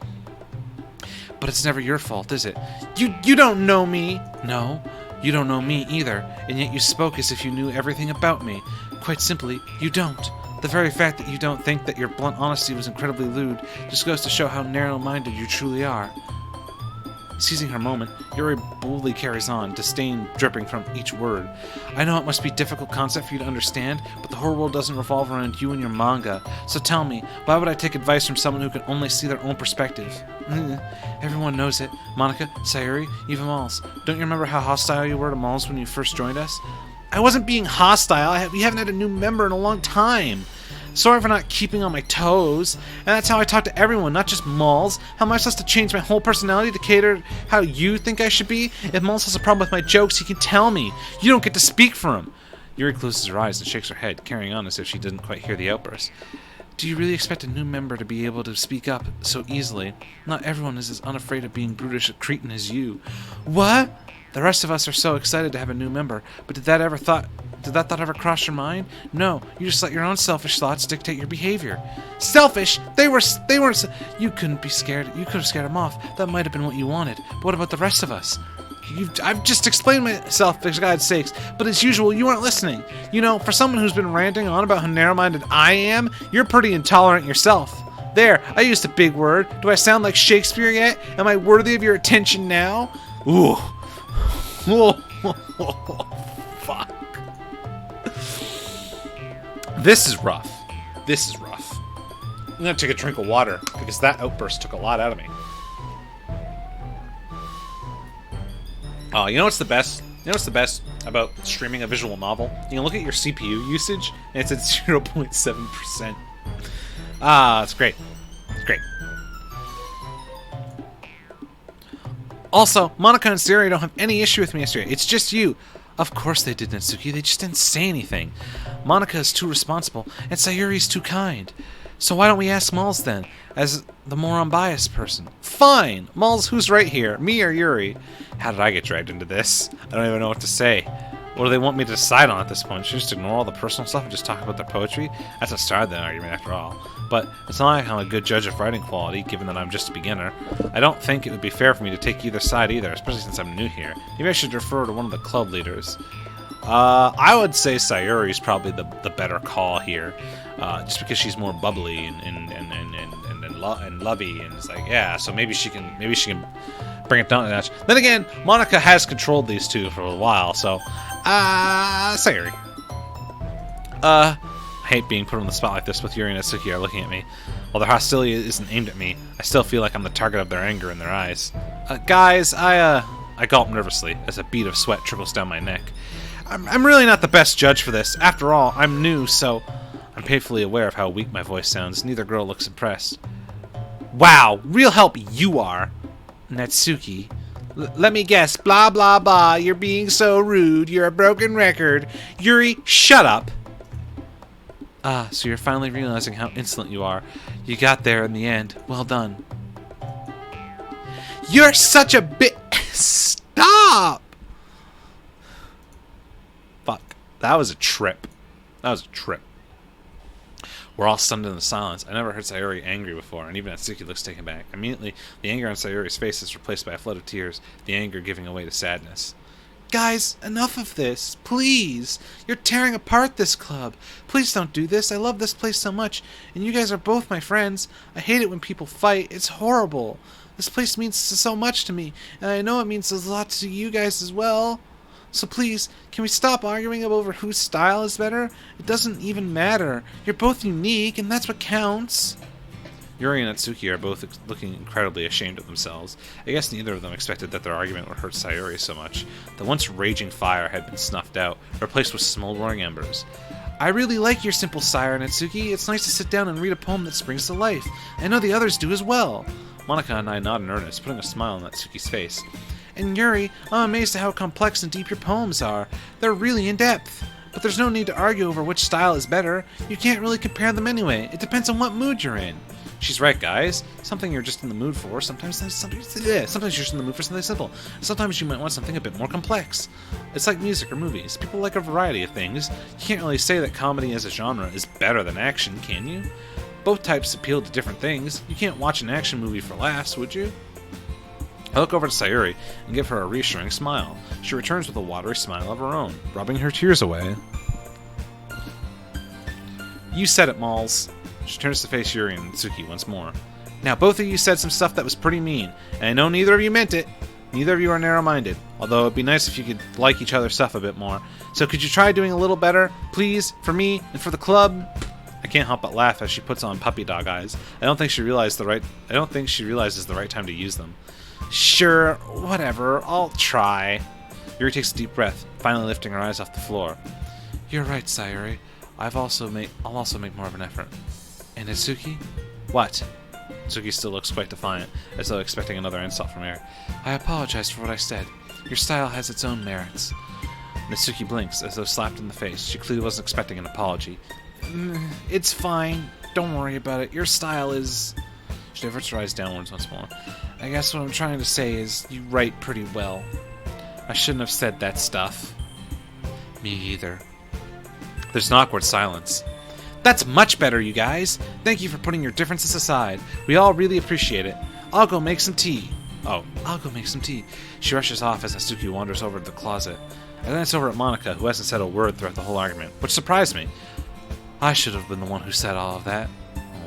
But it's never your fault, is it? You don't know me. No, you don't know me either, and yet you spoke as if you knew everything about me. Quite simply, you don't. The very fact that you don't think that your blunt honesty was incredibly lewd just goes to show how narrow-minded you truly are. Seizing her moment, Yuri boldly carries on, disdain dripping from each word. I know it must be a difficult concept for you to understand, but the whole world doesn't revolve around you and your manga. So tell me, why would I take advice from someone who can only see their own perspective? Everyone knows it. Monica, Sayuri, even Malls. Don't you remember how hostile you were to Malls when you first joined us? I wasn't being hostile. We haven't had a new member in a long time. Sorry for not keeping on my toes. And that's how I talk to everyone, not just Malls. How am I supposed to change my whole personality to cater how you think I should be? If Malls has a problem with my jokes, he can tell me. You don't get to speak for him. Yuri closes her eyes and shakes her head, carrying on as if she didn't quite hear the outburst. Do you really expect a new member to be able to speak up so easily? Not everyone is as unafraid of being brutish a cretin as you. What? The rest of us are so excited to have a new member, but did that thought ever cross your mind? No, you just let your own selfish thoughts dictate your behavior. Selfish? They weren't. You couldn't be scared. You could have scared them off. That might have been what you wanted. But what about the rest of us? I've just explained myself, for God's sakes, but as usual, you aren't listening. You know, for someone who's been ranting on about how narrow-minded I am, you're pretty intolerant yourself. There, I used a big word. Do I sound like Shakespeare yet? Am I worthy of your attention now? Ooh. Fuck. This is rough. I'm gonna take a drink of water because that outburst took a lot out of me. Oh, you know what's the best? You know what's the best about streaming a visual novel? You can look at your CPU usage and it's at 0.7%. It's great. It's great. Also, Monica and Sayuri don't have any issue with me yesterday. It's just you. Of course they did, Natsuki. They just didn't say anything. Monica is too responsible, and Sayuri's too kind. So why don't we ask Malls then, as the more unbiased person? Fine! Malls, who's right here? Me or Yuri? How did I get dragged into this? I don't even know what to say. What do they want me to decide on at this point? Should I just ignore all the personal stuff and just talk about their poetry? That's a start of the argument, after all. But it's not like I'm a good judge of writing quality, given that I'm just a beginner. I don't think it would be fair for me to take either side either, especially since I'm new here. Maybe I should refer to one of the club leaders. I would say Sayuri's probably the better call here, just because she's more bubbly and lovey, and it's like, yeah, so maybe she can bring it down a notch. Then again, Monica has controlled these two for a while, so Sayuri. I hate being put on the spot like this. Both Yuri and Natsuki are looking at me. While their hostility isn't aimed at me, I still feel like I'm the target of their anger in their eyes. Guys, I gulp nervously as a bead of sweat trickles down my neck. I'm really not the best judge for this. After all, I'm new, so I'm painfully aware of how weak my voice sounds. Neither girl looks impressed. Wow, real help you are. Natsuki. Let me guess. Blah, blah, blah. You're being so rude. You're a broken record. Yuri, shut up. Ah, so you're finally realizing how insolent you are. You got there in the end. Well done. You're such a Stop! Fuck. That was a trip. We're all stunned in the silence. I never heard Sayori angry before, and even Natsuki looks taken back. Immediately, the anger on Sayori's face is replaced by a flood of tears, the anger giving away to sadness. Guys, enough of this. Please. You're tearing apart this club. Please don't do this. I love this place so much, and you guys are both my friends. I hate it when people fight. It's horrible. This place means so much to me, and I know it means a lot to you guys as well. So please, can we stop arguing over whose style is better? It doesn't even matter. You're both unique, and that's what counts. Yuri and Natsuki are both looking incredibly ashamed of themselves. I guess neither of them expected that their argument would hurt Sayori so much. The once raging fire had been snuffed out, replaced with smoldering embers. I really like your simple sire, Natsuki. It's nice to sit down and read a poem that springs to life. I know the others do as well. Monika and I nod in earnest, putting a smile on Natsuki's face. And Yuri, I'm amazed at how complex and deep your poems are. They're really in-depth. But there's no need to argue over which style is better. You can't really compare them anyway. It depends on what mood you're in. She's right, guys. Something you're just in the mood for. Sometimes you're just in the mood for something simple. Sometimes you might want something a bit more complex. It's like music or movies. People like a variety of things. You can't really say that comedy as a genre is better than action, can you? Both types appeal to different things. You can't watch an action movie for laughs, would you? I look over to Sayori and give her a reassuring smile. She returns with a watery smile of her own, rubbing her tears away. You said it, Malls. She turns to face Yuri and Natsuki once more. Now, both of you said some stuff that was pretty mean, and I know neither of you meant it. Neither of you are narrow-minded, although it'd be nice if you could like each other's stuff a bit more. So could you try doing a little better, please, for me and for the club? I can't help but laugh as she puts on puppy dog eyes. I don't think she realizes the right time to use them. Sure, whatever, I'll try. Yuri takes a deep breath, finally lifting her eyes off the floor. You're right, Sayori. I'll also make more of an effort. And Natsuki? What? Natsuki still looks quite defiant, as though expecting another insult from her. I apologize for what I said. Your style has its own merits. Natsuki blinks, as though slapped in the face. She clearly wasn't expecting an apology. It's fine. Don't worry about it. Your style is... She diverts her eyes downwards once more. I guess what I'm trying to say is you write pretty well. I shouldn't have said that stuff. Me either. There's an awkward silence. That's much better, you guys. Thank you for putting your differences aside. We all really appreciate it. I'll go make some tea. Oh, I'll go make some tea. She rushes off as Natsuki wanders over to the closet. I glance over at Monika, who hasn't said a word throughout the whole argument, which surprised me. I should have been the one who said all of that.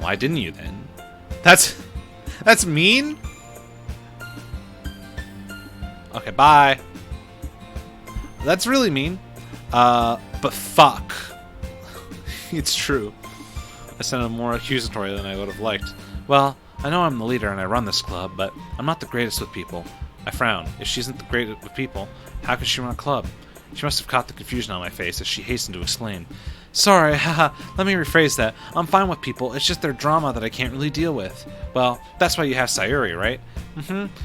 Why didn't you then? That's mean? Okay, bye. That's really mean. But fuck. It's true. I sounded more accusatory than I would have liked. Well, I know I'm the leader and I run this club, but I'm not the greatest with people. I frown. If she isn't the greatest with people, how could she run a club? She must have caught the confusion on my face as she hastened to explain. Sorry, haha, let me rephrase that. I'm fine with people, it's just their drama that I can't really deal with. Well, that's why you have Sayori, right?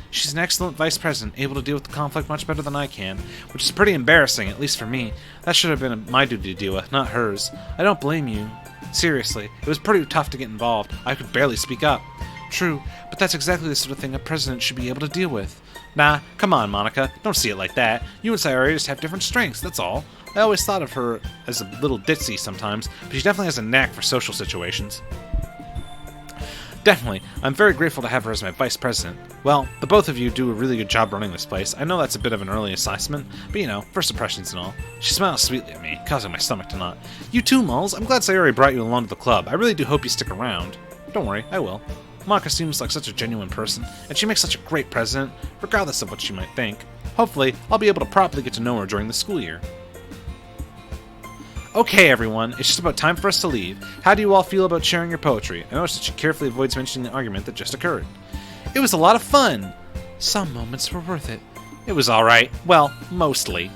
She's an excellent vice president, able to deal with the conflict much better than I can, which is pretty embarrassing, at least for me. That should have been my duty to deal with, not hers. I don't blame you. Seriously, it was pretty tough to get involved. I could barely speak up. True, but that's exactly the sort of thing a president should be able to deal with. Nah, come on, Monika, don't see it like that. You and Sayori just have different strengths, that's all. I always thought of her as a little ditzy sometimes, but she definitely has a knack for social situations. Definitely, I'm very grateful to have her as my vice president. Well, the both of you do a really good job running this place. I know that's a bit of an early assessment, but you know, first impressions and all. She smiles sweetly at me, causing my stomach to knot. You too, Mulls. I'm glad Sayori brought you along to the club. I really do hope you stick around. Don't worry, I will. Monika seems like such a genuine person, and she makes such a great president, regardless of what she might think. Hopefully, I'll be able to properly get to know her during the school year. Okay, everyone, it's just about time for us to leave. How do you all feel about sharing your poetry? I noticed that she carefully avoids mentioning the argument that just occurred. It was a lot of fun. Some moments were worth it. It was alright. Well, mostly.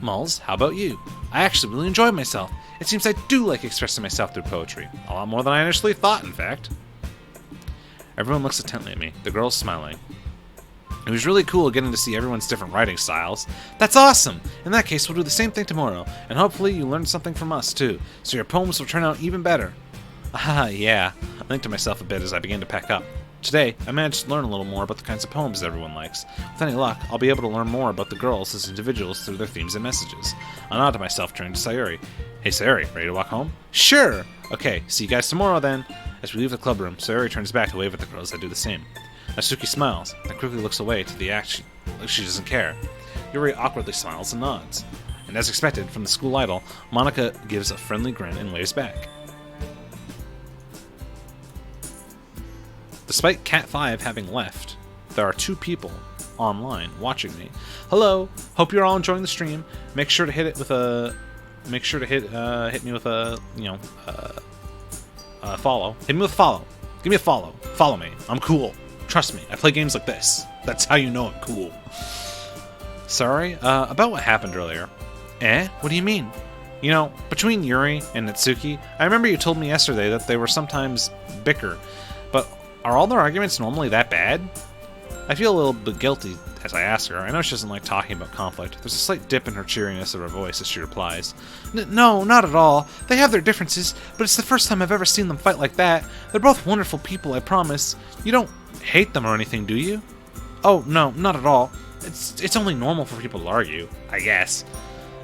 Mulls, how about you? I actually really enjoyed myself. It seems I do like expressing myself through poetry. A lot more than I initially thought, in fact. Everyone looks intently at me, the girls smiling. It was really cool getting to see everyone's different writing styles. That's awesome! In that case, we'll do the same thing tomorrow, and hopefully you learned something from us, too, so your poems will turn out even better. Ah, yeah. I think to myself a bit as I began to pack up. Today, I managed to learn a little more about the kinds of poems that everyone likes. With any luck, I'll be able to learn more about the girls as individuals through their themes and messages. I nod to myself, turning to Sayuri. Hey, Sayuri, ready to walk home? Sure! Okay, see you guys tomorrow, then. As we leave the club room, Sayuri turns back to wave at the girls that do the same. Natsuki smiles, then quickly looks away to the act like she doesn't care. Yuri awkwardly smiles and nods. And as expected, from the school idol, Monica gives a friendly grin and waves back. Despite Cat 5 having left, there are 2 people online watching me. Hello, hope you're all enjoying the stream. Make sure to hit it with a, hit me with a, follow. Hit me with a follow. Give me a follow. Follow me. I'm cool. Trust me, I play games like this. That's how you know I'm cool. Sorry, about what happened earlier. What do you mean? You know, between Yuri and Natsuki, I remember you told me yesterday that they were sometimes bicker, but are all their arguments normally that bad? I feel a little bit guilty as I ask her. I know she doesn't like talking about conflict. There's a slight dip in her cheeriness of her voice as she replies. No, not at all. They have their differences, but it's the first time I've ever seen them fight like that. They're both wonderful people, I promise. You don't hate them or anything, do you? Oh, no, not at all. It's only normal for people to argue, I guess.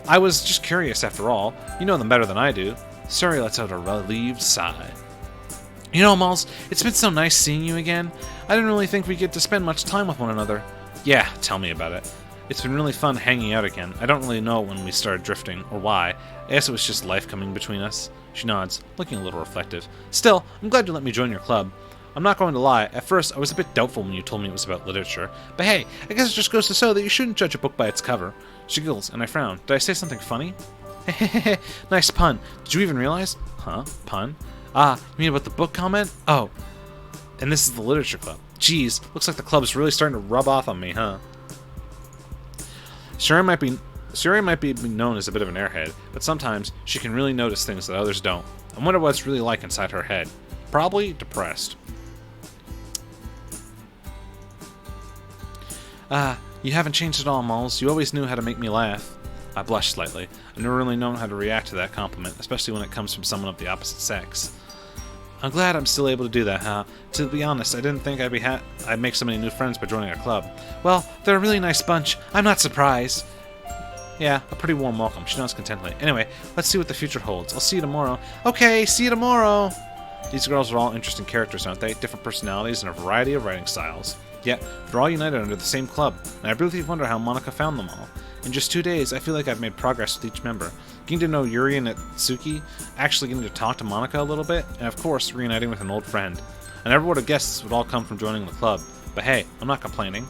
I was just curious after all. You know them better than I do. Suri lets out a relieved sigh. You know, Malls, it's been so nice seeing you again. I didn't really think we'd get to spend much time with one another. Yeah, tell me about it. It's been really fun hanging out again. I don't really know when we started drifting, or why. I guess it was just life coming between us. She nods, looking a little reflective. Still, I'm glad you let me join your club. I'm not going to lie, at first I was a bit doubtful when you told me it was about literature. But hey, I guess it just goes to show that you shouldn't judge a book by its cover. She giggles, and I frown. Did I say something funny? Hehehe, nice pun. Did you even realize? Huh? Pun? Ah, you mean about the book comment? Oh. And this is the literature club. Geez, looks like the club's really starting to rub off on me, huh? Suri might be known as a bit of an airhead, but sometimes she can really notice things that others don't. I wonder what it's really like inside her head. Probably depressed. You haven't changed at all, Malls. You always knew how to make me laugh. I blushed slightly. I've never really known how to react to that compliment, especially when it comes from someone of the opposite sex. I'm glad I'm still able to do that, huh? To be honest, I didn't think I'd make so many new friends by joining a club. Well, they're a really nice bunch. I'm not surprised. Yeah, a pretty warm welcome. She nods contentedly. Anyway, let's see what the future holds. I'll see you tomorrow. Okay, see you tomorrow! These girls are all interesting characters, aren't they? Different personalities and a variety of writing styles. Yet, they're all united under the same club, and I really wonder how Monica found them all. In just 2 days, I feel like I've made progress with each member. Getting to know Yuri and Natsuki, actually getting to talk to Monica a little bit, and of course, reuniting with an old friend. I never would have guessed this would all come from joining the club, but hey, I'm not complaining.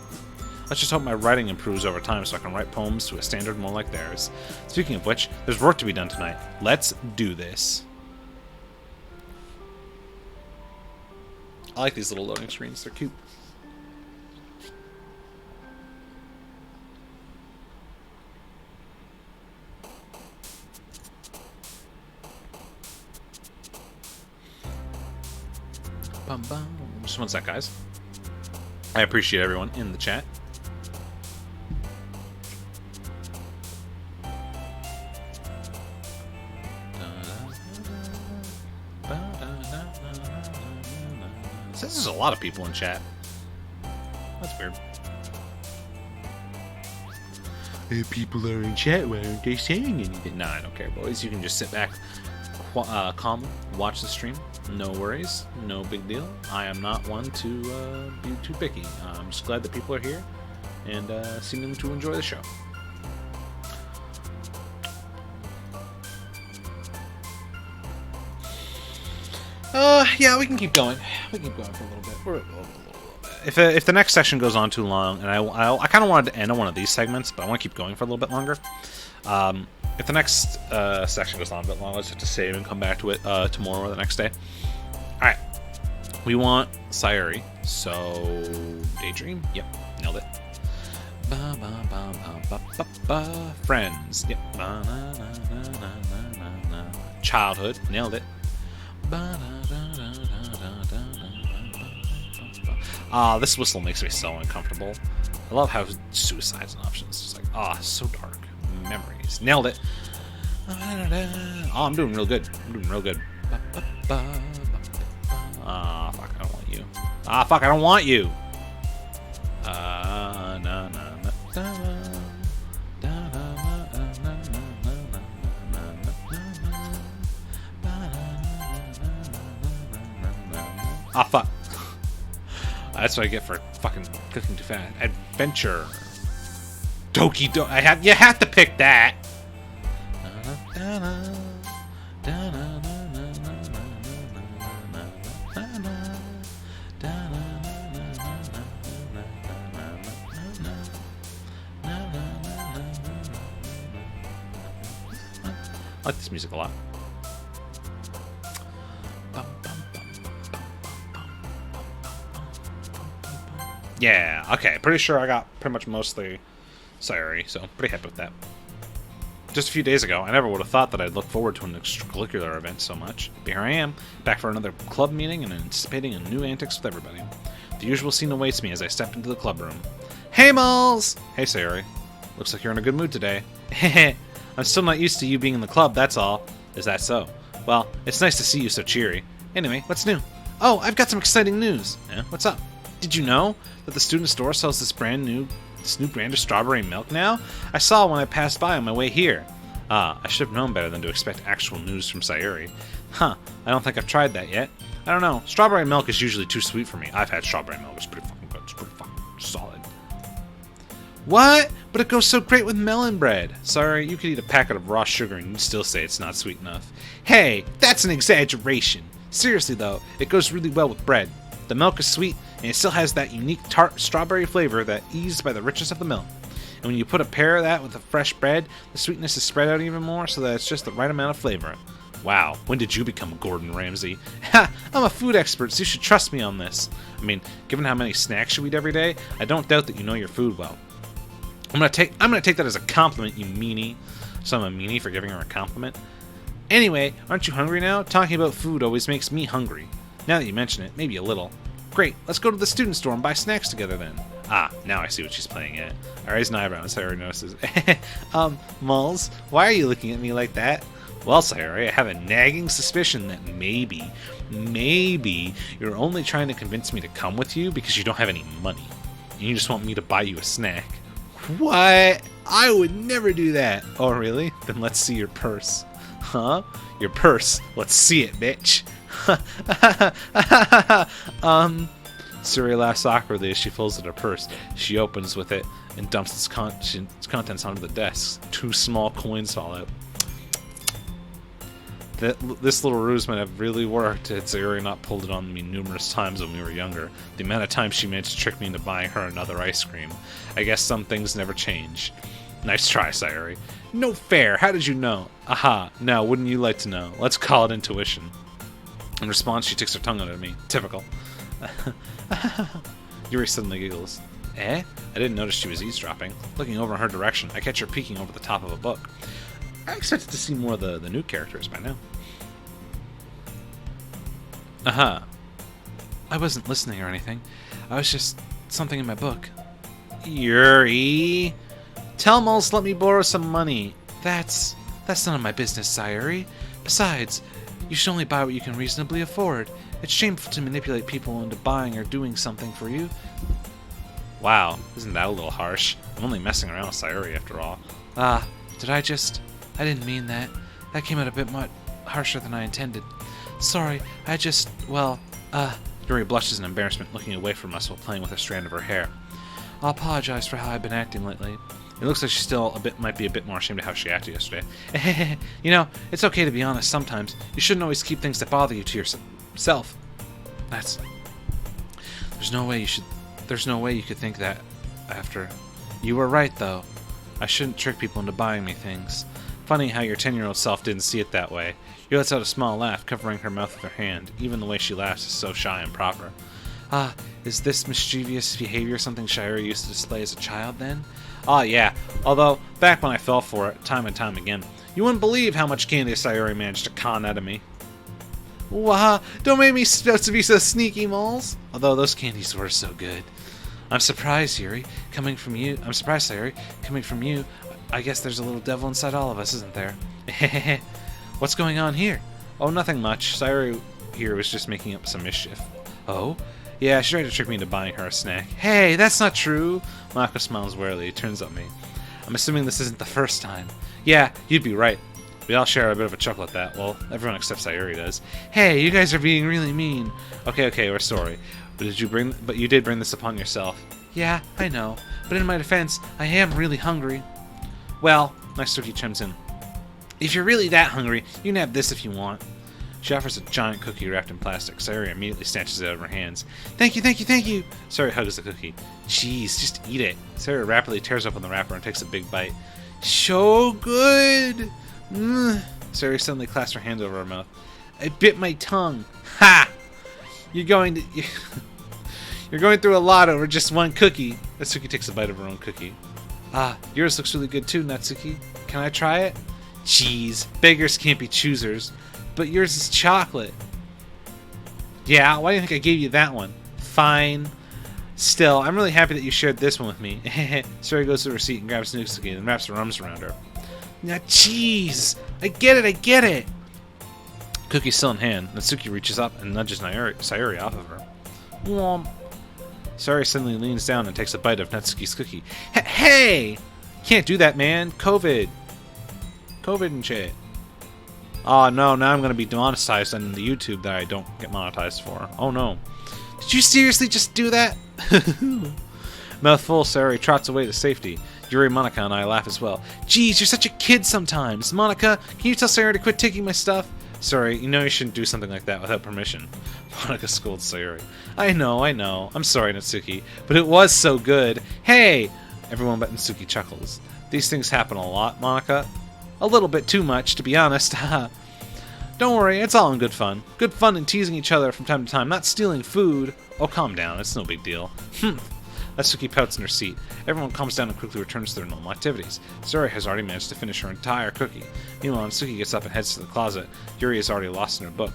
Let's just hope my writing improves over time so I can write poems to a standard more like theirs. Speaking of which, there's work to be done tonight. Let's do this. I like these little loading screens, they're cute. Just one sec, guys. I appreciate everyone in the chat. It says there's a lot of people in chat. That's weird. If people are in chat, why aren't they saying anything? Nah, I don't care, boys. You can just sit back calmly, watch the stream. No worries, no big deal. I am not one to be too picky. I'm just glad that people are here and seeming to enjoy the show. Yeah, we can keep going. We can keep going for a little bit. If the next session goes on too long, and I kind of wanted to end on one of these segments, but I want to keep going for a little bit longer. If the next section goes on a bit long, let's have to save and come back to it tomorrow or the next day. Alright. We want Sayuri. So, Daydream? Yep, nailed it. Friends. Yep. Childhood. Nailed it. This whistle makes me so uncomfortable. I love how suicide's an option. It's just like, so dark. Memories. Nailed it. I'm doing real good. Fuck, I don't want you. Fuck, I don't want you. Fuck. That's what I get for fucking cooking too fast. Adventure. Doki Doki. You have to pick that. I like this music a lot. Yeah, okay. Pretty sure I got pretty much mostly Sayuri, so pretty happy with that. Just a few days ago, I never would have thought that I'd look forward to an extracurricular event so much. But here I am, back for another club meeting and anticipating a new antics with everybody. The usual scene awaits me as I step into the club room. Hey, Malls! Hey, Sayuri. Looks like you're in a good mood today. Heh. I'm still not used to you being in the club, that's all. Is that so? Well, it's nice to see you so cheery. Anyway, what's new? Oh, I've got some exciting news. Yeah, what's up? Did you know that the student store sells this new brand of strawberry milk now? I saw when I passed by on my way here. I should have known better than to expect actual news from Sayuri. Huh, I don't think I've tried that yet. I don't know, strawberry milk is usually too sweet for me. I've had strawberry milk, it's pretty fucking good, it's pretty fucking solid. What? But it goes so great with melon bread. Sorry, you could eat a packet of raw sugar and you'd still say it's not sweet enough. Hey, that's an exaggeration. Seriously though, it goes really well with bread. The milk is sweet, and it still has that unique tart strawberry flavor that eased by the richness of the milk. And when you pair that with the fresh bread, the sweetness is spread out even more so that it's just the right amount of flavor. Wow, when did you become Gordon Ramsay? Ha! I'm a food expert, so you should trust me on this. I mean, given how many snacks you eat every day, I don't doubt that you know your food well. I'm gonna take that as a compliment, you meanie. So I'm a meanie for giving her a compliment. Anyway, aren't you hungry now? Talking about food always makes me hungry. Now that you mention it, maybe a little. Great, let's go to the student store and buy snacks together then. Now I see what she's playing at. I raise an eyebrow and Sayuri notices. Mulls, why are you looking at me like that? Well, Sayuri, I have a nagging suspicion that maybe you're only trying to convince me to come with you because you don't have any money. And you just want me to buy you a snack. What? I would never do that. Oh, really? Then let's see your purse. Huh? Your purse. Let's see it, bitch. Sayuri laughs awkwardly as she folds her purse. She opens with it and dumps its contents onto the desk. 2 small coins fall out. This little ruse might have really worked had Sayuri not pulled it on me numerous times when we were younger. The amount of times she managed to trick me into buying her another ice cream. I guess some things never change. Nice try, Sayuri. No fair. How did you know? Aha. Now, wouldn't you like to know? Let's call it intuition. In response, she sticks her tongue out at me. Typical. Yuri suddenly giggles. Eh? I didn't notice she was eavesdropping. Looking over in her direction, I catch her peeking over the top of a book. I expected to see more of the new characters by now. Aha. I wasn't listening or anything. I was just something in my book. Yuri! Tell Moles to let me borrow some money. That's none of my business, Sayuri. Besides, you should only buy what you can reasonably afford. It's shameful to manipulate people into buying or doing something for you. Wow, isn't that a little harsh? I'm only messing around with Sayuri after all. Did I didn't mean that. That came out a bit much harsher than I intended. Sorry, Yuri blushes in embarrassment, looking away from us while playing with a strand of her hair. I'll apologize for how I've been acting lately. It looks like she still might be a bit more ashamed of how she acted yesterday. You know, it's okay to be honest sometimes. You shouldn't always keep things that bother you to yourself. There's no way you could think that after. You were right, though. I shouldn't trick people into buying me things. Funny how your 10-year-old self didn't see it that way. She lets out a small laugh, covering her mouth with her hand. Even the way she laughs is so shy and proper. Ah, is this mischievous behavior something Sayori used to display as a child then? Ah, yeah. Although, back when I fell for it, time and time again, you wouldn't believe how much candy Sayori managed to con out of me. Wah! Don't make me supposed to be so sneaky, Moles. Although those candies were so good. I'm surprised, Sayori, coming from you. I guess there's a little devil inside all of us, isn't there? What's going on here? Oh, nothing much. Sayori here was just making up some mischief. Oh? Yeah, she tried to trick me into buying her a snack. Hey, that's not true! Monaco smiles warily, turns on me. I'm assuming this isn't the first time. Yeah, you'd be right. We all share a bit of a chuckle at that. Well, everyone except Sayori does. Hey, you guys are being really mean. Okay, we're sorry. But you did bring this upon yourself. Yeah, I know. But in my defense, I am really hungry. Well, Natsuki chimes in. If you're really that hungry, you can have this if you want. She offers a giant cookie wrapped in plastic. Sayori immediately snatches it out of her hands. Thank you! Sayori hugs the cookie. Jeez, just eat it. Sayori rapidly tears open the wrapper and takes a big bite. So good! Sayori suddenly clasps her hands over her mouth. I bit my tongue. Ha! You're going through a lot over just one cookie. Natsuki takes a bite of her own cookie. Ah, yours looks really good too, Natsuki. Can I try it? Jeez, beggars can't be choosers. But yours is chocolate. Yeah, why do you think I gave you that one? Fine. Still, I'm really happy that you shared this one with me. Sayori goes to her seat and grabs Natsuki and wraps her arms around her. Now, jeez! I get it! Cookie still in hand, Natsuki reaches up and nudges Sayori off of her. Womp. Sayori suddenly leans down and takes a bite of Natsuki's cookie. Hey! Can't do that, man. COVID and shit. Oh no, now I'm going to be demonetized on the YouTube that I don't get monetized for. Oh no. Did you seriously just do that? Mouthful, Sayori trots away to safety. Yuri, Monica, and I laugh as well. Geez, you're such a kid sometimes. Monica, can you tell Sayori to quit taking my stuff? Sorry, you know you shouldn't do something like that without permission. Monica scolds Sayori. I know. I'm sorry, Natsuki, but it was so good. Hey! Everyone but Natsuki chuckles. These things happen a lot, Monica. A little bit too much, to be honest. Don't worry, it's all in good fun. Good fun in teasing each other from time to time, not stealing food. Oh, calm down, it's no big deal. Natsuki pouts in her seat. Everyone calms down and quickly returns to their normal activities. Sayori has already managed to finish her entire cookie. Meanwhile, Natsuki gets up and heads to the closet. Yuri is already lost in her book.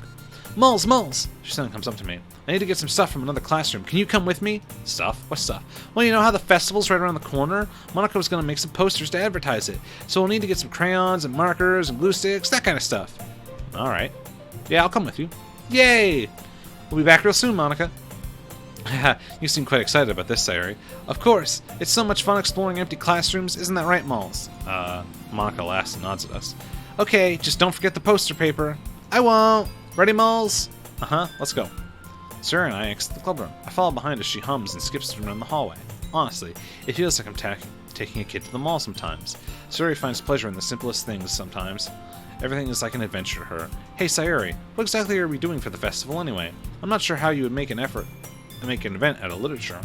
Moles! She suddenly comes up to me. I need to get some stuff from another classroom. Can you come with me? Stuff? What stuff? Well, you know how the festival's right around the corner? Monica was going to make some posters to advertise it. So we'll need to get some crayons and markers and glue sticks, that kind of stuff. Alright. Yeah, I'll come with you. Yay! We'll be back real soon, Monica. You seem quite excited about this, Sayori. Of course. It's so much fun exploring empty classrooms, isn't that right, Moles? Monica laughs and nods at us. Okay, just don't forget the poster paper. I won't. Ready, Moles? Let's go. Sayori and I exit the club room. I follow behind as she hums and skips around the hallway. Honestly, it feels like I'm taking a kid to the mall sometimes. Sayori finds pleasure in the simplest things sometimes. Everything is like an adventure to her. Hey, Sayori, what exactly are we doing for the festival anyway? I'm not sure how you would make an event out of literature.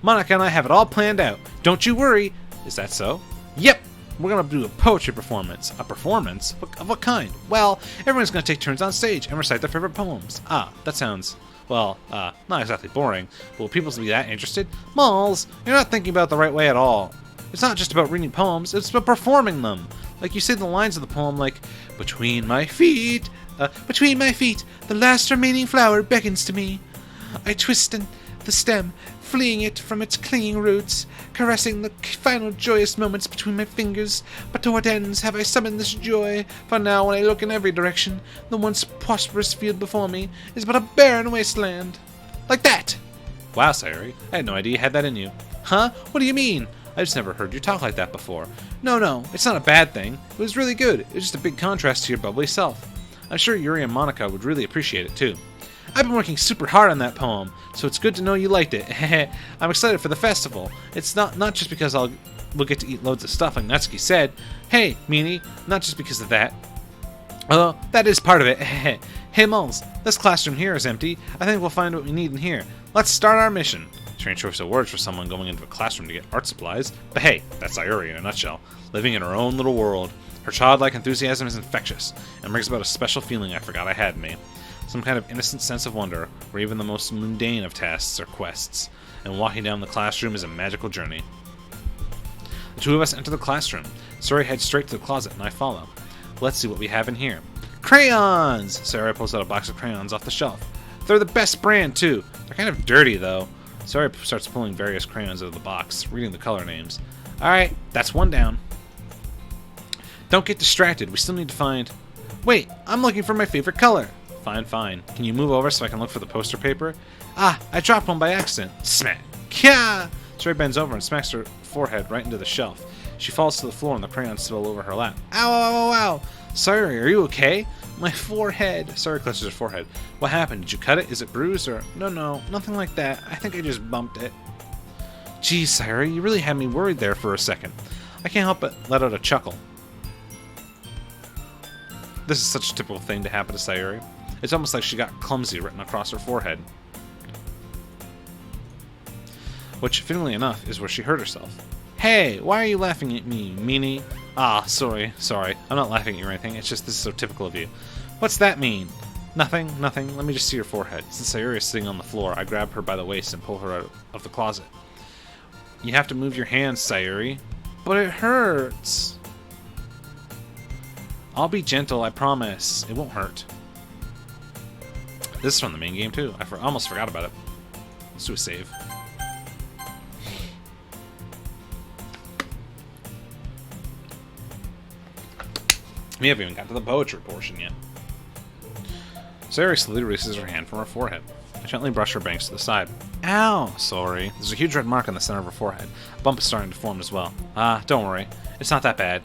Monica and I have it all planned out. Don't you worry. Is that so? Yep. We're going to do a poetry performance. A performance? Of what kind? Well, everyone's going to take turns on stage and recite their favorite poems. Ah, that sounds, well, not exactly boring. But will people be that interested? Moles, you're not thinking about it the right way at all. It's not just about reading poems, it's about performing them. Like you say the lines of the poem like, between my feet, the last remaining flower beckons to me. I twist the stem, fleeing it from its clinging roots, caressing the final joyous moments between my fingers. But to what ends have I summoned this joy? For now, when I look in every direction, the once prosperous field before me is but a barren wasteland. Like that! Wow, Sayori, I had no idea you had that in you. Huh? What do you mean? I've just never heard you talk like that before. No, it's not a bad thing. It was really good. It was just a big contrast to your bubbly self. I'm sure Yuri and Monica would really appreciate it, too. I've been working super hard on that poem, so it's good to know you liked it. I'm excited for the festival. It's not just because we'll get to eat loads of stuff like Natsuki said. Hey, meanie, not just because of that. Although, that is part of it. Hey, Moles, this classroom here is empty. I think we'll find what we need in here. Let's start our mission. Strange choice of words for someone going into a classroom to get art supplies. But hey, that's Sayori in a nutshell, living in her own little world. Her childlike enthusiasm is infectious, and brings about a special feeling I forgot I had in me. Some kind of innocent sense of wonder, where even the most mundane of tasks are quests, and walking down the classroom is a magical journey. The two of us enter the classroom. Sayori heads straight to the closet, and I follow. Let's see what we have in here. Crayons! Sayori pulls out a box of crayons off the shelf. They're the best brand, too. They're kind of dirty, though. Sayori starts pulling various crayons out of the box, reading the color names. Alright, that's one down. Don't get distracted. We still need to find... Wait, I'm looking for my favorite color. Fine, fine. Can you move over so I can look for the poster paper? Ah, I dropped one by accident. Smack. Kya! Sayori bends over and smacks her forehead right into the shelf. She falls to the floor and the crayons spill over her lap. Ow, ow, ow, ow! Sayori, are you okay? My forehead. Sayori clutches her forehead. What happened? Did you cut it? Is it bruised or... No, nothing like that. I think I just bumped it. Geez, Sayori, you really had me worried there for a second. I can't help but let out a chuckle. This is such a typical thing to happen to Sayori. It's almost like she got clumsy written across her forehead. Which, fittingly enough, is where she hurt herself. Hey, why are you laughing at me, meanie? Ah, sorry. I'm not laughing at you or anything. It's just this is so typical of you. What's that mean? Nothing. Let me just see your forehead. Since Sayori is sitting on the floor, I grab her by the waist and pull her out of the closet. You have to move your hands, Sayori. But it hurts. I'll be gentle, I promise. It won't hurt. This is from the main game, too. I almost forgot about it. Let's do a save. We haven't even got to the poetry portion yet. Sayori slowly releases her hand from her forehead. I gently brush her bangs to the side. Ow! Sorry. There's a huge red mark on the center of her forehead. A bump is starting to form as well. Ah, don't worry. It's not that bad.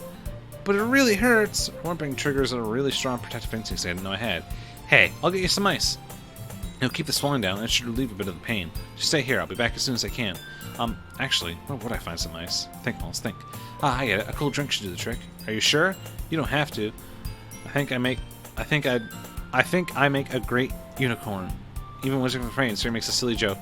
But it really hurts! Whimpering triggers a really strong protective instinct I didn't know I had. Hey, I'll get you some ice. It'll keep the swelling down and it should relieve a bit of the pain. Just stay here. I'll be back as soon as I can. Actually, where would I find some ice? Think, Moles, think. Ah, I get it. A cold drink should do the trick. Are you sure? You don't have to. I think I make a great unicorn. Even Wizard of Rain, Sayori makes a silly joke.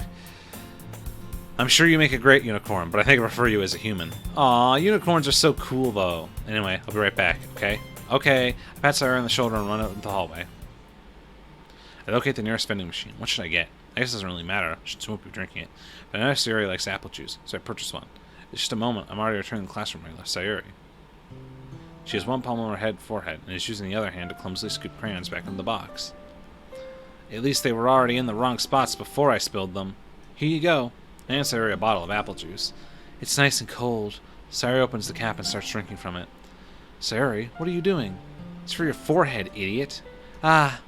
I'm sure you make a great unicorn, but I think I prefer you as a human. Aw, unicorns are so cool, though. Anyway, I'll be right back, okay? Okay. I pat Sayori on the shoulder and run out into the hallway. I locate the nearest vending machine. What should I get? I guess it doesn't really matter. I won't be drinking it. But I know Sayori likes apple juice, so I purchase one. It's just a moment. I'm already returning to the classroom where I left Sayori. She has one palm on her forehead, and is using the other hand to clumsily scoop crayons back into the box. At least they were already in the wrong spots before I spilled them. Here you go. I hand Sayori a bottle of apple juice. It's nice and cold. Sayori opens the cap and starts drinking from it. Sayori, what are you doing? It's for your forehead, idiot. Ah.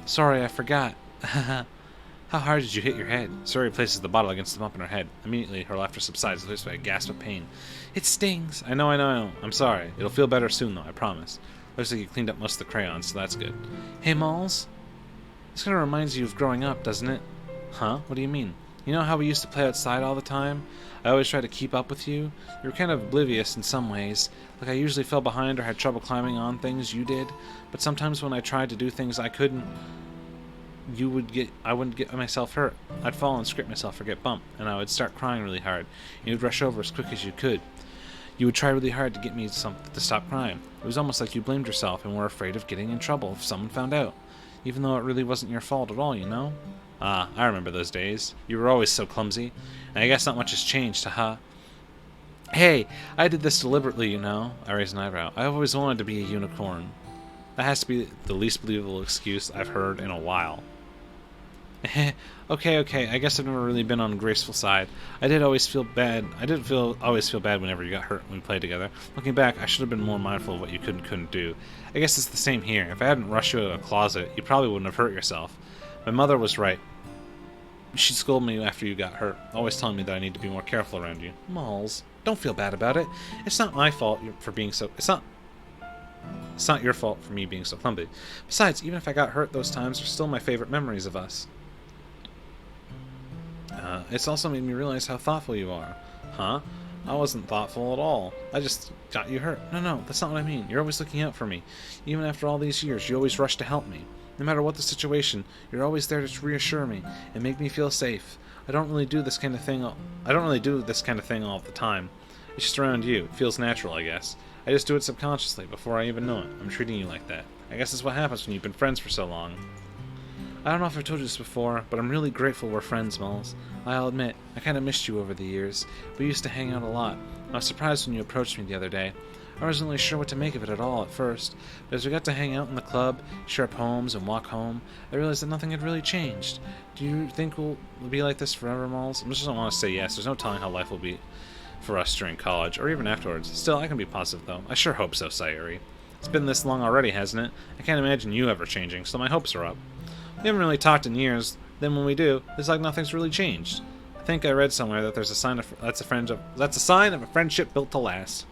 Sorry, I forgot. How hard did you hit your head? Sayori places the bottle against the bump in her head. Immediately, her laughter subsides, leaves by a gasp of pain. It stings. I know. I'm sorry. It'll feel better soon, though, I promise. Looks like you cleaned up most of the crayons, so that's good. Hey, Moles. This kind of reminds you of growing up, doesn't it? Huh? What do you mean? You know how we used to play outside all the time? I always tried to keep up with you. You were kind of oblivious in some ways. Like I usually fell behind or had trouble climbing on things you did. But sometimes when I tried to do things I couldn't, I wouldn't get myself hurt. I'd fall and scrape myself or get bumped, and I would start crying really hard. And you'd rush over as quick as you could. You would try really hard to get me to stop crying. It was almost like you blamed yourself and were afraid of getting in trouble if someone found out. Even though it really wasn't your fault at all, you know? Ah, I remember those days. You were always so clumsy. And I guess not much has changed, haha. Hey, I did this deliberately, you know? I raised an eyebrow. I always wanted to be a unicorn. That has to be the least believable excuse I've heard in a while. Okay, I guess I've never really been on the graceful side. I did always feel bad whenever you got hurt when we played together. Looking back, I should have been more mindful of what you could and couldn't do. I guess it's the same here. If I hadn't rushed you out of a closet, you probably wouldn't have hurt yourself. My mother was right. She'd scold me after you got hurt, always telling me that I need to be more careful around you. Moles, don't feel bad about it. It's not my fault for being so... It's not your fault for me being so clumsy. Besides, even if I got hurt those times, they're still my favorite memories of us. It's also made me realize how thoughtful you are. Huh? I wasn't thoughtful at all. I just got you hurt. No, that's not what I mean. You're always looking out for me. Even after all these years, you always rush to help me. No matter what the situation, you're always there to reassure me and make me feel safe. I don't really do this kind of thing all the time. It's just around you. It feels natural, I guess. I just do it subconsciously before I even know it. I'm treating you like that. I guess that's what happens when you've been friends for so long. I don't know if I've told you this before, but I'm really grateful we're friends, Moles. I'll admit, I kind of missed you over the years. We used to hang out a lot. I was surprised when you approached me the other day. I wasn't really sure what to make of it at all at first, but as we got to hang out in the club, share poems, and walk home, I realized that nothing had really changed. Do you think we'll be like this forever, Moles? I just don't want to say yes. There's no telling how life will be for us during college, or even afterwards. Still, I can be positive, though. I sure hope so, Sayuri. It's been this long already, hasn't it? I can't imagine you ever changing, so my hopes are up. We haven't really talked in years. Then when we do, it's like nothing's really changed. I think I read somewhere that there's a sign of that's a sign of a friendship built to last.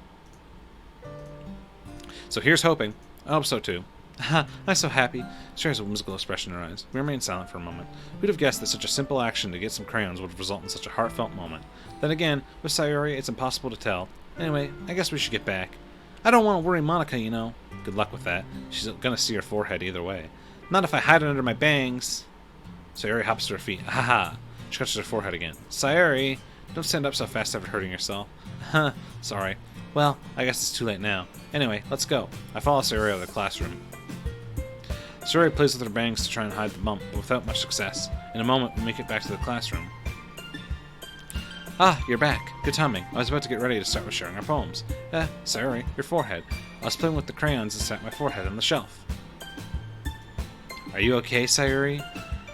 So here's hoping. I hope so too. Haha, I'm so happy. She has a whimsical expression in her eyes. We remained silent for a moment. Who'd have guessed that such a simple action to get some crayons would result in such a heartfelt moment? Then again, with Sayuri, it's impossible to tell. Anyway, I guess we should get back. I don't want to worry Monica, you know. Good luck with that. She's gonna see her forehead either way. Not if I hide it under my bangs. Sayuri hops to her feet. Haha. She touches her forehead again. Sayuri, don't stand up so fast after hurting yourself. Huh, sorry. Well, I guess it's too late now. Anyway, let's go. I follow Sayuri out of the classroom. Sayuri plays with her bangs to try and hide the bump, but without much success. In a moment, we make it back to the classroom. Ah, you're back. Good timing. I was about to get ready to start with sharing our poems. Sayuri, your forehead. I was playing with the crayons and set my forehead on the shelf. Are you okay, Sayuri?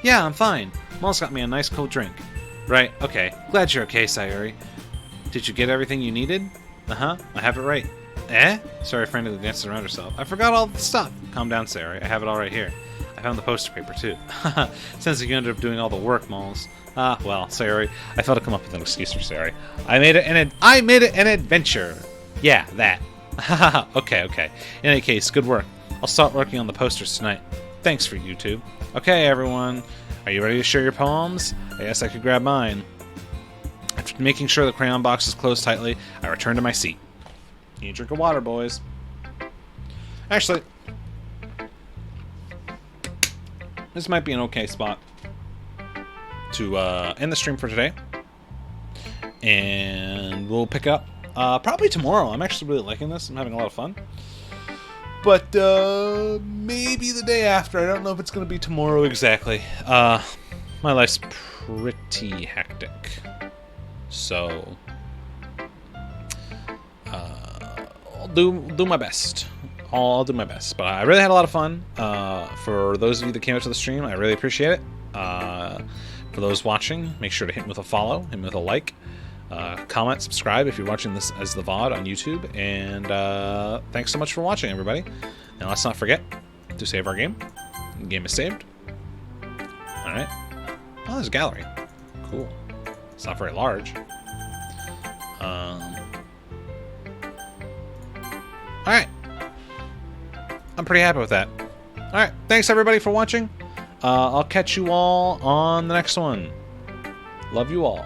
Yeah, I'm fine. Mom's got me a nice cold drink. Right, okay. Glad you're okay, Sayuri. Did you get everything you needed? Uh-huh, I have it right. Eh? Sayuri frantically dances around herself. I forgot all the stuff. Calm down, Sayuri. I have it all right here. I found the poster paper, too. Haha, sounds like you ended up doing all the work, Moles. Ah, well, Sayuri, I thought I'd come up with an excuse for Sayuri. I made it an adventure. Yeah, that. Haha, okay. In any case, good work. I'll start working on the posters tonight. Thanks for YouTube. Okay, everyone. Are you ready to share your poems? I guess I could grab mine. After making sure the crayon box is closed tightly, I return to my seat. Need a drink of water, boys. Actually, this might be an okay spot to end the stream for today. And we'll pick up probably tomorrow. I'm actually really liking this. I'm having a lot of fun. But maybe the day after. I don't know if it's going to be tomorrow exactly. My life's pretty hectic. So I'll do my best. I'll do my best. But I really had a lot of fun. For those of you that came out to the stream, I really appreciate it. For those watching, make sure to hit me with a follow, hit me with a like. Comment, subscribe if you're watching this as the VOD on YouTube, and thanks so much for watching, everybody. Now let's not forget to save our game. The game is saved. Alright. Oh, there's a gallery. Cool. It's not very large. Alright. I'm pretty happy with that. Alright, thanks everybody for watching. I'll catch you all on the next one. Love you all.